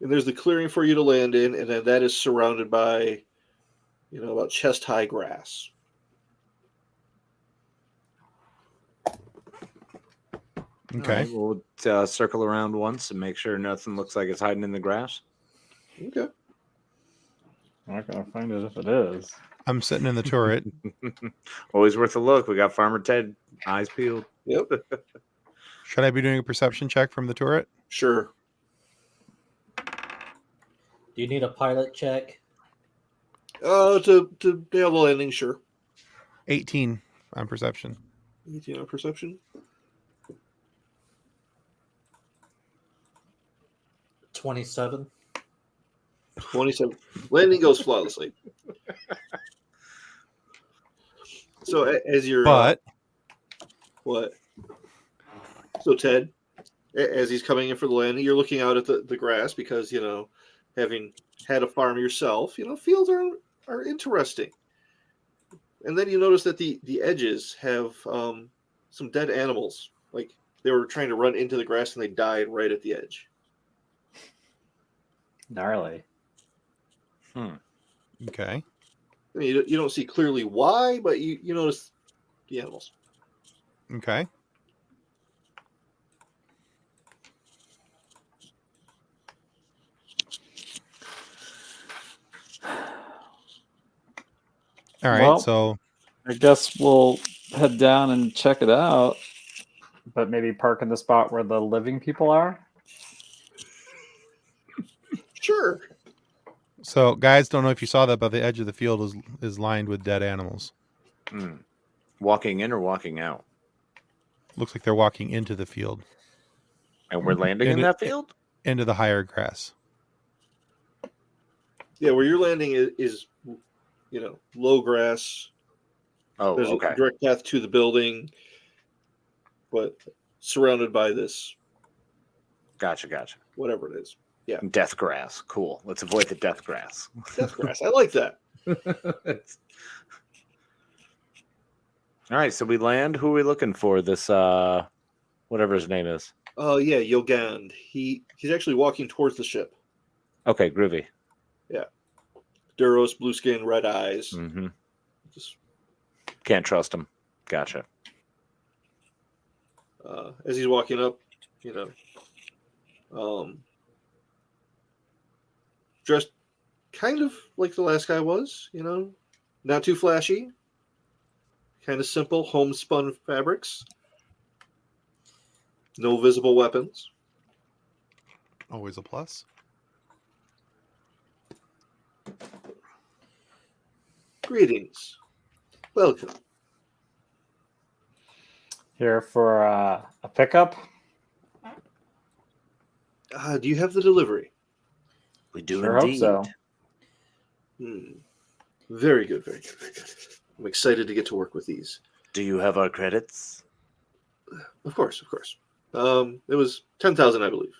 there's the clearing for you to land in, and then that is surrounded by, about chest-high grass. Okay. Right, we'll circle around once and make sure nothing looks like it's hiding in the grass. Okay. I'm not going to find it if it is. I'm sitting in the turret. Always worth a look. We got Farmer Ted, eyes peeled. Yep. Should I be doing a perception check from the turret? Sure. Do you need a pilot check? To nail the landing, sure. 18 on perception. 18 on perception. 27. 27. Landing goes flawlessly. So as you're... But... what? So Ted, as he's coming in for the landing, you're looking out at the grass because, having had a farm yourself, fields are interesting. And then you notice that the edges have some dead animals. Like they were trying to run into the grass and they died right at the edge. Gnarly. Okay. I mean, you don't see clearly why, but you notice the animals. Okay. All right, Well, so I guess we'll head down and check it out, but maybe park in the spot where the living people are. Sure. So guys, don't know if you saw that, but the edge of the field is lined with dead animals. Walking in or walking out? Looks like they're walking into the field. And we're landing in that field? Into the higher grass. Yeah, where you're landing is low grass. Oh, There's okay. a direct path to the building, but surrounded by this. Gotcha. Whatever it is. Yeah. Death grass. Cool. Let's avoid the death grass. Death grass. I like that. All right, so we land. Who are we looking for? This whatever his name is. Yeah, Yogand. He's actually walking towards the ship. Okay, groovy. Yeah. Duros, blue skin, red eyes. Mm-hmm. Just Can't trust him. Gotcha. as he's walking up, dressed kind of like the last guy was, not too flashy, kind of simple, homespun fabrics, no visible weapons. Always a plus. Greetings. Welcome. Here for a pickup. Do you have the delivery? We do Sure hope indeed. so. Very good, very good, very good. I'm excited to get to work with these. Do you have our credits? Of course, of course. It was 10,000, I believe.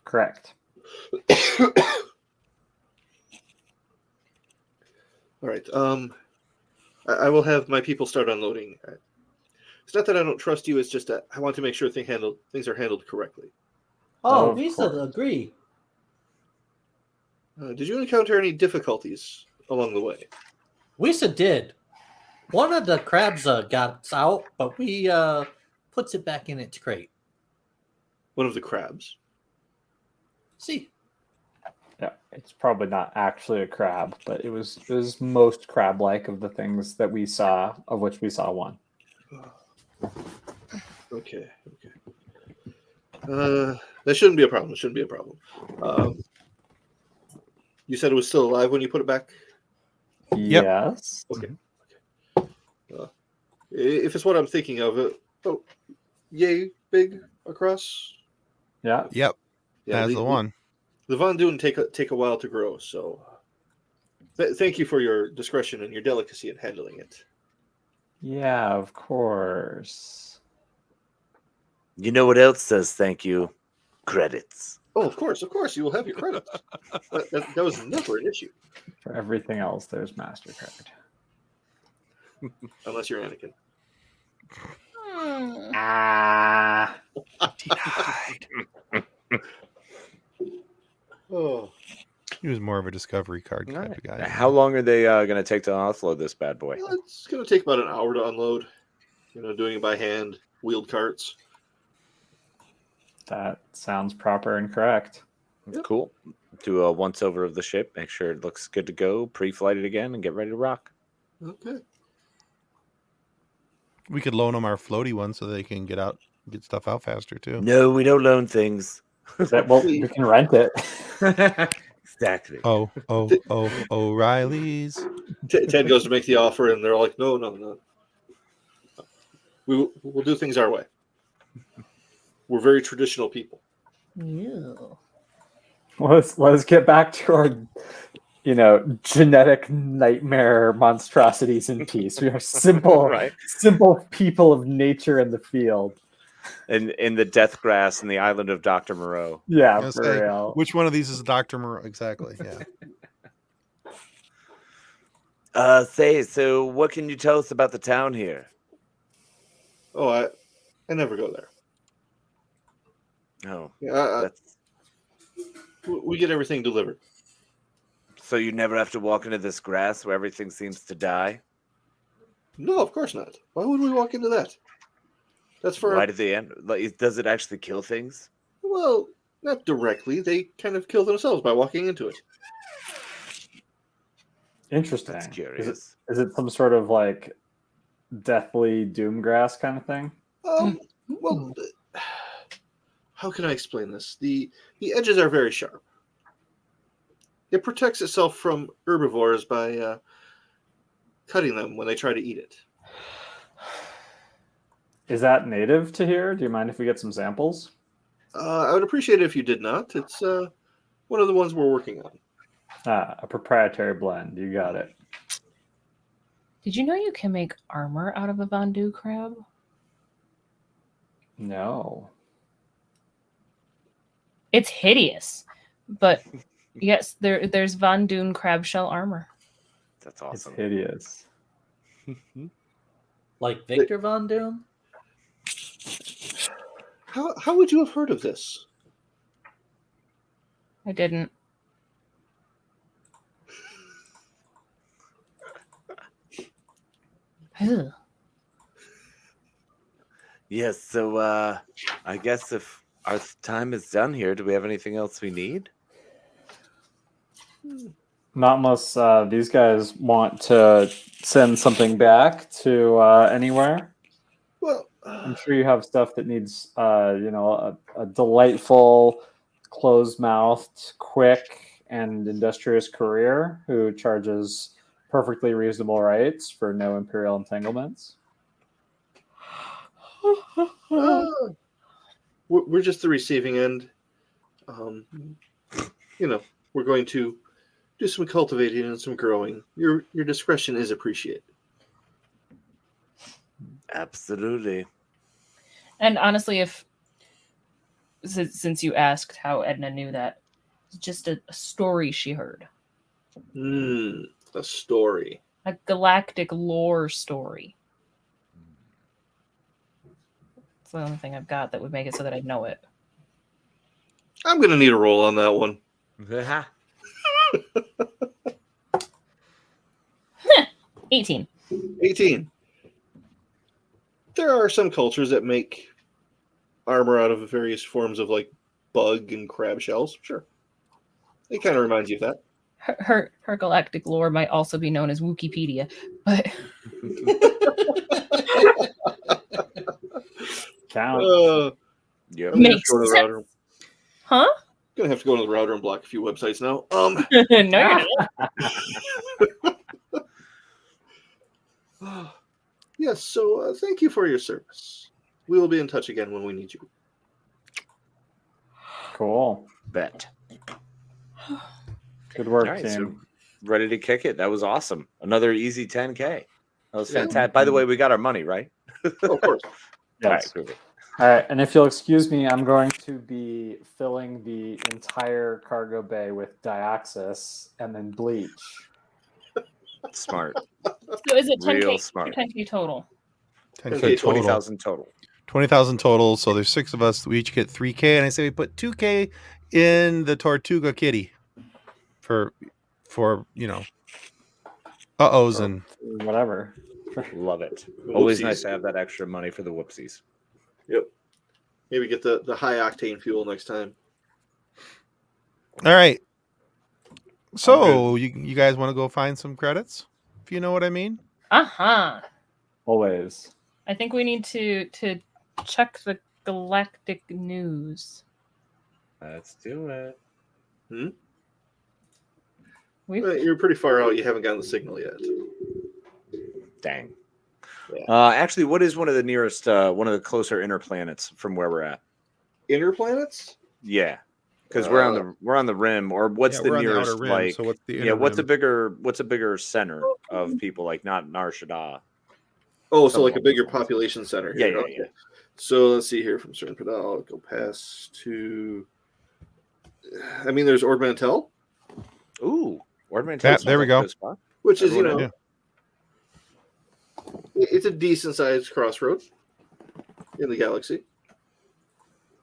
Correct. All right. I will have my people start unloading. It's not that I don't trust you. It's just that I want to make sure things are handled correctly. Oh, Of we course. agree. Did you encounter any difficulties along the way? Wisa did. One of the crabs got out, but we puts it back in its crate. One of the crabs. See, Yeah, it's probably not actually a crab, but it was most crab-like of the things that we saw, of which we saw one. Okay. That shouldn't be a problem. It shouldn't be a problem. You said it was still alive when you put it back? Yep. Yes. Okay. If it's what I'm thinking of, yay big across. Yeah. Yep. That's the one. The Von Dune take a while to grow, so thank you for your discretion and your delicacy in handling it. Yeah, of course. You know what else says thank you? Credits. Oh, of course, you will have your credits. that was never an issue, For everything else, there's MasterCard. unless you're Anakin. Ah. Denied. Oh, He was more of a discovery card type of guy. How long are they going to take to offload this bad boy? well, it's going to take about an hour to unload. Doing it by hand, wheeled carts. That sounds proper and correct. Yep. Cool. Do a once over of the ship. Make sure it looks good to go. Pre-flight it again and get ready to rock. Okay. We could loan them our floaty one so they can get stuff out faster too. No, we don't loan things. Well, we can rent it. Exactly. Oh, O'Reilly's. Ted goes to make the offer, and they're all like, no. We'll do things our way. We're very traditional people. Yeah. Let's get back to our, genetic nightmare monstrosities in peace. We are simple, Right. simple people of nature in the field. And in the death grass in the island of Dr. Moreau. Yeah, I was for gonna say, real. which one of these is Dr. Moreau? Exactly. Yeah. So what can you tell us about the town here? Oh, I never go there. Oh, Yeah, that's we get everything delivered. so you never have to walk into this grass where everything seems to die? No, of course not. Why would we walk into that? That's for Why did they end? Like, does it actually kill things? well, not directly. They kind of kill themselves by walking into it. Interesting. That's curious. Is it some sort of like deathly doom grass kind of thing? Well, how can I explain this? The edges are very sharp. It protects itself from herbivores by cutting them when they try to eat it. Is that native to here? Do you mind if we get some samples? I would appreciate it if you did not. It's one of the ones we're working on. A proprietary blend. You got it. Did you know you can make armor out of a Vandu crab? No. It's hideous, but yes, there's Von Dune crab shell armor. That's It's awesome. hideous. like Victor Von Doom? How would you have heard of this? I didn't. Yes, so I guess if our time is done here, do we have anything else we need? Not unless these guys want to send something back to anywhere. Well, I'm sure you have stuff that needs, a delightful, closed-mouthed, quick, and industrious career who charges perfectly reasonable rates for no imperial entanglements. we're just the receiving end. We're going to do some cultivating and some growing. Your discretion is appreciated. Absolutely. And honestly, since you asked how Edna knew that, it's just a story she heard. A story. A galactic lore story. It's the only thing I've got that would make it so that I'd know it. I'm going to need a roll on that one. 18. 18. There are some cultures that make armor out of various forms of like bug and crab shells. Sure. It kind of reminds you of that. Her galactic lore might also be known as Wikipedia, but Count. Yeah. makes sense. Huh? Gonna have to go into the router and block a few websites now. No, you're not. Yes, so thank you for your service. We will be in touch again when we need you. Cool. Bet. Good work, All right, team. so ready to kick it. That was awesome. Another easy 10K. That was Yeah. fantastic. By the way, we got our money, right? Oh, of course. All right, Yes. cool. All right, and if you'll excuse me, I'm going to be filling the entire cargo bay with Dioxys and then bleach. Smart. So is it 10K Real or smart. 10K total? 10K Okay, total. 20,000 total. 20,000 total. So there's 6 of us. We each get 3K, and I say we put 2K in the Tortuga Kitty for uh-ohs and Whatever. Love it. Always Whoopsies. nice to have that extra money for the whoopsies. Yep. Maybe get the high octane fuel next time. all right. So you guys want to go find some credits, if you know what I mean? Uh-huh. Always. I think we need to check the galactic news. Let's do it. You're pretty far out. You haven't gotten the signal yet. Dang. Yeah. Actually, what is one of the nearest, one of the closer inner planets from where we're at? Inner planets? Yeah, because we're on the rim, or what's Yeah, the we're on the nearest? outer rim, Like, so what's the yeah, inner what's a rim? bigger center of people? Like not Nar Shaddaa. Oh, so like a bigger population center here. Yeah. Okay. So let's see here from Cern Pedal. Go past to. I mean, there's Ord Mantell, Ooh, Ord Mantell. There we go. which is, Everyone in. it's a decent sized crossroad in the galaxy.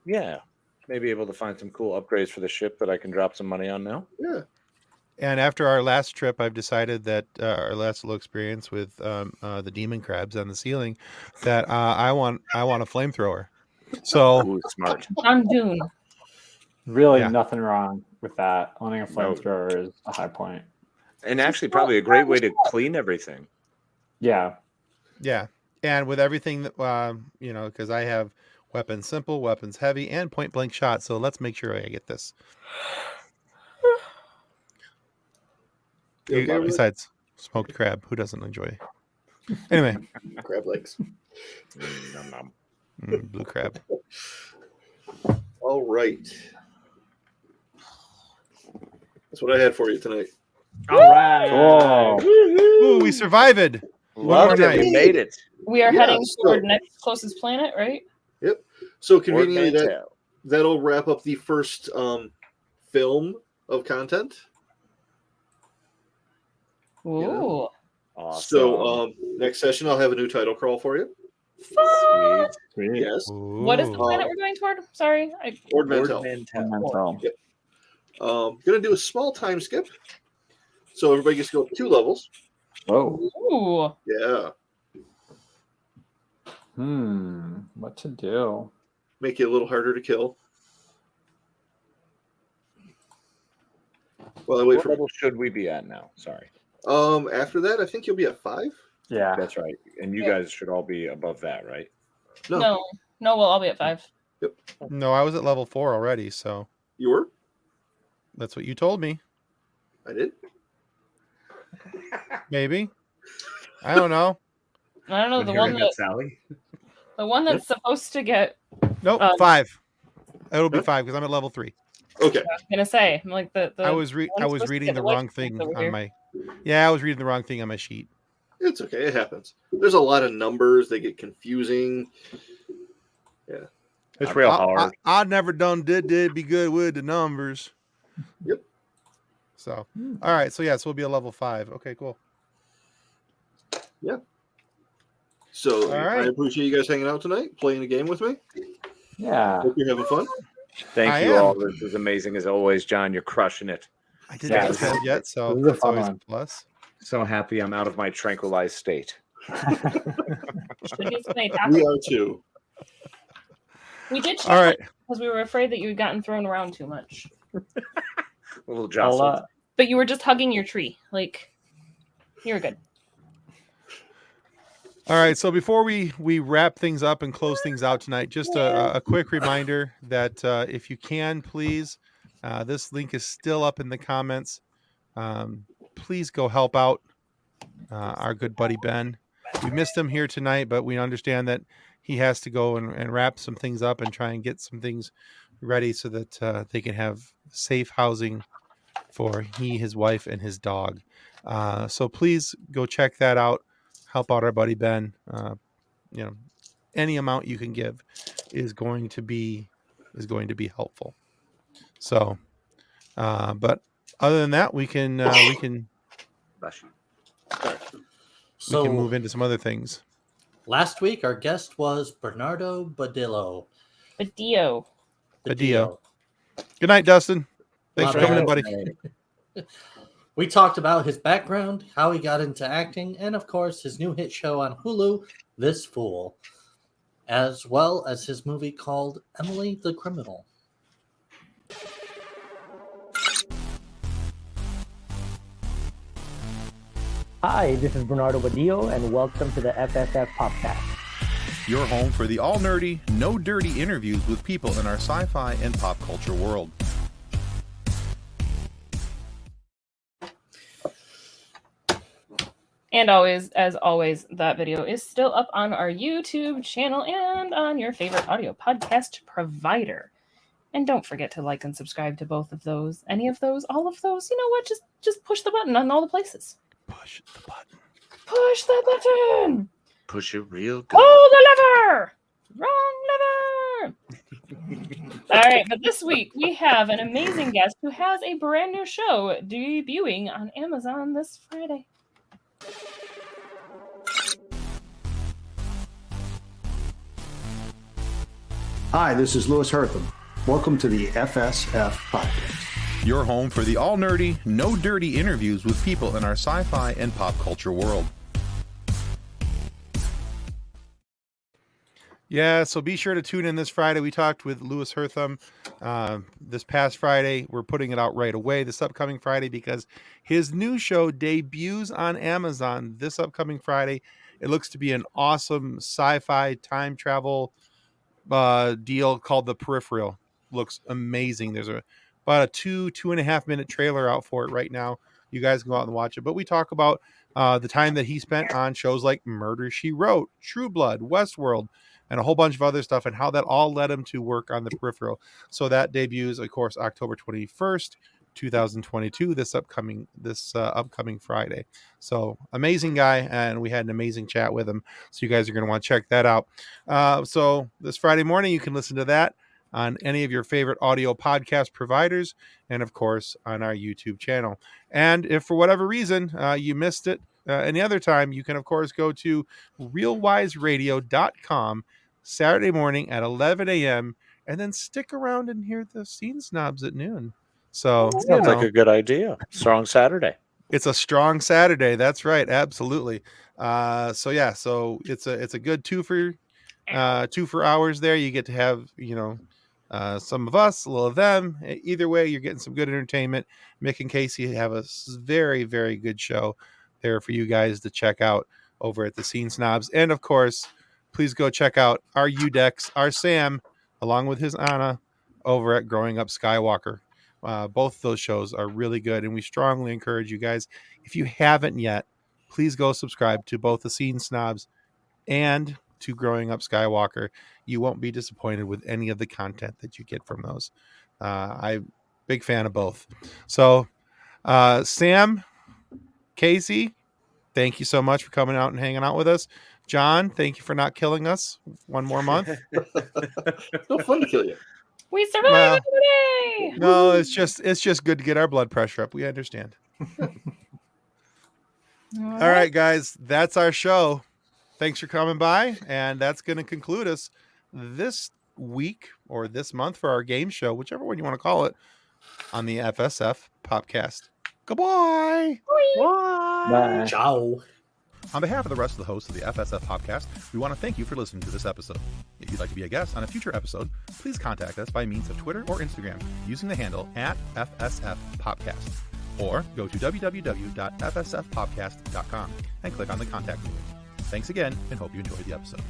Yeah, maybe able to find some cool upgrades for the ship that I can drop some money on now. Yeah. And after our last trip, I've decided that our last little experience with the demon crabs on the ceiling, that I want a flamethrower. So Ooh, smart. On Dune. Really, Yeah. nothing wrong with that. Owning a flamethrower is a high point. And actually, probably a great way to clean everything. Yeah. yeah, and with everything that because I have weapons simple, weapons heavy, and point blank shot. So let's make sure I get this. You okay with it? Besides smoked crab, who doesn't enjoy? Anyway, Crab legs. Nom, nom. blue crab. All right. That's what I had for you tonight. All right. Cool. Ooh, we survived. Loved more it. We night. made it. We are Yeah, heading so- toward next closest planet, right? Yep. So Ord conveniently, Mantell. that'll wrap up the first film of content. Ooh. Awesome. So next session, I'll have a new title crawl for you. Sweet. Sweet. Yes. What is the planet we're going toward? Sorry. Ord Ord Mantell. Mantell. Mental. Gonna do a small time skip. So everybody gets to go 2 levels. Whoa. Ooh. Yeah. What to do? Make it a little harder to kill. Well, I wait What for. level should we be at now? Sorry. After that, I think you'll be at 5. Yeah, That's right. And you guys should all be above that, right? No, we'll all be at 5. No, I was at level 4 already, so You were? that's what you told me. I did. Maybe. I don't know. I don't know Sally. the one that's supposed to get. Nope, 5. It'll be 5 because I'm at level 3. Okay. I was gonna say, I'm like the. I was one's supposed to reading get the life wrong thing over on here. my. Yeah, I was reading the wrong thing on my sheet. It's okay. It happens. There's a lot of numbers. They get confusing. Yeah. It's real hard. I never done did be good with the numbers. Yep. So, all right. So, we'll be a level 5. Okay, cool. Yeah. So, All right. I appreciate you guys hanging out tonight, playing a game with me. yeah. Hope you're having fun. Thank I you am. all. This is amazing as always, John. You're crushing it. I didn't get 10 yet, so this is a that's fun always a one. plus. So happy I'm out of my tranquilized state. Should be somebody We tackle. are too. We did check All right. because we were afraid that you had gotten thrown around too much. A little I'll, jostled. But you were just hugging your tree. Like, you were good. All right. So before we wrap things up and close things out tonight, just a quick reminder that if you can, please, this link is still up in the comments. Please go help out our good buddy Ben. We missed him here tonight, but we understand that he has to go and wrap some things up and try and get some things ready so that they can have safe housing for he, his wife, and his dog. So please go check that out. Help out our buddy Ben. Any amount you can give is going to be helpful. So, but other than that, we can So move into some other things. last week our guest was Bernardo Badillo. But Dio. Badillo. Good night, Dustin. Thanks for Not coming in, bad. buddy. We talked about his background, how he got into acting, and of course his new hit show on Hulu, This Fool, as well as his movie called Emily the Criminal. Hi, this is Bernardo Badillo, and welcome to the FSF PopCast. Your home for the all nerdy, no dirty interviews with people in our sci-fi and pop culture world. And as always, that video is still up on our YouTube channel and on your favorite audio podcast provider. And don't forget to like and subscribe to both of those, any of those, all of those. You know what? Just push the button on all the places. Push the button. Push the button. Push it real good. Pull the lever. Wrong lever. All right, but this week we have an amazing guest who has a brand new show debuting on Amazon this Friday. Hi, this is Louis Hertham. Welcome to the FSF Podcast. Your home for the all nerdy, no dirty interviews with people in our sci-fi and pop culture world. Yeah, so be sure to tune in this Friday. We talked with Louis Hertham this past Friday. We're putting it out right away this upcoming Friday because his new show debuts on Amazon this upcoming Friday. It looks to be an awesome sci-fi time travel deal called The Peripheral. Looks amazing. There's about a 2.5 minute trailer out for it right now. You guys can go out and watch it. But we talk about the time that he spent on shows like Murder, She Wrote, True Blood, Westworld, and a whole bunch of other stuff, and how that all led him to work on The Peripheral. So that debuts, of course, October 21st, 2022, this upcoming Friday. So amazing guy, and we had an amazing chat with him. So you guys are going to want to check that out. So this Friday morning, you can listen to that on any of your favorite audio podcast providers, and of course on our YouTube channel. And if for whatever reason you missed it any other time, you can of course go to realwiseradio.com Saturday morning at 11 a.m. and then stick around and hear the Scene Snobs at noon. So Sounds like a good idea. Strong Saturday. It's a strong Saturday. That's right. Absolutely. So it's a good two for 2 for hours there. You get to have, some of us, a little of them. Either way, you're getting some good entertainment. Mick and Casey have a very, very good show there for you guys to check out over at the Scene Snobs. And of course, please go check out our Udex, our Sam, along with his Anna, over at Growing Up Skywalker. Both those shows are really good, and we strongly encourage you guys, if you haven't yet, please go subscribe to both the Scene Snobs and to Growing Up Skywalker. You won't be disappointed with any of the content that you get from those. I'm big fan of both. So, Sam, Casey, thank you so much for coming out and hanging out with us. John, thank you for not killing us one more month. No fun to kill you. We survived today. No, it's just good to get our blood pressure up. We understand. All right, guys, that's our show. Thanks for coming by, and that's going to conclude us this week or this month for our game show, whichever one you want to call it, on the FSF PopCast. Goodbye. Bye. Ciao. On behalf of the rest of the hosts of the FSF Podcast, we want to thank you for listening to this episode. If you'd like to be a guest on a future episode, please contact us by means of Twitter or Instagram using the handle @FSF PopCast, or go to www.fsfpopcast.com and click on the contact link. Thanks again, and hope you enjoyed the episode.